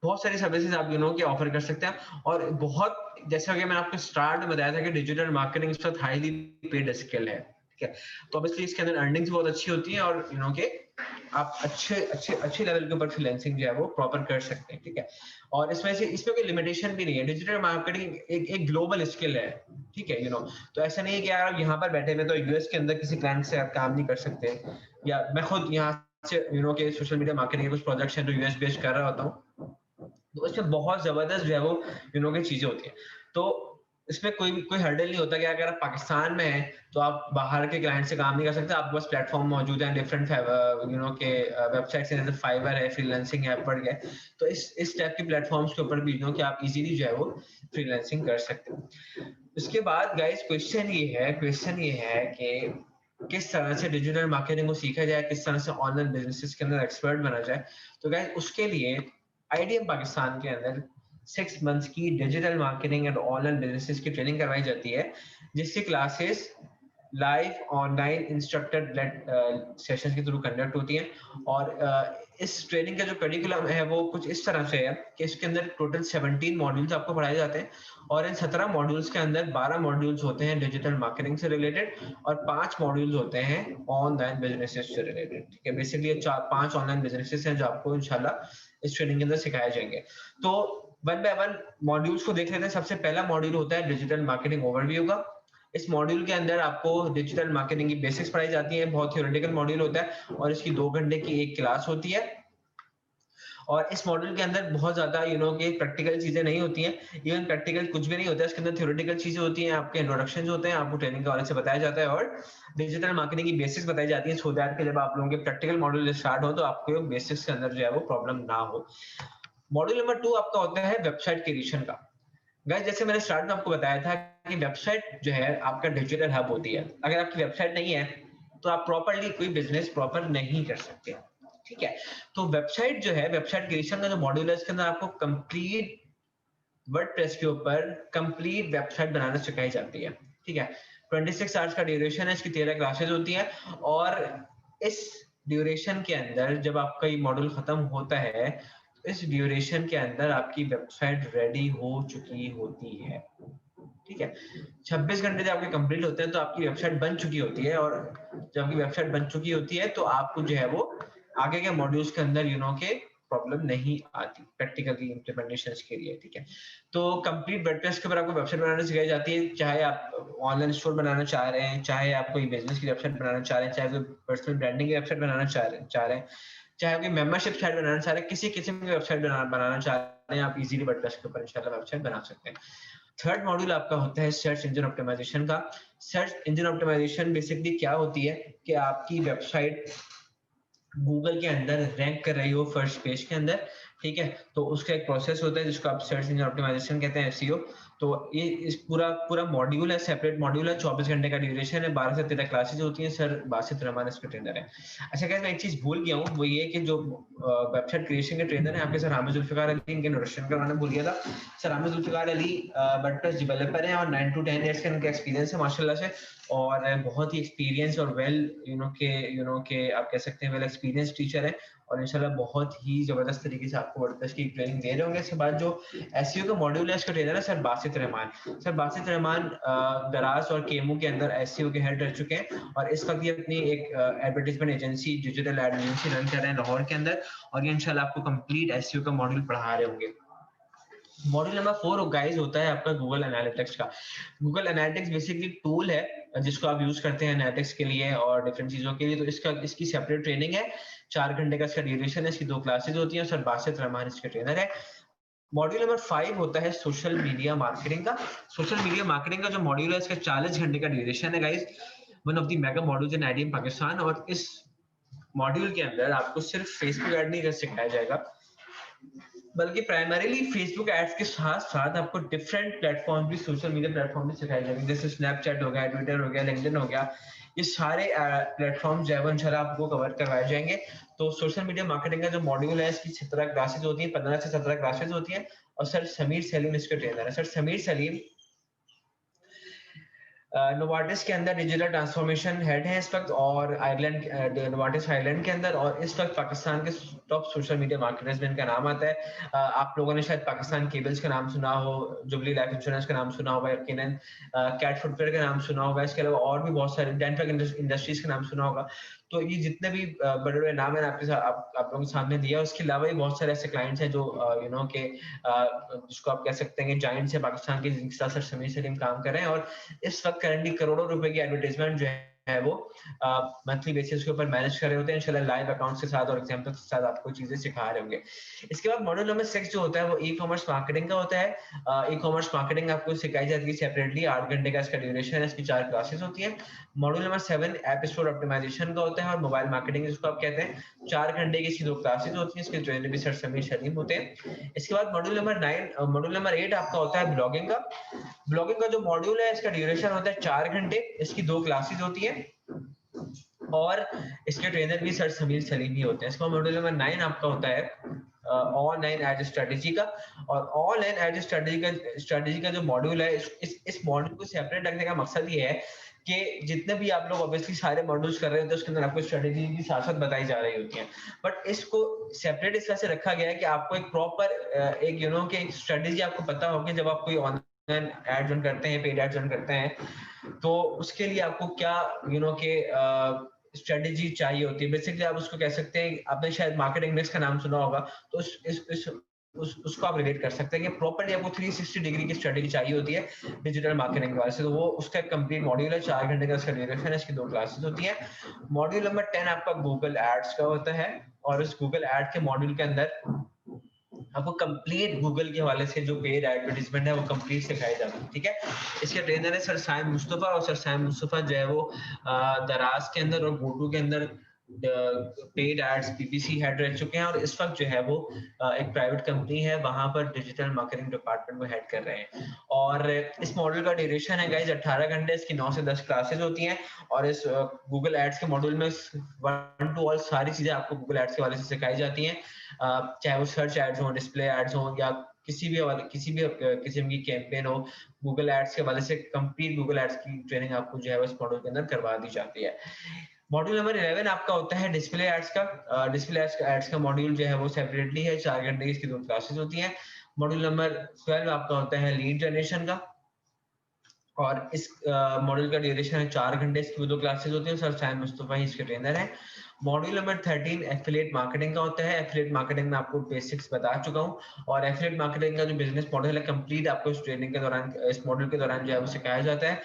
A: बहुत सारी सर्विसेज आप के ऑफर कर सकते हैं, और बहुत जैसा कि मैंने आपको स्टार्ट में बताया था कि डिजिटल मार्केटिंग इस वक्त हाईली पेड स्किल है। ठीक है, तो ऑब्वियसली इसके अंदर अर्निंग्स बहुत अच्छी होती है, और के आप अच्छे लेवल के ऊपर फ्रीलांसिंग जो है वो प्रॉपर कर सकते हैं। ठीक है, और इसमें कोई लिमिटेशन भी नहीं है। डिजिटल मार्केटिंग एक ग्लोबल स्किल है। ठीक है, तो ऐसा नहीं है कि यार आप यहाँ पर बैठे हुए तो यूएस के अंदर किसी क्लाइंट से आप काम नहीं कर सकते, या मैं खुद यहाँ से के सोशल मीडिया मार्केटिंग के कुछ प्रोजेक्ट्स हैं तो यूएस बेस्ड कर रहा होता हूँ, तो इसमें बहुत जबरदस्त जो है वो की चीजें होती है। तो इसमें कोई हर्डल नहीं होता कि अगर आप पाकिस्तान में हैं तो आप बाहर के क्लाइंट से काम नहीं कर सकते। आपके पास प्लेटफॉर्म मौजूद है डिफरेंट के वेबसाइट्स जैसे फाइवर है, फ्रीलांसिंग है, अपवर्क है। तो इस टाइप के प्लेटफॉर्म्स के ऊपर भी कि आप इजीली जो है वो फ्रीलांसिंग कर सकते हो। उसके बाद गाइस क्वेश्चन ये है कि किस तरह से डिजिटल मार्केटिंग को सीखा जाए, किस तरह से ऑनलाइन बिजनेसेस के अंदर एक्सपर्ट बना जाए। तो गाइस उसके लिए आईडीएम पाकिस्तान के अंदर 6 मंथ्स की digital marketing and online businesses की ट्रेनिंग करवाई जाती है, जिसकी classes live online instructor led sessions के थ्रू कंडक्ट होती हैं। और इस ट्रेनिंग का जो करिकुलम है वो कुछ इस तरह से है कि इसके अंदर टोटल 17 मॉड्यूल्स आपको पढ़ाए जाते हैं, और इन 17 मॉड्यूल्स के अंदर 12 मॉड्यूल्स होते हैं डिजिटल मार्केटिंग से रिलेटेड, और 5 मॉड्यूल्स होते हैं ऑनलाइन बिजनेसेस से रिलेटेड। ठीक है, बेसिकली 5 ऑनलाइन बिजनेसेस हैं जो आपको इंशाल्लाह इस ट्रेनिंग के अंदर सिखाए जाएंगे। तो वन बाय वन मॉड्यूल्स को देख लेते हैं। सबसे पहला मॉड्यूल होता है डिजिटल मार्केटिंग ओवरव्यू का। इस मॉड्यूल के अंदर आपको डिजिटल मार्केटिंग की बेसिक्स पढ़ाई जाती है, बहुत थ्योरेटिकल मॉड्यूल होता है, और इसकी 2 घंटे की एक क्लास होती है। और इस मॉड्यूल के अंदर बहुत ज्यादा कि प्रैक्टिकल चीजें नहीं होती हैं, इवन प्रैक्टिकल कुछ भी नहीं होता है इसके अंदर, थ्योरेटिकल चीजें होती हैं, आपके इंट्रोडक्शन होते हैं, आपको ट्रेनिंग के हवाले से बताया जाता है, और डिजिटल मार्केटिंग की बेसिक्स बताई जाती है, सो दैट कि जब आप लोगों के प्रैक्टिकल मॉड्यूल स्टार्ट हो तो आपको बेसिक्स के अंदर जो है वो प्रॉब्लम ना हो। मॉड्यूल नंबर 2 आपका होता है वेबसाइट क्रिएशन का। गाइस जैसे मैंने स्टार्ट में आपको बताया था कि वेबसाइट जो है आपका डिजिटल हब होती है। अगर आपकी वेबसाइट नहीं है तो आप प्रॉपर्ली कोई बिजनेस प्रॉपर नहीं कर सकते। ठीक है, तो वेबसाइट जो है, वेबसाइट क्रिएशन का जो मॉड्यूल है इसके अंदर आपको कंप्लीट वर्डप्रेस के ऊपर कंप्लीट वेबसाइट बनाना सिखाई जाती है। ठीक है, 26 आवर्स का ड्यूरेशन है, इसकी 13 क्लासेस होती हैं, और इस ड्यूरेशन के अंदर जब आपका ये मॉड्यूल खत्म होता है, इस ड्यूरेशन के अंदर आपकी वेबसाइट रेडी हो चुकी होती है। ठीक है, 26 घंटे जब आपके कंप्लीट होते हैं तो आपकी वेबसाइट बन चुकी होती है, और जब आपकी वेबसाइट बन चुकी होती है तो आपको जो है वो आगे के मॉड्यूल्स के अंदर के प्रॉब्लम नहीं आती प्रैक्टिकली इम्प्लीमेंटेशंस के लिए। ठीक है, तो कंप्लीट वर्डप्रेस के ऊपर आपको वेबसाइट बनाना सिखाई जाती है, चाहे आप ऑनलाइन स्टोर बनाना चाह रहे हैं, चाहे आप कोई बिजनेस की वेबसाइट बनाना चाह रहे हैं, चाहे कोई पर्सनल ब्रांडिंग की वेबसाइट बनाना चाह रहे हैं, चाहे कोई मेंबरशिप साइट बनाना चाह रहे हैं, किसी किस्म की वेबसाइट बनाना चाह रहे हैं, आप इजीली वर्डप्रेस के ऊपर इंशाल्लाह वेबसाइट बना सकते हैं। थर्ड मॉड्यूल आपका होता है सर्च इंजन ऑप्टिमाइजेशन का। सर्च इंजन ऑप्टिमाइजेशन बेसिकली क्या होती है कि आपकी वेबसाइट गूगल के अंदर रैंक कर रही हो फर्स्ट पेज के अंदर। ठीक है, तो उसका एक प्रोसेस होता है जिसको आप सर्च इंजन ऑप्टिमाइजेशन कहते हैं, एसईओ। तो ये इस पूरा मॉड्यूल है, सेपरेट मॉड्यूल है, 24 घंटे का ड्यूरेशन है, 12 से 13 क्लासेस होती हैं। सर बासित रहमान इसके ट्रेनर है। अच्छा गाइस, मैं एक चीज भूल गया हूँ, वो ये कि जो वेबसाइट क्रिएशन के ट्रेनर हैं आपके सर हामिद जुल्फिकार अली, इनके इंट्रोडक्शन करवाना भूल गया था। Sir Hamid Zulfiqar Ali WordPress developer हैं और 9 to 10 इयर्स का इनका एक्सपीरियंस है माशाल्लाह से, और बहुत ही एक्सपीरियंस और वेल यू नो के आप कह सकते हैं वेल एक्सपीरियंस टीचर है, और इंशाल्लाह बहुत ही जबरदस्त तरीके से आपको वर्डप्रेस की ट्रेनिंग दे रहे होंगे। इसके बाद जो एसईओ का मॉड्यूल है इसका ट्रेनर है सर बासित रहमान। सर बासित रहमान दराज और केमू के अंदर एसईओ के हेड रह चुके हैं, और इस वक्त ये अपनी एक advertisement agency, digital ad agency run कर रहे हैं लाहौर के अंदर, और ये इंशाल्लाह आपको कंप्लीट एसईओ का मॉड्यूल पढ़ा रहे होंगे। मॉड्यूल नंबर 4 गाइस होता है आपका गूगल एनालिटिक्स का। गूगल एनालिटिक्स बेसिकली टूल है जिसको आप यूज करते हैं एनालिटिक्स के लिए और डिफरेंट चीजों के लिए। तो इसकी सेपरेट ट्रेनिंग है, 4 घंटे का इसका ड्यूरेशन है, इसकी 2 क्लासेस होती हैं। सर बासित रहमान इसके ट्रेनर है। मॉड्यूल नंबर 5 होता है सोशल मीडिया मार्केटिंग का। सोशल मीडिया मार्केटिंग का जो मॉड्यूल है इसका 40 घंटे का ड्यूरेशन है guys, one of the mega modules in IDM Pakistan. और इस मॉड्यूल के अंदर आपको सिर्फ फेसबुक ऐड नहीं सिखाया जाएगा, बल्कि प्राइमरीली फेसबुक एड्स के साथ साथ आपको डिफरेंट प्लेटफॉर्म भी, सोशल मीडिया प्लेटफॉर्म भी सिखाए जाएंगे, जैसे स्नैपचैट हो गया, ट्विटर हो गया, लिंक्डइन हो गया। ये सारे प्लेटफॉर्म जो है वो इंशाल्लाह आपको कवर करवाए जाएंगे। तो सोशल मीडिया मार्केटिंग का जो मॉड्यूल है इसकी 17 क्लासेस होती हैं, 15 से 17 क्लासेस होती हैं। और सर समीर सलीम इसके ट्रेनर है। सर समीर सलीम नोवार्टिस के अंदर डिजिटल ट्रांसफॉर्मेशन हेड है इस वक्त, और आयरलैंड नोवार्टिस आयरलैंड के अंदर, और इस वक्त पाकिस्तान के टॉप सोशल मीडिया मार्केटर्स में इनका नाम आता है। आप लोगों ने शायद पाकिस्तान केबल्स का नाम सुना हो, जुबली लाइफ इंश्योरेंस का नाम सुना होगा यकीनन, कैट फुटवेयर का नाम सुना होगा, इसके अलावा और भी बहुत सारे डेंटल इंडस्ट्रीज का नाम सुना होगा। तो ये जितने भी बड़े बड़े नाम है आपके साथ आप लोगों के सामने दिया, उसके अलावा भी बहुत सारे ऐसे क्लाइंट्स हैं जो के जिसको आप कह सकते हैं कि जायंट्स है पाकिस्तान के, जिनके साथ सर समीर सलीम काम कर रहे हैं। और इस वक्त करंटली करोड़ों रुपए की एडवर्टाइजमेंट जो है वो मंथली बेसिस के ऊपर मैनेज कर रहे होते हैं इंशाल्लाह, लाइव अकाउंट्स के साथ और एग्जांपल्स के साथ आपको चीजें सिखा रहे होंगे। इसके बाद मॉड्यूल नंबर 6 जो होता है वो ई कॉमर्स मार्केटिंग का होता है। ई कॉमर्स मार्केटिंग आपको सिखाई जाती है सेपरेटली, 8 घंटे का इसका ड्यूरेशन है, इसकी 4 क्लासेस होती है। Module number 7 app store optimisation का होता है और मोबाइल मार्केटिंग जिसको आप कहते हैं, 4 घंटे की इसकी 2 क्लासेस होती हैं, इसके ट्रेनर भी सर समीर सलीम होते हैं। इसके बाद मॉड्यूल नंबर 8 आपका होता है ब्लॉगिंग का। ब्लॉगिंग का जो मॉड्यूल है इसका ड्यूरेशन होता है 4 घंटे, इसकी 2 क्लासेस होती है, और इसके ट्रेनर भी सर समीर सलीम ही होते हैं। इसका मॉड्यूल नंबर 9 आपका होता है ऑनलाइन एड स्ट्रेटेजी का। और ऑनलाइन एड स्ट्रेटेजी का जो मॉड्यूल है, इस मॉड्यूल को सेपरेट रखने का मकसद ये है कि जितने भी आप लोग ऑब्वियसली सारे मॉड्यूल्स कर रहे होते हैं उसके अंदर आपको स्ट्रेटेजी की साथ साथ बताई जा रही होती है, बट इसको सेपरेट इस तरह से रखा गया है कि आपको एक प्रॉपर एक कि एक स्ट्रेटेजी आपको पता होगी जब आप कोई ऑनलाइन एड रन करते हैं, पेड एड रन करते हैं, तो उसके लिए आपको क्या के स्ट्रेटेजी चाहिए होती है। बेसिकली आप उसको कह सकते हैं, आपने शायद मार्केटिंग मिक्स का नाम सुना होगा, तो उसको आप रिलेट कर सकते हैं कि प्रॉपर्ली आपको 360 डिग्री की स्ट्रेटेजी चाहिए होती है डिजिटल मार्केटिंग के वाले से। तो वो उसका कंप्लीट मॉड्यूल है, 4 घंटे का उसका ड्यूरेशन है, इसकी 2 क्लासेस होती है। मॉड्यूल नंबर 10 आपका गूगल एड्स का होता है, और इस गूगल एड के मॉड्यूल के अंदर आपको कंप्लीट गूगल के हवाले से जो पेड एडवर्टाइजमेंट है वो कंप्लीट सिखाई जाती है। ठीक है, इसके ट्रेनर है सर साइम मुस्तफा, और सर साइम मुस्तफा जो है वो दराज के अंदर और गोटू के अंदर पेड एड्स पीपीसी हेड रह चुके हैं, और इस वक्त जो है वो एक प्राइवेट कंपनी है वहां पर डिजिटल मार्केटिंग डिपार्टमेंट को हेड कर रहे हैं। और इस मॉड्यूल का ड्यूरेशन है गाइस 18 घंटे, इसकी 9 से 10 क्लासेस होती हैं। और इस गूगल एड्स के मॉड्यूल में 1 to ऑल सारी चीजें आपको गूगल एड्स के हवाले से सिखाई जाती हैं, चाहे वो सर्च एड्स हो, डिस्प्ले एड्स हो, या किसी भी किस्म की कैंपेन हो, गूगल एड्स के हवाले से कंप्लीट गूगल एड्स की ट्रेनिंग आपको जो है इस मॉड्यूल के अंदर करवा दी जाती है। मॉड्यूल नंबर 11 आपका होता है डिस्प्ले एड्स का। डिस्प्ले एड्स का मॉड्यूल जो है वो सेपरेटली है, 4 घंटे की इसकी 2 क्लासेस होती हैं। मॉड्यूल नंबर 12 आपका होता है लीड जनरेशन का, और इस मॉड्यूल का ड्यूरेशन है 4 घंटे, इसकी 2 क्लासेस होती हैं। सर साइम मुस्तफा ही इसके ट्रेनर हैं। मॉड्यूल नंबर 13 एफिलिएट मार्केटिंग का होता है। एफिलिएट मार्केटिंग में आपको बेसिक्स बता चुका हूँ, और एफिलिएट मार्केटिंग का जो बिजनेस मॉडल है कंप्लीट आपको इस ट्रेनिंग के दौरान, इस मॉड्यूल के दौरान जो है वो सिखाया जाता है।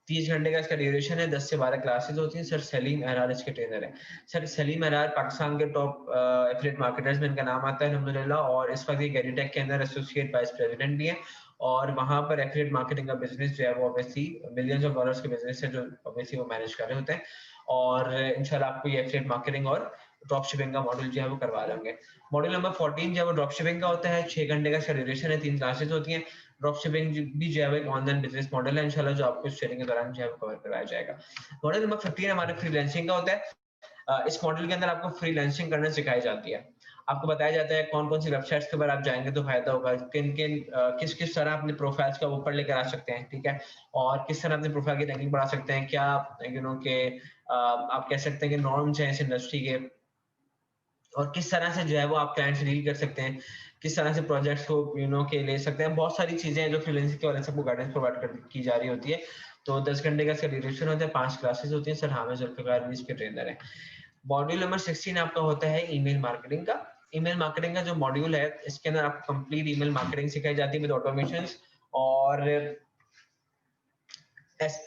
A: 30 घंटे का इसका ड्यूरेशन है, 10 से 12 क्लासेस होती हैं। सर सलीम अहरार इसके ट्रेनर है। सर सलीम अहरार पाकिस्तान के टॉप एफिलिएट मार्केटर्स में इनका नाम आता है अल्हम्दुलिल्लाह, और इस वक्त ये गैरीटेक के अंदर एसोसिएट वाइस प्रेसिडेंट भी है, और वहां पर एफिलिएट मार्केटिंग का बिजनेस जो है वो ऑब्वियसली मिलियंस ऑफ डॉलर्स के बिजनेस है जो ऑब्वियसली वो मैनेज कर रहे होते हैं। और इंशाल्लाह आपको ये एफिलिएट मार्केटिंग और ड्रॉप शिपिंग का मॉड्यूल जो है वो करवा लेंगे। मॉड्यूल नंबर 14 जो है वो ड्रॉप शिपिंग का होता है, 6 घंटे का इसका ड्यूरेशन है, 3 क्लासेस होती हैं। ड्रॉप शिपिंग भी जो है एक ऑनलाइन बिजनेस मॉडल है इंशाल्लाह, जो आपको इस ट्रेनिंग के दौरान जो है कवर करवाया जाएगा। मॉडल नंबर 15 हमारे फ्रीलांसिंग का होता है। इस मॉडल के अंदर आपको फ्रीलांसिंग करना सिखाई जाती है। आपको बताया जाता है कौन-कौन सी वेबसाइट्स के ऊपर आप जाएँगे तो फ़ायदा होगा, किन-किन किस-किस तरह अपने प्रोफाइल्स को ऊपर लेकर आ सकते हैं, ठीक है? और किस तरह अपने प्रोफाइल की रैंकिंग बढ़ा सकते हैं, क्या के आप कह सकते हैं कि नॉर्म्स हैं इस इंडस्ट्री के, और किस तरह से जो है वो आप क्लाइंट से डील कर सकते हैं, किस तरह से प्रोजेक्ट्स को के ले सकते हैं। बहुत सारी चीज़ें हैं जो फ्रीलांसिंग के वाले से आपको गाइडेंस प्रोवाइड की जा रही होती है। तो 10 घंटे का इसका ड्यूरेशन होता है, 5 क्लासेस होती हैं। सर हामिद जुल्फ़िकार भी इसके ट्रेनर हैं। मॉड्यूल नंबर 16 आपका होता है ईमेल मार्केटिंग का। ईमेल मार्केटिंग का जो मॉड्यूल है, इसके अंदर आपको कंप्लीट ईमेल मार्केटिंग सिखाई जाती है विद ऑटोमेशंस। और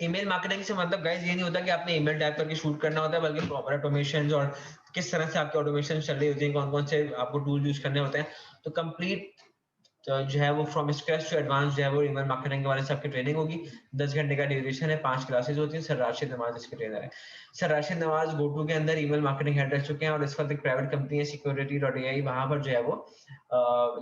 A: ईमेल मार्केटिंग से मतलब गाइस ये नहीं होता कि आपने ईमेल टाइप करके शूट करना होता है, बल्कि प्रॉपर ऑटोमेशंस और किस तरह से आपके ऑटोमेशन चल रही होती है, कौन-कौन से आपको टूल यूज करने होते हैं। तो कंप्लीट जो है वो फ्रॉम स्क्रैच टू एडवांस जो है वो ईमेल मार्केटिंग के बारे में आपकी ट्रेनिंग होगी। 10 घंटे का ड्यूरेशन है, 5 क्लासेस होती हैं। सर राशिद नवाज इसके ट्रेनर है। सर राशिद नवाज गोटू के अंदर ईमेल मार्केटिंग हेड रह चुके हैं, और इस वक्त एक प्राइवेट कंपनी है सिक्योरिटी.ai, वहां पर जो है वो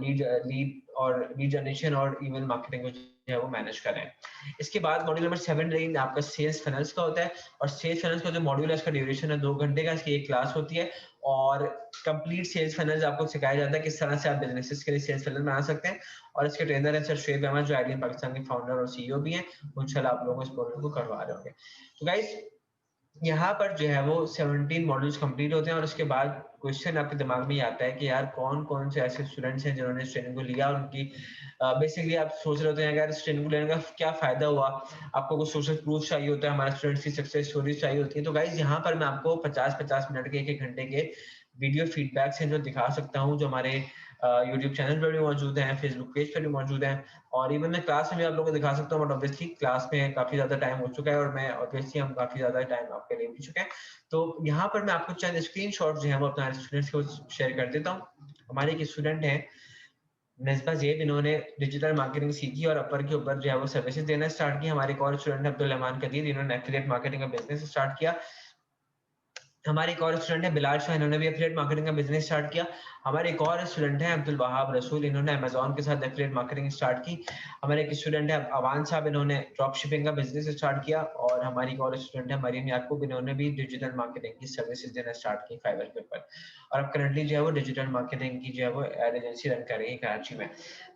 A: लीड लीड और लीड जनरेशन और ईमेल मार्केटिंग को जो है वो मैनेज कर रहे हैं। इसके बाद मॉड्यूल नंबर 7 आपका सेल्स फनल्स का होता है, और सेल्स फनल्स का जो मॉड्यूल है इसका ड्यूरेशन है 2 घंटे का। इसकी एक क्लास होती है, और कंप्लीट सेल्स फनल्स आपको सिखाया जाता है किस तरह से आप बिजनेसेस के लिए सेल्स फनल बना सकते हैं। और इसके ट्रेनर हैं सर शुएब अहमद, जो आईडियम पाकिस्तान के फाउंडर और सीईओ भी हैं। इंशाल्लाह आप लोगों को इस प्रोग्राम को करवा रहे होंगे। तो गाइस यहाँ पर जो है वो 17 मॉड्यूल्स कंप्लीट होते हैं, और उसके बाद क्वेश्चन आपके दिमाग में ये आता है कि यार कौन-कौन से ऐसे स्टूडेंट्स हैं जिन्होंने इस ट्रेनिंग को लिया, और उनकी बेसिकली आप सोच रहे होते हैं अगर इस ट्रेनिंग को लेने का क्या फायदा हुआ, आपको कुछ सोशल प्रूफ चाहिए होता है, हमारे स्टूडेंट्स की सक्सेस स्टोरीज चाहिए होती है। तो गाइज यहाँ पर मैं आपको 50-50 मिनट के 1-1 घंटे के वीडियो फीडबैक्स हैं जो दिखा सकता हूँ, जो हमारे यूट्यूब चैनल पर भी मौजूद हैं, फेसबुक पेज पर भी मौजूद हैं, और इवन मैं क्लास में भी आप लोगों को दिखा सकता हूँ। बट ऑब्वियसली क्लास में काफी ज्यादा टाइम हो चुका है, और मैं ऑब्वियसली हम काफी ज्यादा टाइम आपके लिए भी चुके हैं। तो यहाँ पर मैं आपको चंद स्क्रीनशॉट जो है वो अपने स्टूडेंट्स को शेयर कर देता हूँ। हमारे एक स्टूडेंट हैं मिसबा ज़ेब, इन्होंने डिजिटल मार्केटिंग सीखी और अपर के ऊपर जो है वो सर्विसेज देना स्टार्ट की। हमारे एक और स्टूडेंट है अब्दुल रहमान कदीर, इन्होंने एफिलिएट मार्केटिंग का बिजनेस स्टार्ट किया। हमारे एक और स्टूडेंट है बिलाल शाह, इन्होंने भी एफिलिएट मार्केटिंग का बिजनेस स्टार्ट किया। हमारे एक और स्टूडेंट है अब्दुल वहाब रसूल, इन्होंने अमेज़न के साथ एफिलिएट मार्केटिंग स्टार्ट की। हमारे एक स्टूडेंट है अवान साहब, इन्होंने ड्रॉप शिपिंग का बिजनेस स्टार्ट किया। और हमारी एक और स्टूडेंट है मरीम याकूब, इन्होंने भी डिजिटल मार्केटिंग की सर्विसेज देना स्टार्ट की फाइवर के ऊपर, और अब करंटली जो है वो डिजिटल मार्केटिंग की जो है वो एड एजेंसी रन कर रही है कराची में।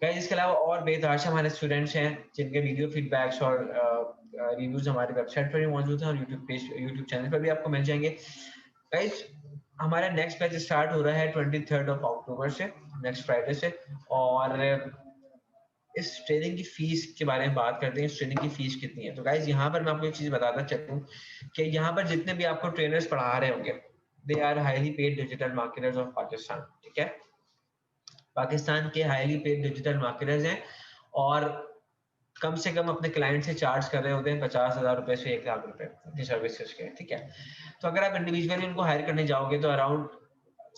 A: गाइस इसके अलावा और बेतहाशा हमारे स्टूडेंट्स हैं जिनके वीडियो फीडबैक्स और रिव्यूज हमारी वेबसाइट पर भी मौजूद हैं, और यूट्यूब चैनल पर भी आपको मिल जाएंगे। गाइस हमारा नेक्स्ट बैच स्टार्ट हो रहा है 23 अक्टूबर से, नेक्स्ट फ्राइडे से। और इस ट्रेनिंग की फीस के बारे में बात करते हैं, इस ट्रेनिंग की फीस कितनी है। तो गाइस यहाँ पर मैं आपको एक चीज बताता चलूं कि यहाँ पर जितने भी आपको ट्रेनर्स पढ़ा रहे होंगे, they are highly paid digital marketers of Pakistan, ठीक है? पाकिस्तान के हाईली पेड डिजिटल मार्केटर्स हैं, और कम से कम अपने क्लाइंट से चार्ज कर रहे होते हैं 50,000 रुपए से 1 लाख रुपए अपनी सर्विसेज के, ठीक है? तो अगर आप इंडिविजुअली उनको हायर करने जाओगे तो अराउंड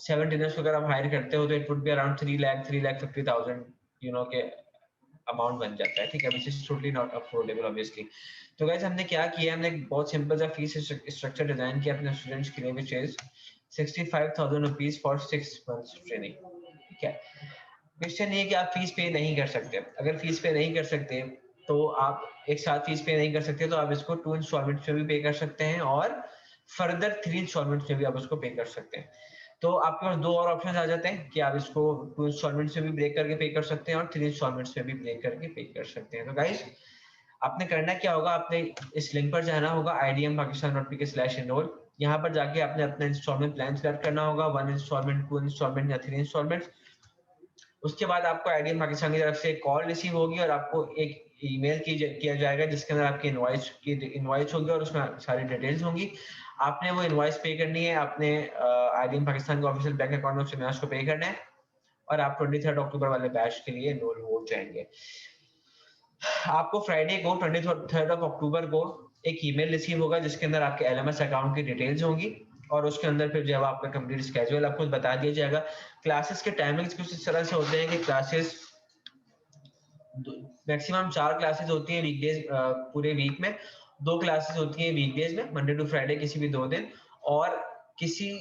A: 7 ट्रेनर्स को अगर आप हायर करते हो तो इट वुड बी अराउंड 3,50,000 के अमाउंट बन जाता है, ठीक है? Which is totally not affordable obviously. तो गाइस हमने क्या किया, हमने एक बहुत सिंपल सा फीस स्ट्रक्चर डिजाइन किया अपने स्टूडेंट्स के लिए, which is 65,000 rupees for 6 months training, ठीक है? क्वेश्चन ये कि आप फीस पे नहीं कर सकते। अगर फीस पे नहीं कर सकते तो आप एक साथ फीस पे नहीं कर सकते, तो आप इसको 2 इंस्टॉलमेंट्स में भी पे कर सकते हैं, और फर्दर 3 इंस्टॉलमेंट्स में भी आप उसको पे कर सकते हैं। तो आपके पास 2 और ऑप्शन आ जाते हैं कि आप इसको 2 इंस्टॉलमेंट्स में भी ब्रेक करके पे कर सकते हैं, और 3 इंस्टॉलमेंट्स में भी ब्रेक करके पे कर सकते हैं। तो गाइस आपने करना क्या होगा, आपने इस लिंक पर जाना होगा idmpakistan.pk/enroll। यहाँ पर जाके आपने अपना इंस्टॉलमेंट प्लान सेलेक्ट करना होगा, 1 इंस्टॉलमेंट, 2 इंस्टॉलमेंट या 3 इंस्टॉलमेंट। उसके बाद आपको आईडीएम पाकिस्तान की तरफ से कॉल रिसीव होगी, और आपको एक ईमेल किया जाएगा जिसके अंदर आपकी इनवॉइस होगी, और उसमें सारी डिटेल्स होंगी। आपने वो इनवॉइस पे करनी है, आपने आईडीएम पाकिस्तान के ऑफिशियल बैंक अकाउंट में उसमें उसको पे करना है, और आप 23 अक्टूबर वाले बैच के लिए एनरोल हो जाएंगे। आपको फ्राइडे को 23 अक्टूबर को एक ईमेल रिसीव होगा जिसके अंदर आपके एलएमएस अकाउंट की डिटेल्स होंगी, और उसके अंदर फिर जो है आपका कंप्लीट स्केड्यूल आपको बता दिया जाएगा। क्लासेस के टाइमिंग्स कुछ इस तरह से होते हैं कि क्लासेस मैक्सिमम 4 क्लासेस होती हैं वीकडेज, पूरे वीक में 2 क्लासेस होती हैं वीकडेज में, मंडे टू फ्राइडे किसी भी 2 दिन, और किसी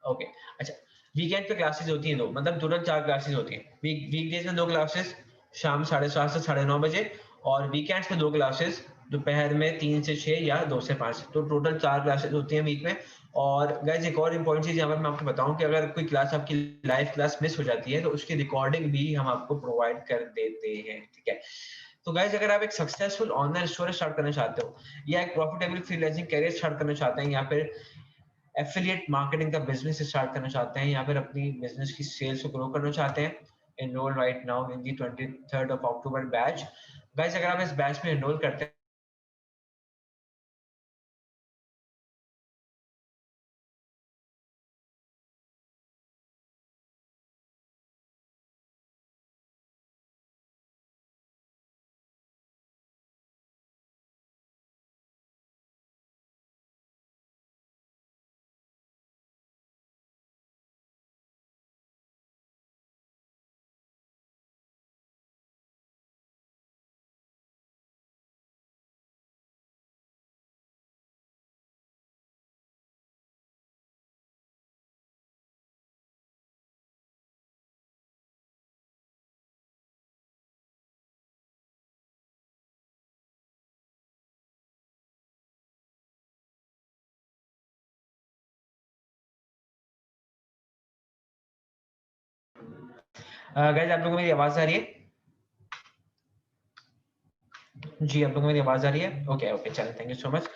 A: ओके अच्छा वीकेंड पे क्लासेस होती हैं 2, मतलब टोटल 4 क्लासेस होती हैं। वीकडेज में 2 क्लासेस, शाम 7:30 से 9:30 बजे, और वीकेंड्स में 2 क्लासेस, दोपहर में 3 से 6 या 2 से 5, तो टोटल 4 क्लासेस होती हैं वीक में। और गाइस एक और इम्पोर्टेंट चीज यहाँ पर मैं आपको बताऊं कि अगर कोई क्लास आपकी लाइव क्लास मिस हो जाती है तो उसकी रिकॉर्डिंग भी हम आपको प्रोवाइड कर देते हैं, ठीक है। तो गाइस अगर आप एक सक्सेसफुल ऑनलाइन स्टोर स्टार्ट करना चाहते हो, या एक प्रॉफिटेबल फ्रीलांसिंग करियर स्टार्ट करना चाहते हैं, या फिर एफिलिएट मार्केटिंग का बिजनेस स्टार्ट करना चाहते हैं, या फिर अपनी बिजनेस की सेल्स को ग्रो करना चाहते हैं, enroll right now in the 23rd of October batch. Guys अगर आप इस बैच में enroll करते हैं गाइस आप लोगों को मेरी आवाज आ रही है? जी, आप लोगों को मेरी आवाज आ रही है? ओके ओके, चलिए, thank you so much.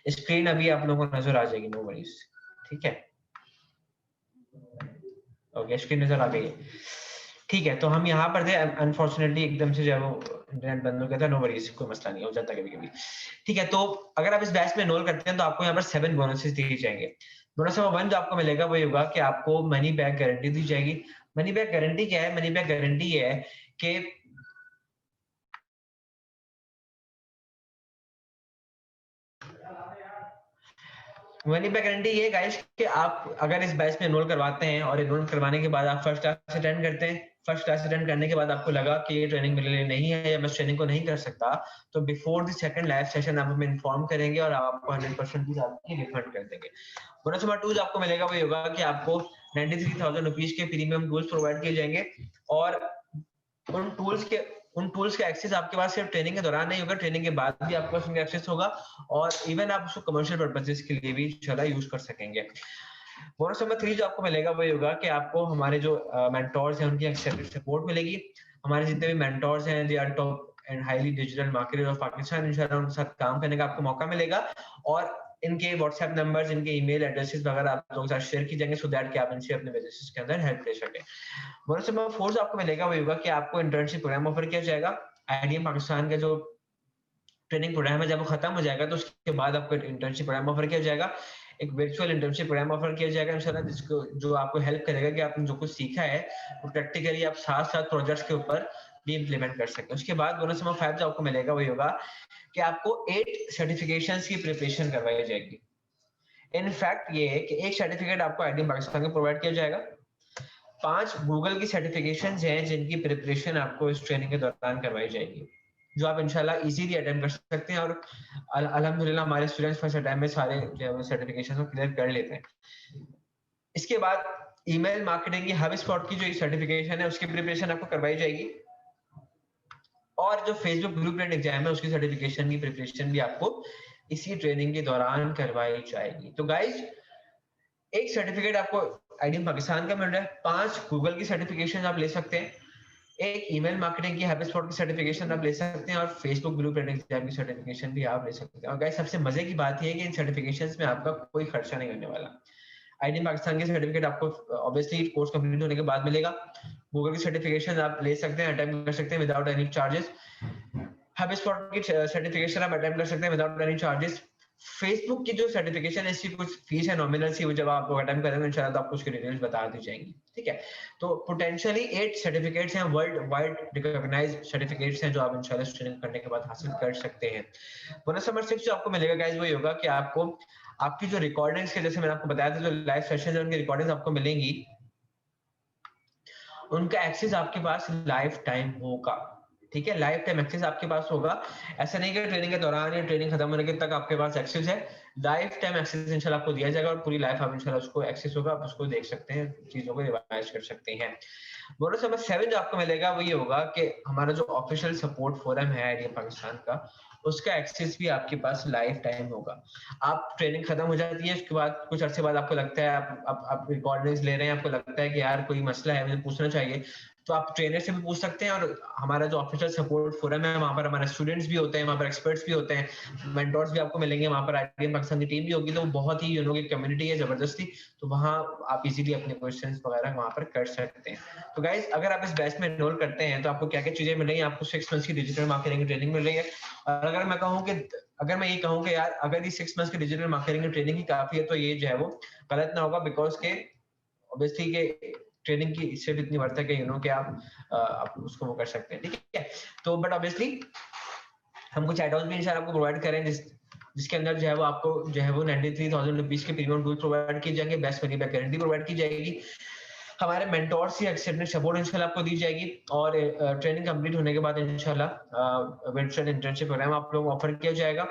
A: Screen अभी आप लोगों को नजर आ जाएगी, नो वरीज, ठीक है। ओके, स्क्रीन नजर आ गई है, ठीक है। तो हम यहाँ पर थे, अनफॉर्चुनेटली एकदम से जो है वो इंटरनेट बंद हो गया था, नो वरीज, कोई मसला नहीं, हो जाता कभी कभी, ठीक है। तो अगर आप इस बैच में एनरोल करते हैं तो आपको यहाँ पर 7 बोनसेस दिए जाएंगे। बोनस नंबर 1 जो आपको मिलेगा वो ये होगा कि आपको मनी बैक गारंटी दी जाएगी। मनी बैक गारंटी क्या है? मनी बैक गारंटी ये है कि मनी बैक गारंटी ये गाइस कि आप अगर इस बैच में एनरोल करवाते हैं और एनरोल करवाने के बाद आप फर्स्ट क्लास अटेंड करते हैं, फर्स्ट क्लास अटेंड करने के बाद आपको लगा कि ये ट्रेनिंग मेरे लिए नहीं है या मैं ट्रेनिंग को नहीं कर सकता, तो before the second live session आप हमें इन्फॉर्म करेंगे और आप आपको 100% फीस आपकी रिफंड कर देंगे। बोनस नंबर 2 जो आपको मिलेगा वो ये होगा कि आपको 93,000 रुपीज के प्रीमियम टूल्स प्रोवाइड किए जाएंगे, और उन टूल्स के एक्सेस आपके पास सिर्फ ट्रेनिंग के दौरान नहीं होगा, ट्रेनिंग के बाद भी आपके पास उनका एक्सेस होगा, और इवन आप उसको कमर्शियल पर्पसेस के लिए भी इंशाल्लाह यूज कर सकेंगे। बोनस नंबर 3 जो आपको मिलेगा वो ये होगा कि आपको हमारे जो मेंटोर्स हैं उनकी एक्सेप्टेड सपोर्ट मिलेगी। हमारे जितने भी मेंटोर्स हैं, they are top and highly digital marketer of Pakistan, इंशाल्लाह उनके साथ काम करने का आपको मौका मिलेगा, और इनके व्हाट्सएप नंबर्स, इनके ईमेल एड्रेसेस वगैरह आप लोगों के साथ शेयर की जाएंगे, सो दैट कि आप इनसे अपने बिजनेस के अंदर हेल्प ले सकें। बोनस नंबर 4 जो आपको मिलेगा वो होगा कि आपको इंटर्नशिप प्रोग्राम ऑफर किया जाएगा। आईडीएम पाकिस्तान का जो ट्रेनिंग प्रोग्राम है जब वो खत्म हो जाएगा तो उसके बाद आपको इंटर्नशिप प्रोग्राम ऑफर किया जाएगा, एक वर्चुअल इंटर्नशिप प्रोग्राम ऑफर किया जाएगा इंशाल्लाह, जिसको जो आपको हेल्प करेगा कि आपने जो कुछ सीखा है वो प्रैक्टिकली आप साथ साथ प्रोजेक्ट्स के ऊपर भी इम्प्लीमेंट कर सकते हैं। उसके बाद बोनस नंबर 5 जो आपको मिलेगा वही होगा कि आपको 8 सर्टिफिकेशंस की प्रिपरेशन करवाई जाएगी। इनफैक्ट ये है कि एक सर्टिफिकेट आपको आईडीएम पाकिस्तान में प्रोवाइड किया जाएगा, 5 गूगल की सर्टिफिकेशंस हैं जिनकी प्रिपरेशन आपको इस ट्रेनिंग के दौरान करवाई जाएगी, जो आप इंशाल्लाह इजीली अटेम्प्ट कर सकते हैं, और अल्हम्दुलिल्लाह हमारे स्टूडेंट्स फर्स्ट अटेम्प्ट में सारे जो है वो सर्टिफिकेशन को क्लियर कर लेते हैं। इसके बाद ईमेल मार्केटिंग की हब स्पॉट की जो सर्टिफिकेशन है उसकी प्रिपरेशन आपको करवाई जाएगी, और जो फेसबुक ब्लूप्रिंट एग्जाम है उसकी सर्टिफिकेशन की प्रिपरेशन भी आपको इसी ट्रेनिंग के दौरान करवाई जाएगी। तो गाइज एक सर्टिफिकेट आपको आईडीएम पाकिस्तान का मिल रहा है, 5 गूगल की सर्टिफिकेशन आप ले सकते हैं, एक ईमेल मार्केटिंग की HubSpot की सर्टिफिकेशन आप ले सकते हैं, और फेसबुक ब्लूप्रिंट एग्जाम की सर्टिफिकेशन भी आप ले सकते हैं। और गाइस सबसे मजे की बात यह है कि इन सर्टिफिकेशंस में आपका कोई खर्चा नहीं होने वाला। आईडीएम पाकिस्तान की सर्टिफिकेट आपको ऑब्वियसली कोर्स कंप्लीट होने के बाद मिलेगा, गूगल की सर्टिफिकेशन आप ले सकते हैं, अटेम्प्ट कर सकते हैं विदाउट एनी चार्जेस, HubSpot की सर्टिफिकेशन आप अटेम्प्ट कर सकते हैं विदाउट एनी चार्जेस। फेसबुक की जो सर्टिफिकेशन है इसकी कुछ फीस है नॉमिनल सी, वो जब आप अटेम्प्ट करेंगे इंशाल्लाह तो आपको उसकी डिटेल्स बता दी जाएंगी, ठीक है। तो पोटेंशियली 8 सर्टिफिकेट्स हैं, वर्ल्ड वाइड रिकॉग्नाइज्ड सर्टिफिकेट्स हैं जो आप इंशाल्लाह स्टूडेंट करने के बाद हासिल कर सकते हैं। बोनस नंबर 6 जो आपको मिलेगा गाइस वो ये होगा कि आपको आपकी जो रिकॉर्डिंग्स के, जैसे मैंने आपको बताया था जो लाइव सेशन है उनकी रिकॉर्डिंग्स आपको मिलेंगी, उनका एक्सेस आपके पास लाइफ टाइम होगा, ठीक है, लाइफ टाइम एक्सेस आपके पास होगा। ऐसा नहीं कि ट्रेनिंग के दौरान या ट्रेनिंग खत्म होने के तक आपके पास एक्सेस है, लाइफ टाइम एक्सेस इंशाल्लाह आपको दिया जाएगा और पूरी लाइफ आप इंशाल्लाह उसको एक्सेस होगा, आप उसको देख सकते हैं, चीजों को रिवाइज कर सकते हैं। बोनस नंबर 7 जो आपको मिलेगा वो ये होगा कि हमारा जो ऑफिशियल सपोर्ट फोरम है एरिया पाकिस्तान का, उसका एक्सेस भी आपके पास लाइफ टाइम होगा। आप ट्रेनिंग खत्म हो जाती है, उसके बाद कुछ अरसे बाद आपको लगता है आप रिकॉर्डिंग्स ले रहे हैं, आपको लगता है कि यार कोई मसला है मुझे पूछना चाहिए, तो आप ट्रेनर से भी पूछ सकते हैं। और हमारा जो ऑफिशियल सपोर्ट फोरम है वहाँ पर हमारे स्टूडेंट्स भी होते हैं, वहाँ पर एक्सपर्ट्स भी होते हैं, मेंटोर्स भी आपको मिलेंगे, वहाँ पर आईटीएम पाकिस्तान की टीम भी होगी, तो बहुत ही की कम्युनिटी है जबरदस्ती, तो वहाँ आप इजीली अपने क्वेश्चंस वगैरह वहाँ पर कर सकते हैं। तो गाइज अगर आप इस बैच में एनरोल करते हैं तो आपको क्या क्या चीजें मिल रही हैं, आपको 6 मंथ्स की डिजिटल मार्केटिंग की ट्रेनिंग मिल रही है। और अगर मैं ये कहूँ कि यार अगर ये 6 मंथ्स की डिजिटल मार्केटिंग की ट्रेनिंग ही काफी है, तो ये जो है वो गलत ना होगा, बिकॉज के ऑब्वियसली के ट्रेनिंग की इससे भी इतनी वर्थ है कि कि आप उसको वो कर सकते हैं, ठीक है। तो बट ऑब्वियसली हम कुछ एड ऑन भी इंशाल्लाह आपको प्रोवाइड करें, जिसके अंदर जो है वो आपको जो है वो 93,000 रुपीज के प्रीमियम टूल प्रोवाइड किए जाएंगे, best money back guarantee provide की जाएगी, हमारे मेंटोर्स या एक्सटेंडेड सपोर्ट इंशाल्लाह आपको दी जाएगी, और ट्रेनिंग कंप्लीट होने के बाद इंशाल्लाह वर्चुअल इंटर्नशिप प्रोग्राम आप लोगों को ऑफर किया जाएगा।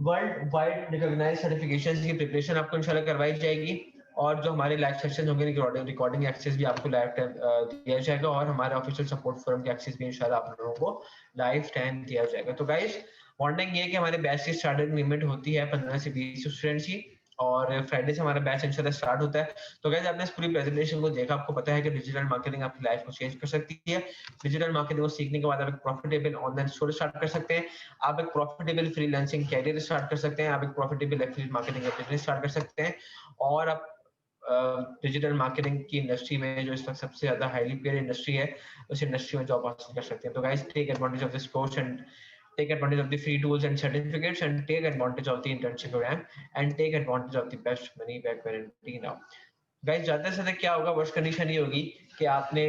A: वर्ल्ड वाइड रिकॉग्नाइज्ड सर्टिफिकेशंस की प्रिपरेशन आपको इंशाल्लाह करवाई जाएगी, और जो हमारे लाइव सेशन होंगे रिकॉर्डिंग एक्सेस भी आपको लाइव टाइम दिया जाएगा, और हमारे ऑफिशियल सपोर्ट फोरम के एक्सेस भी इंशाल्लाह आप लोगों को लाइव टाइम दिया जाएगा। तो गाइस वार्निंग ये कि हमारे बैच की स्टार्टिंग लिमिट होती है 15 से 20 स्टूडेंट्स की, और फ्राइडे से हमारा बैच इंशाल्लाह स्टार्ट होता है। तो गाइस आपने इस पूरी प्रेजेंटेशन को देखा, आपको पता है कि डिजिटल मार्केटिंग आपकी लाइफ को चेंज कर सकती है। डिजिटल मार्केटिंग को सीखने के बाद आप एक प्रॉफिटेबल ऑनलाइन स्टोर स्टार्ट कर सकते हैं, आप एक प्रॉफिटेबल फ्रीलांसिंग कैरियर स्टार्ट कर सकते हैं, आप एक प्रॉफिटेबल एफिलिएट मार्केटिंग का बिजनेस स्टार्ट कर सकते हैं, और आप डिजिटल मार्केटिंग की इंडस्ट्री में जो इस वक्त सबसे ज्यादा हाईली पेड इंडस्ट्री है, उस इंडस्ट्री में जॉब हासिल कर सकते हैं। तो guys take advantage of this course and take advantage of the free tools and certificates, and take advantage of the internship program, and take advantage of the best money back guarantee now. Guys ज्यादा से ज्यादा क्या होगा, worst condition ये होगी कि आपने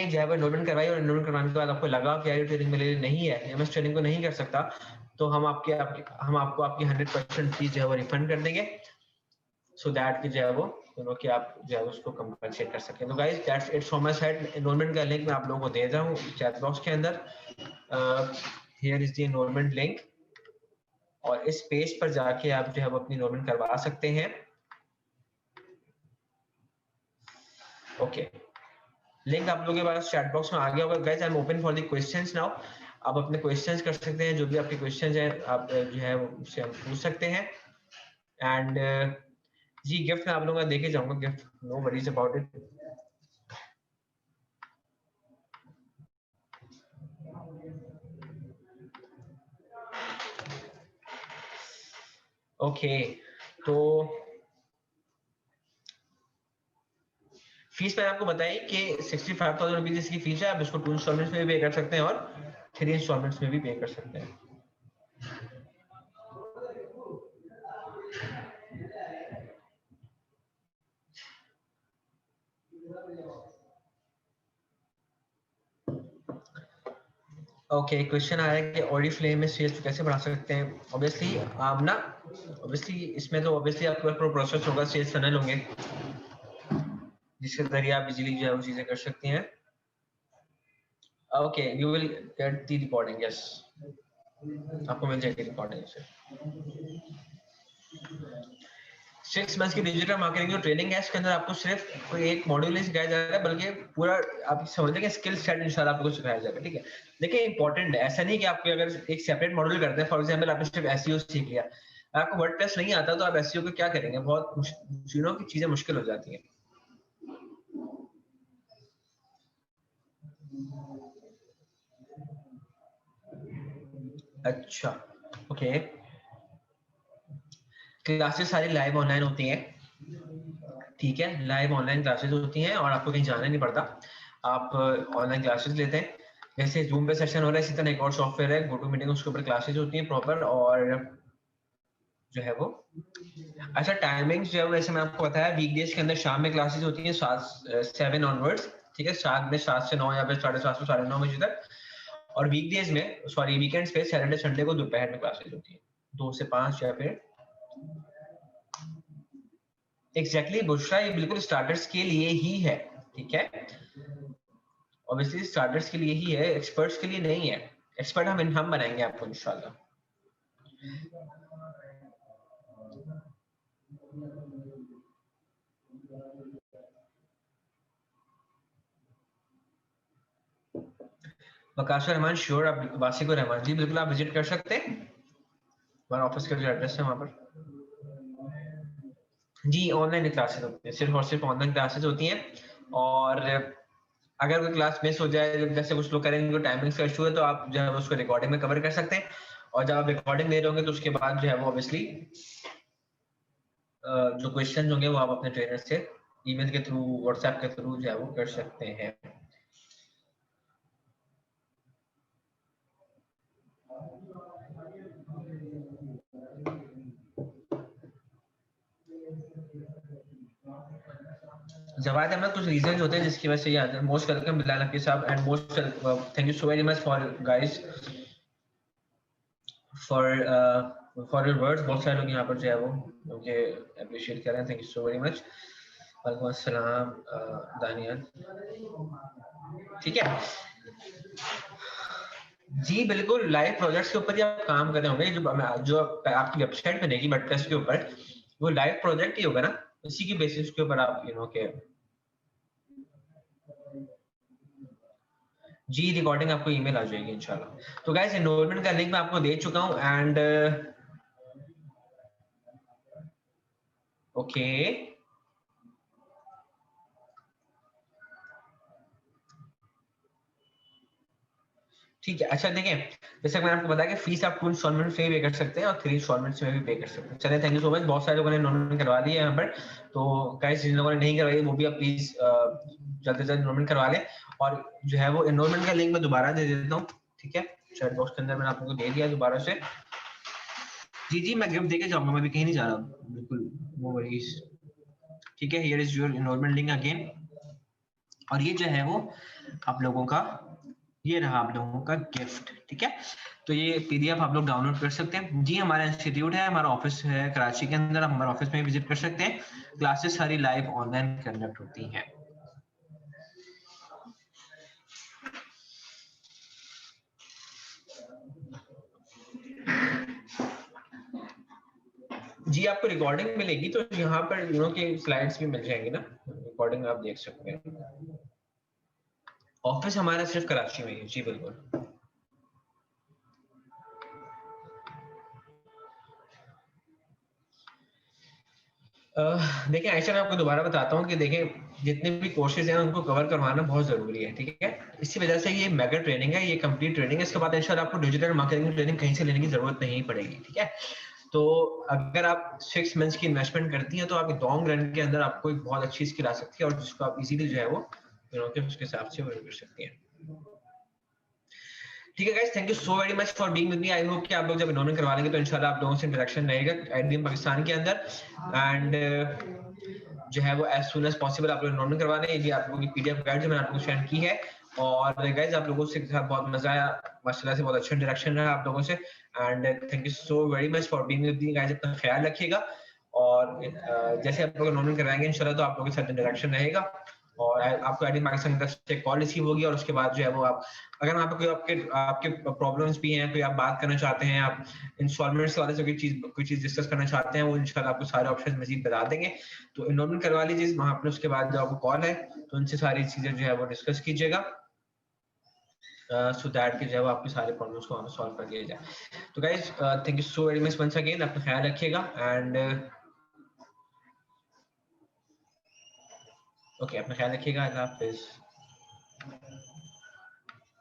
A: जो है वो एनरोलमेंट करवाई, और एनरोलमेंट करवाने के बाद आपको लगा कि यार ट्रेनिंग मेरे लिए नहीं है, या मैं इस ट्रेनिंग को नहीं कर सकता, तो हम आपको आपकी 100% फीस जो है वो रिफंड कर देंगे, सो दैट कि जो है वो कि आप जो है उसको कंपनसेट कर सकें। तो guys that's it from my side. Enrolment का लिंक मैं आप लोगों को दे रहा हूँ चैट बॉक्स के अंदर, here is the enrolment link, और इस पेज पर जाके आप जो है वो अपनी एनरोलमेंट करवा सकते हैं। ओके, लिंक आप लोगों के पास चैट बॉक्स में आ गया होगा। Guys I am open for the questions now, आप अपने क्वेश्चंस कर सकते हैं, जो भी आपके क्वेश्चंस हैं आप जो है उससे हम पूछ सकते हैं। एंड जी गिफ्ट मैं आप लोगों का देके जाऊंगा gift, no worries about it. Okay, तो फीस मैंने आपको बताई कि 65,000 रुपीज इसकी फीस है, आप इसको 2 इंस्टॉलमेंट्स में भी पे कर सकते हैं और 3 इंस्टॉलमेंट्स में भी पे कर सकते हैं। ओके, क्वेश्चन आ रहा है कि ऑरिफ्लेम में सेल्स कैसे बढ़ा सकते हैं। ऑब्वियसली आप ना, ऑब्वियसली इसमें तो ऑब्वियसली आपका प्रोसेस होगा, सेल्स फनल होंगे जिसके जरिए आप इजीली जो है वो चीजें कर सकती हैं। Okay, you will get the recording, yes आपको मिल जाएगी रिकॉर्डिंग से। 6 मंथ्स की डिजिटल मार्केटिंग जो ट्रेनिंग है, इसके अंदर आपको सिर्फ कोई एक मॉड्यूल नहीं सिखाया जा रहा है, बल्कि पूरा आप समझ लेंगे स्किल सेट इंशाल्लाह आपको सिखाया जाएगा, ठीक है। देखिए इंपॉर्टेंट है, ऐसा नहीं कि आपको अगर एक सेपरेट मॉड्यूल करते हैं, फॉर एग्जांपल आपने सिर्फ एसईओ सीख लिया, आपको वर्डप्रेस नहीं आता तो आप एसईओ को क्या करेंगे, बहुत चीजों की चीजें मुश्किल हो जाती हैं। अच्छा, ओके, क्लासेस सारी लाइव ऑनलाइन होती हैं, ठीक है, लाइव ऑनलाइन क्लासेस होती हैं और आपको कहीं जाना नहीं पड़ता, आप ऑनलाइन क्लासेस लेते हैं। जैसे जूम पे सेशन हो रहा है, इसी तरह एक और सॉफ्टवेयर है गोटो मीटिंग, उसके ऊपर क्लासेस होती हैं प्रॉपर, और जो है वो अच्छा टाइमिंग्स जो है वैसे मैं आपको बताया, वीकडेज के अंदर शाम में क्लासेस होती हैं 7 ऑनवर्ड्स, ठीक है, 7 से 9 या फिर 7:30 से 9:30 बजे तक, और वीकडेज में सॉरी वीकेंड्स पे सैटरडे संडे को दोपहर में क्लासेस होती हैं 2 से 5 या फिर एग्जैक्टली बुशरा, ये बिल्कुल स्टार्टर्स के लिए ही है, ठीक है। ऑब्वियसली स्टार्टर्स के लिए ही है, एक्सपर्ट्स के लिए नहीं है। एक्सपर्ट हम बनाएंगे आपको इंशाल्लाह। वकाशा रहमान श्योर, आप वासिक रहमान जी बिल्कुल आप विजिट कर सकते हैं, हमारा ऑफिस का जो एड्रेस है वहाँ पर। जी ऑनलाइन क्लासेस होती हैं, सिर्फ और सिर्फ ऑनलाइन क्लासेस होती हैं। और अगर कोई क्लास मिस हो जाए, जैसे कुछ लोग करेंगे, टाइमिंग्स का इशू है, तो आप जो है उसको रिकॉर्डिंग में कवर कर सकते हैं। और जब आप रिकॉर्डिंग दे रहे होंगे तो उसके बाद जो है वो ऑब्वियसली जो क्वेश्चन होंगे वो आप अपने ट्रेनर से ईमेल के थ्रू, व्हाट्सएप के थ्रू जो है वो कर सकते हैं। जवाब अहमद, कुछ रीजन होते हैं जिसकी वजह से ये आता है। मोस्ट वेलकम बिलाल हकीम साहब, and most thank you so very much for guys for your words. बहुत सारे लोग यहाँ पर जो है वो मुझे अप्रिशिएट कर रहे हैं, thank you so very much. वालेकुम अस्सलाम दानियल, ठीक है जी बिल्कुल। लाइव प्रोजेक्ट्स के ऊपर ही आप काम कर रहे होंगे, जो आपकी वेबसाइट बनेगी वर्डप्रेस के ऊपर, वो लाइव प्रोजेक्ट ही होगा ना, इसी की बेसिस के ऊपर आप के जी रिकॉर्डिंग आपको ईमेल आ जाएगी इंशाल्लाह। तो गाइस एनरोलमेंट का लिंक मैं आपको दे चुका हूँ, एंड ओके ठीक है। अच्छा देखें, जैसे मैंने आपको बताया कि फीस आप 2 इंस्टॉलमेंट में पे कर सकते हैं और 3 इंस्टॉलमेंट में भी पे कर सकते हैं। चलिए थैंक यू सो मच। बहुत सारे लोगों ने एनरोलमेंट करवा दी है यहाँ पर, तो गाइस जिन लोगों ने नहीं करवाई वो भी आप प्लीज जल्द से जल्द एनरोलमेंट करवा लें। और जो है वो एनरोलमेंट का लिंक मैं दोबारा दे देता हूँ, ठीक है, चैट बॉक्स के अंदर मैंने आपको दे दिया दोबारा से। जी जी मैं गिफ्ट देके जाऊंगा, मैं भी कहीं नहीं जा रहा, बिल्कुल नो वरीज, ठीक है। Here is your enrolment link again, और ये जो है वो आप लोगों का, ये रहा आप लोगों का गिफ्ट, ठीक है। तो ये पीडीएफ आप लोग डाउनलोड कर सकते हैं। जी हमारा इंस्टीट्यूट है, हमारा ऑफिस है कराची के अंदर, आप हमारे ऑफिस में विजिट कर सकते हैं। क्लासेस सारी लाइव ऑनलाइन कंडक्ट होती हैं। जी आपको रिकॉर्डिंग मिलेगी, तो यहाँ पर के स्लाइड्स भी मिल जाएंगे ना, रिकॉर्डिंग आप देख सकते हैं। ऑफिस हमारा सिर्फ कराची में है जी बिल्कुल। देखिए आयशा, मैं आपको दोबारा बताता हूँ कि देखें जितने भी कोर्सेज हैं उनको कवर करवाना बहुत जरूरी है, ठीक है। इसी वजह से ये मेगा ट्रेनिंग है, ये कंप्लीट ट्रेनिंग है। इसके बाद इंशाल्लाह आपको डिजिटल मार्केटिंग ट्रेनिंग कहीं से लेने की जरूरत नहीं पड़ेगी, ठीक है। तो अगर आप 6 मंथ्स की इन्वेस्टमेंट करती हैं तो आपकी लॉन्ग रन के अंदर आपको एक बहुत अच्छी स्किल आ सकती है, और जिसको आप इजीली जो है वो उसके हिसाब से कर सकती हैं। ठीक है guys, thank you so very much for being with me. I hope कि आप लोग जब एनरोलमेंट करवा लेंगे तो इंशाल्लाह आप लोगों से इंटरेक्शन रहेगा आईडीएम पाकिस्तान के अंदर, एंड जो है वो एज सुन एज पॉसिबल आप लोग एनरोलमेंट करवा लें। ये आप लोगों की पीडीएफ गाइड जो मैंने आपको सेंड की है। और गाइस आप लोगों से बहुत मजा आया, माशाल्लाह से बहुत अच्छा इंटरेक्शन रहा आप लोगों से, and thank you so very much for being with me guys. अपना ख्याल रखिएगा, और जैसे आप लोग एनरोलमेंट करवाएंगे इंशाल्लाह तो आप लोगों के साथ इंटरेक्शन रहेगा, और आपको आईडी पाकिस्तान की तरफ से कॉल रिसीव होगी, और उसके बाद जो है वो आप, अगर वहाँ पे कोई आपके आपके प्रॉब्लम्स भी हैं, कोई आप बात करना चाहते हैं, आप इंस्टॉलमेंट्स वाले से कोई चीज डिस्कस करना चाहते हैं, वो इंशाल्लाह आपको सारे ऑप्शन मजीद बता देंगे। तो एनरोलमेंट करवा लीजिए वहाँ पर, उसके बाद जो आपको कॉल है तो उनसे सारी चीजें जो है वो डिस्कस कीजिएगा, सो दैट कि जो है वो आपके सारे प्रॉब्लम्स को हमें सॉल्व कर दिया जाए। तो guys thank you so very much once again, अपना ख्याल रखिएगा, एंड ओके अपना ख्याल रखिएगा, अल्लाह हाफिज।